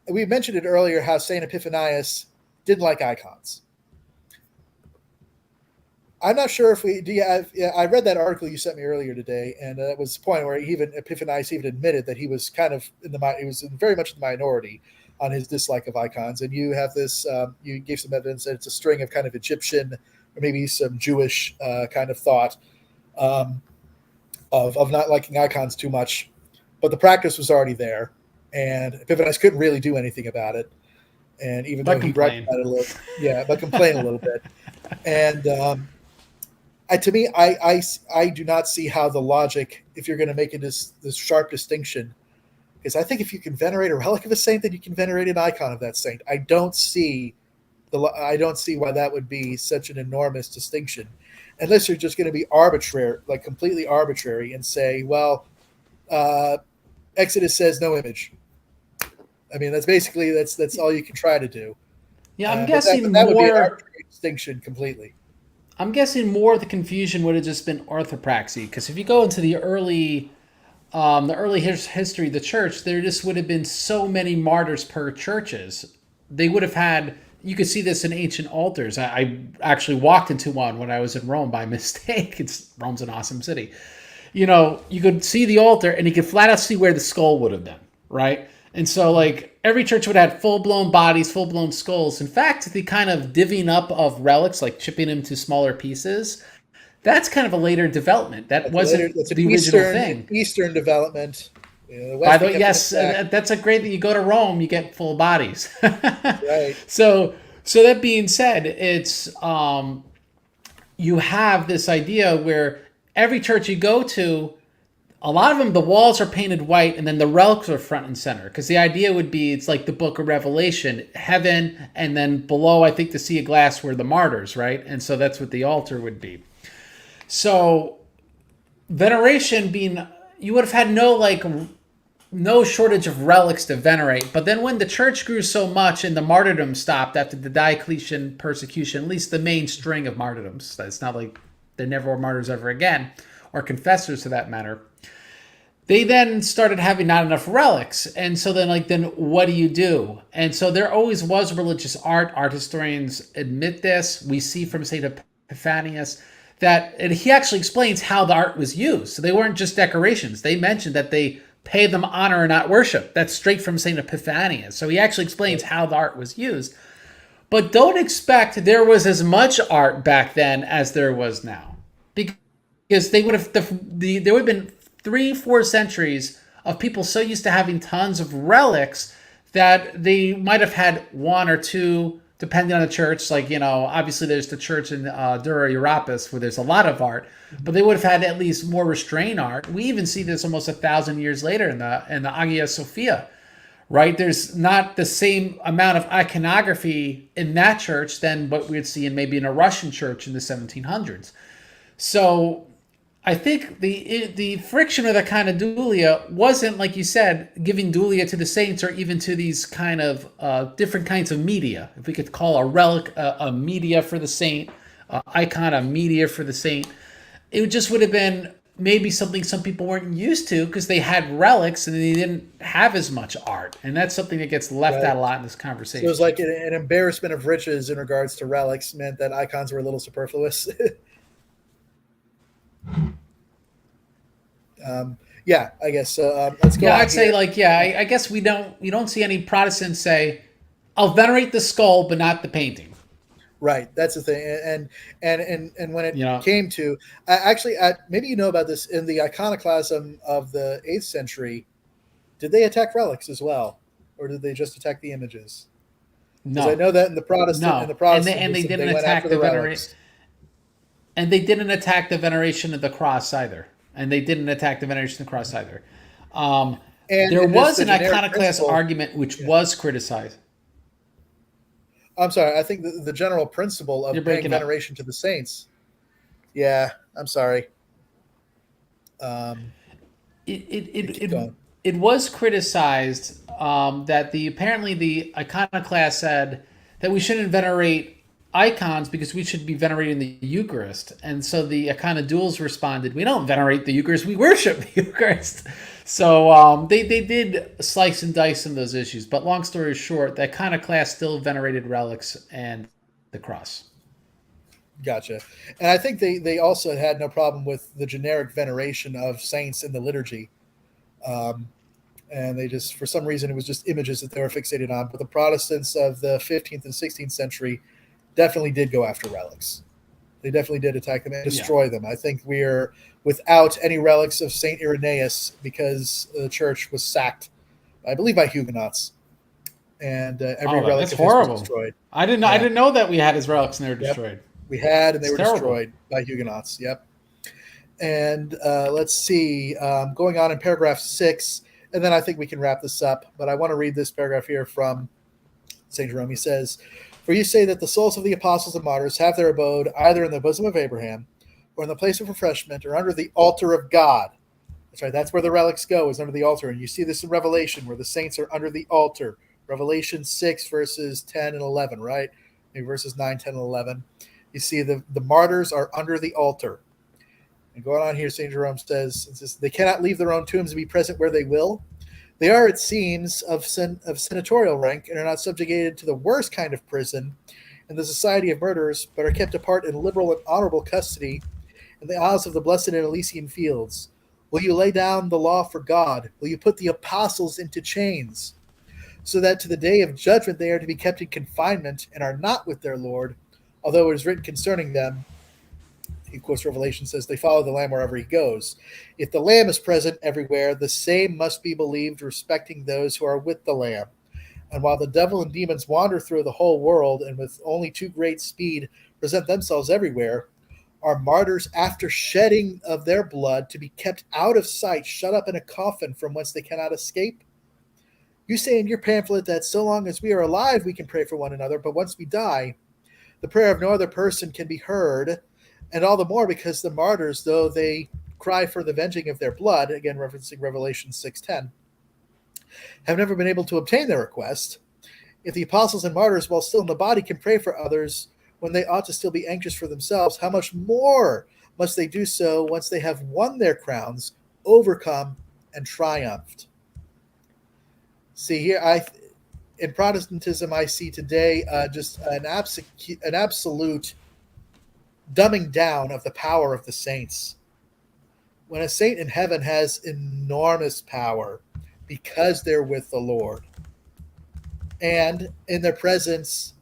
We mentioned it earlier how St. Epiphanius didn't like icons. I'm not sure if I read that article you sent me earlier today, and that was the point where Epiphanius even admitted that he was kind of he was very much in the minority on his dislike of icons. And you have this, you gave some evidence that it's a string of kind of Egyptian or maybe some Jewish kind of thought of not liking icons too much, but the practice was already there, and Epiphanius couldn't really do anything about it. And even though he bragged about it a little, but complain a little bit. And to me, I do not see how the logic, if you're going to make this sharp distinction, because I think if you can venerate a relic of a saint, then you can venerate an icon of that saint. I don't see why that would be such an enormous distinction, unless you're just going to be arbitrary, like completely arbitrary, and say, well, Exodus says no image. I mean, that's all you can try to do. Yeah, I'm guessing that would be an arbitrary distinction completely. I'm guessing more of the confusion would have just been orthopraxy, because if you go into the early history of the church, there just would have been so many martyrs per churches. They would have had. You could see this in ancient altars. I actually walked into one when I was in Rome by mistake. Rome's an awesome city. You could see the altar and you could flat out see where the skull would have been, right? And so, like, every church would have full-blown bodies, full-blown skulls. In fact, the kind of divvying up of relics, like chipping them to smaller pieces, that's kind of a later development. That's the original thing. Eastern development. By the way, yes, that's a great that you go to Rome, you get full bodies. Right. So that being said, it's you have this idea where every church you go to, a lot of them, the walls are painted white and then the relics are front and center. Because the idea would be, it's like the book of Revelation, heaven, and then below, I think, the sea of glass were the martyrs, right? And so that's what the altar would be. So veneration being, you would have had no, like, no shortage of relics to venerate. But then when the church grew so much and the martyrdom stopped after the Diocletian persecution, at least the main string of martyrdoms, it's not like there never were martyrs ever again, or confessors for that matter, they then started having not enough relics. And so then what do you do? And so there always was religious art. Art historians admit this. We see from St. Epiphanius that and he actually explains how the art was used. So they weren't just decorations. They mentioned that they pay them honor and not worship. That's straight from St. Epiphanius. So he actually explains how the art was used. But don't expect there was as much art back then as there was now. Because they would have there would have been 3-4 centuries of people so used to having tons of relics that they might have had one or two, depending on the church. Like, obviously there's the church in Dura Europus where there's a lot of art, but they would have had at least more restrained art. We even see this almost 1,000 years later in the Hagia Sophia, right? There's not the same amount of iconography in that church than what we'd see maybe in a Russian church in the 1700s. So I think the friction of the kind of dulia wasn't, like you said, giving dulia to the saints or even to these kind of different kinds of media. If we could call a relic a media for the saint, icon a media for the saint, it just would have been maybe something some people weren't used to because they had relics and they didn't have as much art. And that's something that gets left out a lot in this conversation. So it was like an embarrassment of riches in regards to relics meant that icons were a little superfluous. Yeah, I guess. Let's go. Yeah, I'd say I guess we don't see any Protestants say, "I'll venerate the skull, but not the painting." Right, that's the thing, and when it came to actually, maybe you know about this in the iconoclasm of the 8th century, did they attack relics as well, or did they just attack the images? No, I know that in the Protestant, and they didn't attack the veneration, and they didn't attack the veneration of the cross either. And they didn't attack the veneration of the cross either. There was an iconoclast argument which was criticized. I'm sorry. I think the general principle of paying veneration to the saints. Yeah, I'm sorry. It was criticized that apparently the iconoclast said that we shouldn't venerate icons because we should be venerating the Eucharist. And so the iconodules responded, we don't venerate the Eucharist, we worship the Eucharist. So they did slice and dice some of those issues. But long story short, the iconoclast still venerated relics and the cross. Gotcha. And I think they also had no problem with the generic veneration of saints in the liturgy. And they just, for some reason, it was just images that they were fixated on. But the Protestants of the 15th and 16th century definitely did go after relics. They definitely did attack them and destroy them. I think we're without any relics of St. Irenaeus because the church was sacked, I believe, by Huguenots. And every relic of his was destroyed. I didn't know that we had his relics and they were destroyed. We had, and they were destroyed by Huguenots. Yep. And let's see, going on in paragraph 6, and then I think we can wrap this up. But I want to read this paragraph here from St. Jerome. He says, "For you say that the souls of the apostles and martyrs have their abode either in the bosom of Abraham or in the place of refreshment or under the altar of God." That's right. That's where the relics go, is under the altar. And you see this in Revelation where the saints are under the altar. Revelation 6, verses 10 and 11, right? Maybe verses 9, 10, and 11. You see the martyrs are under the altar. And going on here, St. Jerome says, they cannot leave their own tombs and be present where they will. They are, it seems, of senatorial rank and are not subjugated to the worst kind of prison in the society of murderers, but are kept apart in liberal and honorable custody in the isles of the blessed and Elysian fields. Will you lay down the law for God? Will you put the apostles into chains, so that to the day of judgment they are to be kept in confinement and are not with their Lord, although it is written concerning them, he quotes Revelation, says, they follow the Lamb wherever he goes. If the Lamb is present everywhere, the same must be believed respecting those who are with the Lamb. And while the devil and demons wander through the whole world and with only too great speed present themselves everywhere, are martyrs after shedding of their blood to be kept out of sight, shut up in a coffin from whence they cannot escape? You say in your pamphlet that so long as we are alive we can pray for one another, but once we die, the prayer of no other person can be heard, and all the more because the martyrs, though they cry for the venging of their blood, again referencing Revelation 6:10, have never been able to obtain their request. If the apostles and martyrs, while still in the body, can pray for others when they ought to still be anxious for themselves, how much more must they do so once they have won their crowns, overcome, and triumphed? See here, in Protestantism, I see today just an absolute dumbing down of the power of the saints. When a saint in heaven has enormous power because they're with the Lord, and in their presence,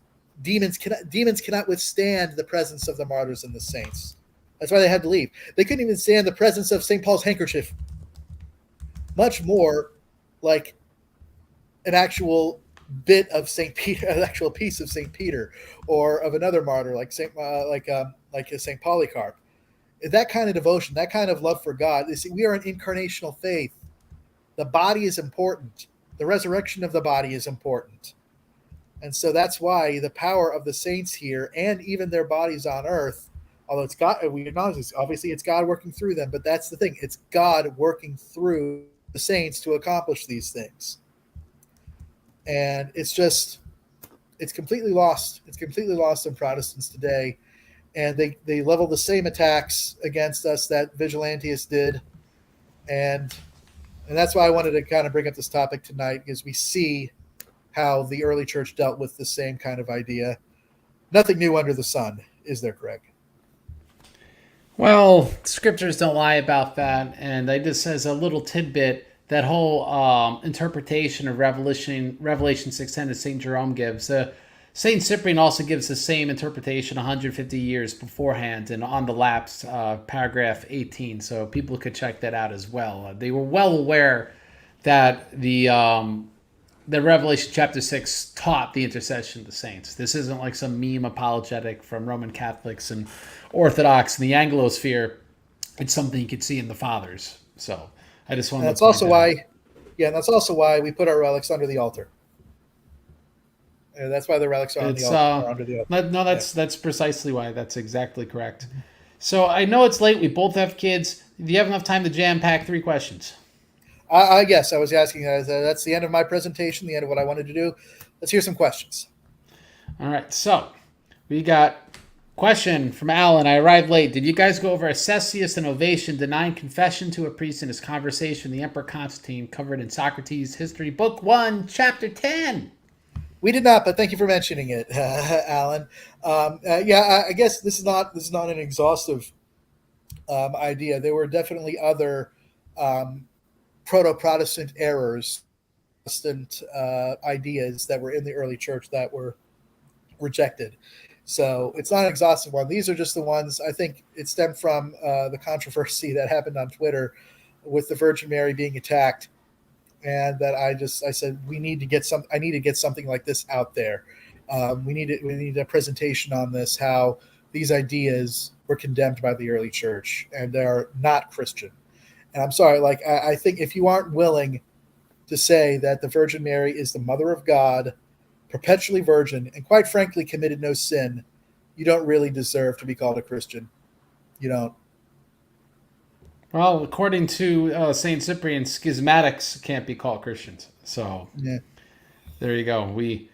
demons cannot withstand the presence of the martyrs and the saints. That's why they had to leave. They couldn't even stand the presence of St. Paul's handkerchief, much more like an actual bit of St. Peter, an actual piece of St. Peter, or of another martyr like St. Polycarp. That kind of devotion, that kind of love for God. See, we are an incarnational faith. The body is important. The resurrection of the body is important. And so that's why the power of the saints here, and even their bodies on earth, although it's God, we acknowledge this, obviously it's God working through them, but that's the thing. It's God working through the saints to accomplish these things. And it's completely lost. It's completely lost in Protestants today. And they level the same attacks against us that Vigilantius did. And that's why I wanted to kind of bring up this topic tonight, because we see how the early church dealt with the same kind of idea. Nothing new under the sun, is there, Craig? Well, scriptures don't lie about that. And I just, as a little tidbit, that whole interpretation of Revelation 6:10 that St. Jerome gives. St. Cyprian also gives the same interpretation 150 years beforehand and on the lapse, paragraph 18. So people could check that out as well. They were well aware that the Revelation chapter 6 taught the intercession of the saints. This isn't like some meme apologetic from Roman Catholics and Orthodox in the Anglosphere. It's something you could see in the Fathers. So I just want to. That's also why, and that's also why we put our relics under the altar. And that's why the relics are on the altar. Under the altar. No, that's precisely why. That's exactly correct. So I know it's late. We both have kids. Do you have enough time to jam pack 3 questions? I guess I was asking. That's the end of my presentation. The end of what I wanted to do. Let's hear some questions. All right. So we got. Question from Alan. I arrived late. Did you guys go over Acesius and Ovation denying confession to a priest in his conversation with the Emperor Constantine, covered in Socrates' History, Book 1, Chapter 10? We did not, but thank you for mentioning it, Alan. I guess this is not an exhaustive idea. There were definitely other proto-Protestant errors, Protestant ideas that were in the early church that were rejected. So it's not an exhaustive one. These are just the ones. I think it stemmed from the controversy that happened on Twitter with the Virgin Mary being attacked, and that I said I need to get something like this out there. We need a presentation on this, how these ideas were condemned by the early church and they are not Christian. And I'm sorry, I think if you aren't willing to say that the Virgin Mary is the Mother of God, perpetually virgin, and quite frankly committed no sin, you don't really deserve to be called a Christian. You don't. Well, according to St. Cyprian, schismatics can't be called Christians. So yeah. There you go. We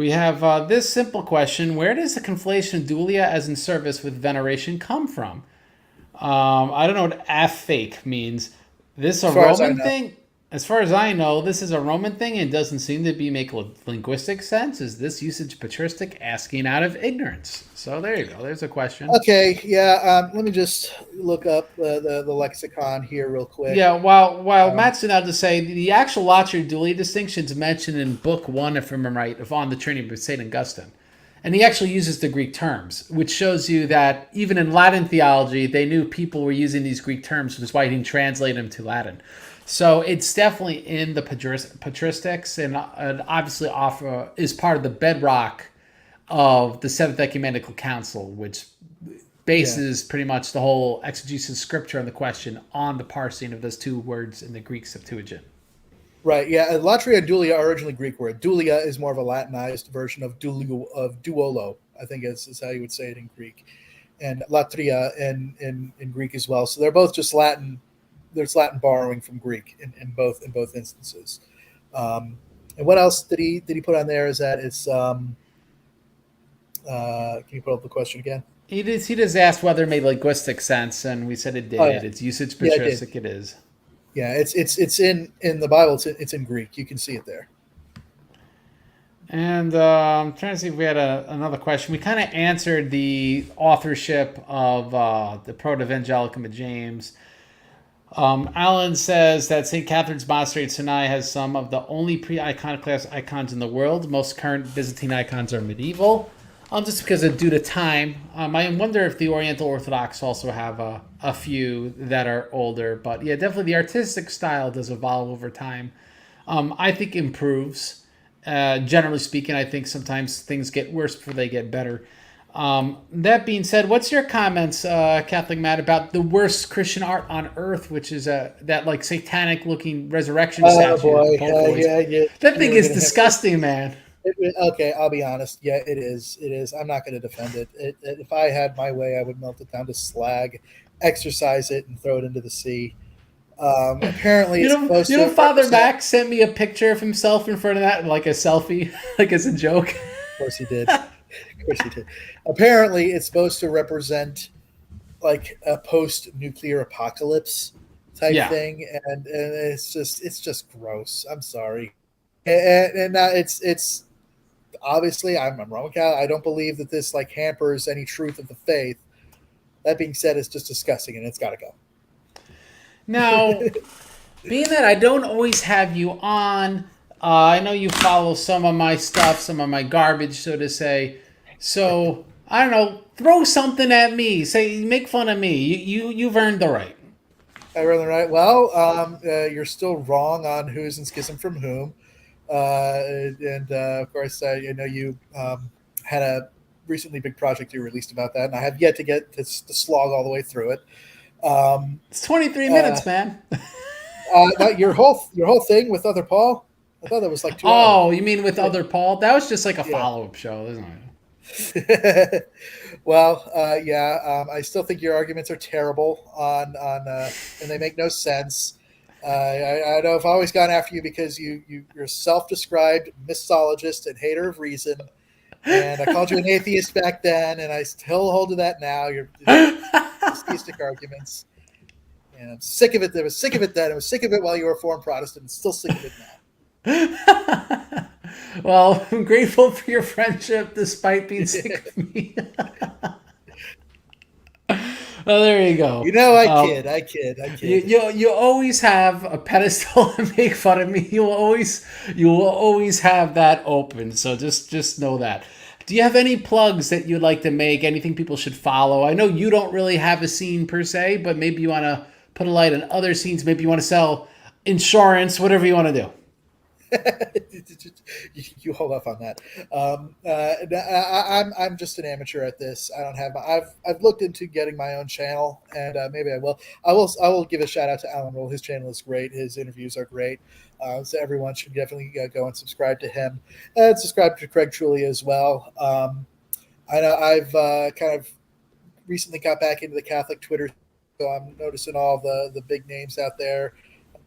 have this simple question. Where does the conflation of dulia as in service with veneration come from? I don't know what affake means. This a Roman thing? As far as I know, this is a Roman thing and doesn't seem to make linguistic sense. Is this usage patristic, asking out of ignorance? So there you go. There's a question. Okay, yeah. Let me just look up the lexicon here real quick. Yeah, while Matt's out to say, the actual latria dulia distinction is mentioned in Book 1, if I'm right, of On the Trinity by St. Augustine. And he actually uses the Greek terms, which shows you that even in Latin theology, they knew people were using these Greek terms, which is why he didn't translate them to Latin. So it's definitely in the patristics, and obviously is part of the bedrock of the Seventh Ecumenical Council, which bases pretty much the whole exegesis of Scripture on the question on the parsing of those 2 words in the Greek Septuagint. Right, yeah. Latria and dulia are originally Greek word. Dulia is more of a Latinized version of duolo, I think is how you would say it in Greek. And latria in Greek as well. So they're both just Latin. There's Latin borrowing from Greek in both instances. And what else did he put on there? Is that it's can you put up the question again? He just asked whether it made linguistic sense, and we said it did. Oh yeah, It's usage yeah, it did. patristic. It is. Yeah, it's in the Bible. It's in Greek. You can see it there. And I'm trying to see if we had another question. We kind of answered the authorship of the Proto-Evangelicum of James. Alan says that St. Catherine's Monastery at Sinai has some of the only pre-iconoclast icons in the world. Most current Byzantine icons are medieval. Just because of due to time. I wonder if the Oriental Orthodox also have a few that are older. But yeah, definitely the artistic style does evolve over time. I think improves. Generally speaking, I think sometimes things get worse before they get better. That being said, what's your comments, Catholic Matt, about the worst Christian art on earth, which is that like satanic-looking resurrection statue? Boy, that thing is disgusting, man. Okay, I'll be honest. Yeah, it is. It is. I'm not going to defend it. If I had my way, I would melt it down to slag, exercise it, and throw it into the sea. Apparently, Father Max sent me a picture of himself in front of that, like a selfie, like as a joke. Of course he did. Apparently, it's supposed to represent like a post-nuclear apocalypse type thing, and it's just gross. I'm sorry, and it's obviously I'm Roman Catholic. I don't believe that this like hampers any truth of the faith. That being said, it's just disgusting, and it's got to go. Now, being that I don't always have you on, I know you follow some of my stuff, some of my garbage, so to say. So, I don't know, throw something at me. Say, make fun of me. You've earned the right. I earned the right. Well, you're still wrong on who's in schism from whom. Of course, I know you had a recently big project you released about that, and I have yet to get to slog all the way through it. It's 23 minutes, man. Your whole thing with Other Paul? I thought that was like 2 hours. Oh, you mean with Other Paul? That was just like a follow-up show, isn't it? Well, I still think your arguments are terrible and they make no sense. I know I've always gone after you because you're a self-described misogynist and hater of reason. And I called you an atheist back then, and I still hold to that now. You're atheistic arguments. And I'm sick of it. I was sick of it then. I was sick of it while you were a Reformed Protestant, and still sick of it now. Well, I'm grateful for your friendship despite being sick of me. Well, there you go. You know, I kid. You always have a pedestal to make fun of me. You will always have that open. So just know that. Do you have any plugs that you'd like to make? Anything people should follow? I know you don't really have a scene per se, but maybe you want to put a light on other scenes. Maybe you want to sell insurance, whatever you want to do. You hold off on that. I'm just an amateur at this. I don't have. I've looked into getting my own channel, and maybe I will. I will give a shout out to Alan Roll. His channel is great. His interviews are great. So everyone should definitely go and subscribe to him, and subscribe to Craig Trulli as well. I know I've kind of recently got back into the Catholic Twitter, so I'm noticing all the big names out there.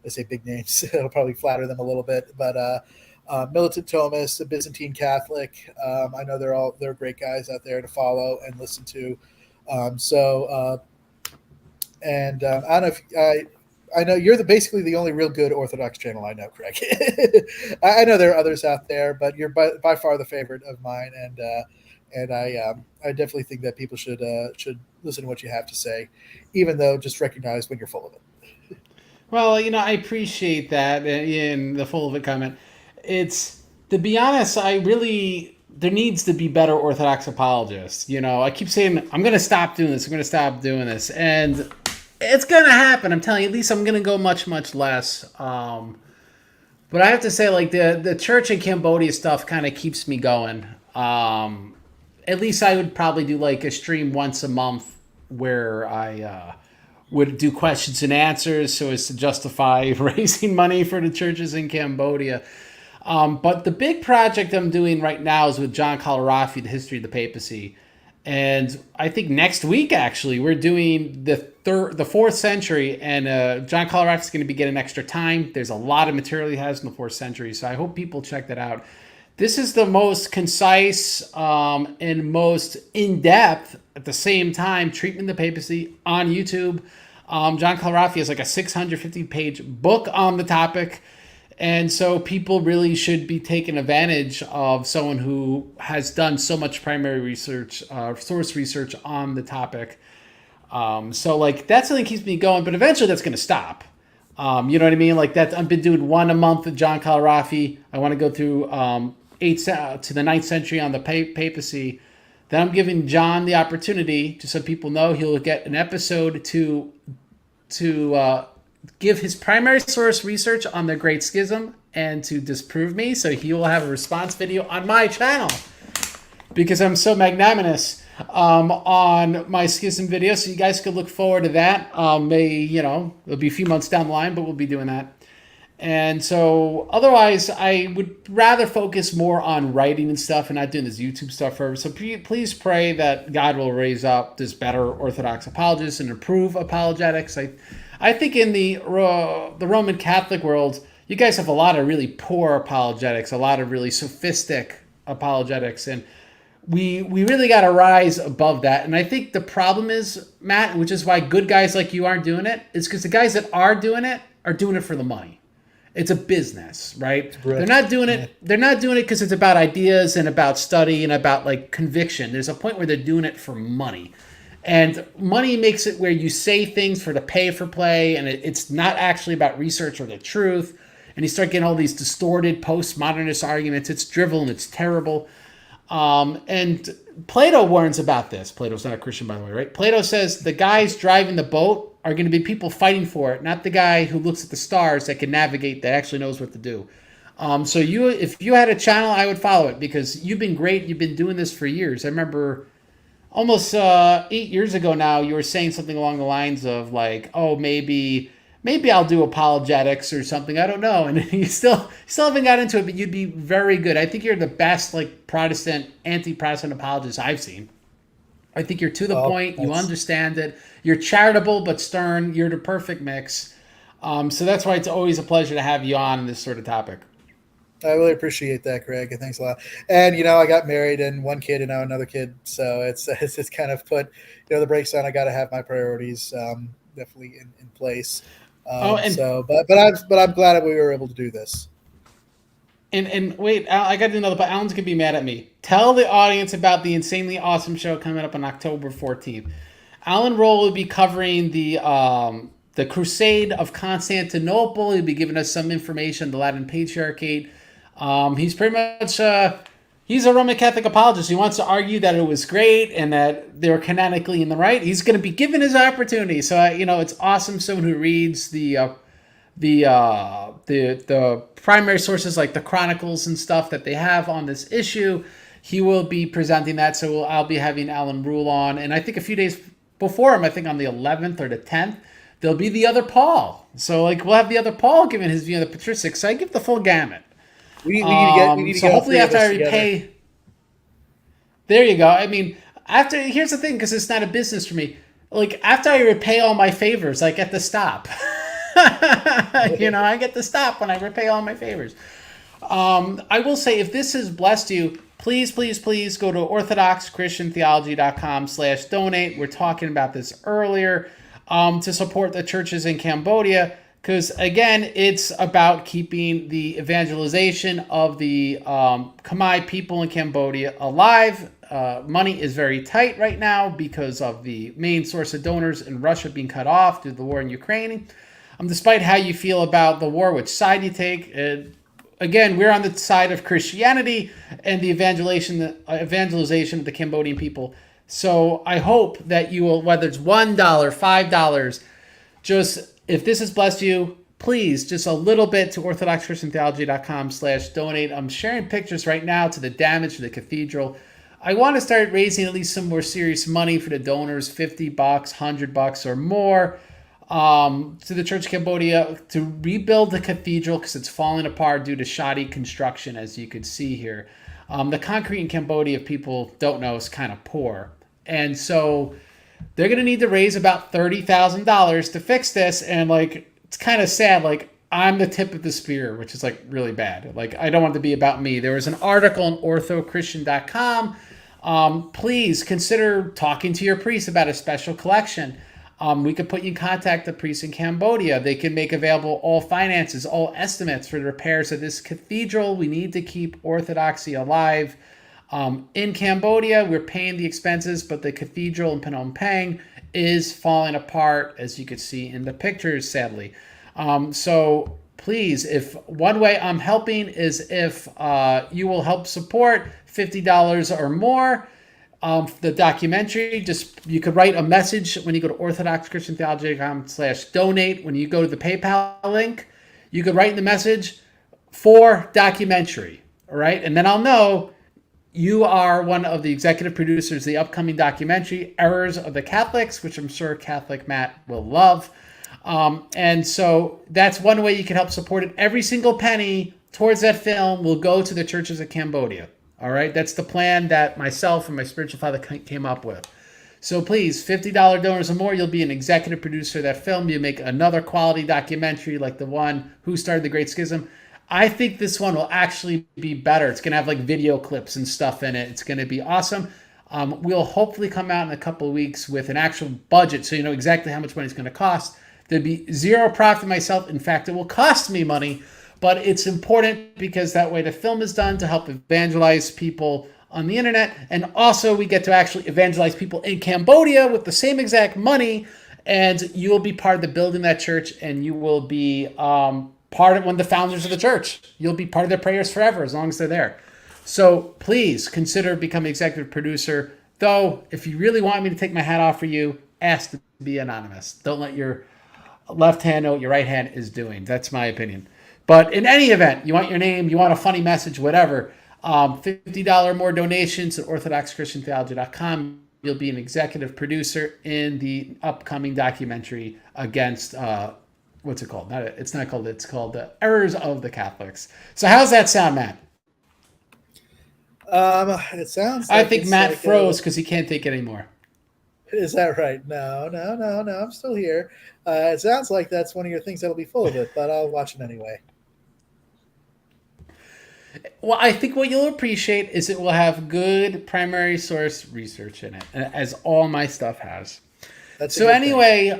I say big names, it'll probably flatter them a little bit, but Militant Thomas, a Byzantine Catholic. I know they're great guys out there to follow and listen to. I don't know if I know you're basically the only real good Orthodox channel I know, Craig. I know there are others out there, but you're by far the favorite of mine, and I definitely think that people should listen to what you have to say, even though just recognize when you're full of it. Well, I appreciate that in the full of it comment. It's, to be honest, there needs to be better Orthodox apologists. I keep saying, I'm going to stop doing this. And it's going to happen. I'm telling you, at least I'm going to go much, much less. But I have to say, like, the church in Cambodia stuff kind of keeps me going. At least I would probably do, like, a stream once a month where I would do questions and answers so as to justify raising money for the churches in Cambodia. But the big project I'm doing right now is with John Colarafi, The History of the Papacy. And I think next week, actually, we're doing the the 4th century, and John Colorado is going to be getting extra time. There's a lot of material he has in the 4th century, so I hope people check that out. This is the most concise and most in-depth, at the same time, treatment of the papacy on YouTube. John Colorado has like a 650-page book on the topic, and so people really should be taking advantage of someone who has done so much primary research, source research on the topic. So like that's something that keeps me going, but eventually that's going to stop. You know what I mean? Like that, I've been doing one a month with John Colorado. I want to go through 8th to the 9th century on the papacy. Then I'm giving John the opportunity, just so people know, he'll get an episode to give his primary source research on the Great Schism and to disprove me. So he will have a response video on my channel because I'm so magnanimous on my schism video. So you guys could look forward to that. It'll be a few months down the line, but we'll be doing that. And so otherwise, I would rather focus more on writing and stuff and not doing this YouTube stuff forever. So please pray that God will raise up this better Orthodox apologists and improve apologetics. I think in the Roman Catholic world, you guys have a lot of really poor apologetics, a lot of really sophistic apologetics, and we really got to rise above that. And I think the problem is, Matt, which is why good guys like you aren't doing it, is because the guys that are doing it for the money. It's a business, right? They're not doing it. They're not doing it because it's about ideas and about study and about like conviction. There's a point where they're doing it for money, and money makes it where you say things for the pay for play, and it's not actually about research or the truth. And you start getting all these distorted postmodernist arguments. It's drivel and it's terrible. And Plato warns about this. Plato's not a Christian, by the way, right? Plato says the guys driving the boat are going to be people fighting for it, not the guy who looks at the stars that can navigate, that actually knows what to do. So if you had a channel, I would follow it because you've been great. You've been doing this for years. I remember almost 8 years ago now, you were saying something along the lines of like, oh, maybe I'll do apologetics or something. I don't know. And you still haven't got into it, but you'd be very good. I think you're the best like Protestant, anti-Protestant apologist I've seen. I think you're to the point. You understand it. You're charitable but stern. You're the perfect mix. So that's why it's always a pleasure to have you on this sort of topic. I really appreciate that, Greg. Thanks a lot. And I got married and one kid and now another kid, so it's kind of put the brakes on. I got to have my priorities definitely in place. But I'm glad that we were able to do this. And wait, I got to do another, but Alan's going to be mad at me. Tell the audience about the insanely awesome show coming up on October 14th. Alan Roll will be covering the Crusade of Constantinople. He'll be giving us some information on the Latin Patriarchate. He's pretty much, he's a Roman Catholic apologist. He wants to argue that it was great and that they were canonically in the right. He's going to be given his opportunity. So, it's awesome. Someone who reads the primary sources like the chronicles and stuff that they have on this issue. He will be presenting that, so I'll be having Alan Rule on. And I think a few days before him, I think on the 11th or the 10th, there'll be the other Paul. So we'll have the other Paul giving his view on the patristics. So I give the full gamut. We need to get hopefully after I repay. There you go. I mean, here's the thing, because it's not a business for me. Like after I repay all my favors, I get to stop. I get to stop when I repay all my favors. I will say, if this has blessed you, please go to orthodoxchristiantheology.com/donate. We're talking about this earlier, to support the churches in Cambodia, because again, it's about keeping the evangelization of the Khmer people in Cambodia alive. Money is very tight right now because of the main source of donors in Russia being cut off due to the war in Ukraine. Despite how you feel about the war, which side you take, again, we're on the side of Christianity and the evangelization of the Cambodian people. So I hope that you will, whether it's $1, $5, just if this has blessed you, please just a little bit to orthodoxchristiantheology.com/donate. I'm sharing pictures right now to the damage to the cathedral. I want to start raising at least some more serious money for the donors, $50, $100 or more. To the Church of Cambodia to rebuild the cathedral because it's falling apart due to shoddy construction, as you could see here. The concrete in Cambodia, if people don't know, is kind of poor. And so They're going to need to raise about $30,000 to fix this. And like, it's kind of sad. Like, I'm the tip of the spear, which is like really bad. Like, I don't want it to be about me. There was an article on orthochristian.com. Please consider talking to your priest about a special collection. We could put you in contact with the priest in Cambodia. They can make available all finances, all estimates for the repairs of this cathedral. We need to keep Orthodoxy alive. In Cambodia, we're paying the expenses, but the cathedral in Phnom Penh is falling apart, as you could see in the pictures, sadly. So please, if one way I'm helping is if you will help support $50 or more, the documentary, just you could write a message when you go to orthodoxchristiantheology.com/donate. When you go to the PayPal link, you could write in the message for documentary, all right? And then I'll know you are one of the executive producers of the upcoming documentary, Errors of the Catholics, which I'm sure Catholic Matt will love. And so that's one way you can help support it. Every single penny towards that film will go to the churches of Cambodia. All right. That's the plan that myself and my spiritual father came up with. So please, $50 donors or more, you'll be an executive producer of that film. You make another quality documentary like the one, Who Started the Great Schism. I think this one will actually be better. It's going to have like video clips and stuff in it. It's going to be awesome. We'll hopefully come out in a couple of weeks with an actual budget so you know exactly how much money it's going to cost. There'd be zero profit myself. In fact, it will cost me money, but it's important because that way the film is done to help evangelize people on the internet. And also we get to actually evangelize people in Cambodia with the same exact money. And you will be part of the building that church, and you will be part of one of the founders of the church. You'll be part of their prayers forever as long as they're there. So please consider becoming executive producer. Though, if you really want me to take my hat off for you, ask to be anonymous. Don't let your left hand know what your right hand is doing. That's my opinion. But in any event, you want your name, you want a funny message, whatever, $50 more donations at orthodoxchristiantheology.com. You'll be an executive producer in the upcoming documentary against, what's it called? It's called The Errors of the Catholics. So how's that sound, Matt? It sounds like I think Matt froze because he can't take it anymore. Is that right? No. I'm still here. It sounds like that's one of your things that'll be full of it, but I'll watch it anyway. Well, I think what you'll appreciate is it will have good primary source research in it, as all my stuff has. So anyway,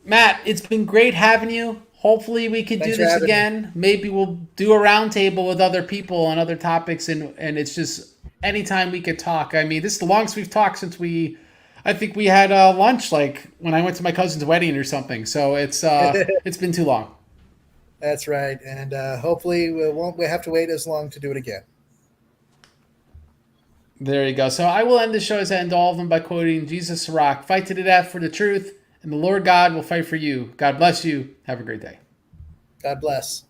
Matt, it's been great having you. Hopefully we can do this again. Maybe we'll do a roundtable with other people on other topics, and it's just anytime we could talk. I mean, this is the longest we've talked since I think we had lunch, like when I went to my cousin's wedding or something. So it's been too long. That's right, and hopefully we have to wait as long to do it again. There you go. So I will end the show as I end all of them by quoting Jesus Rock: "Fight to the death for the truth, and the Lord God will fight for you. God bless you. Have a great day." God bless.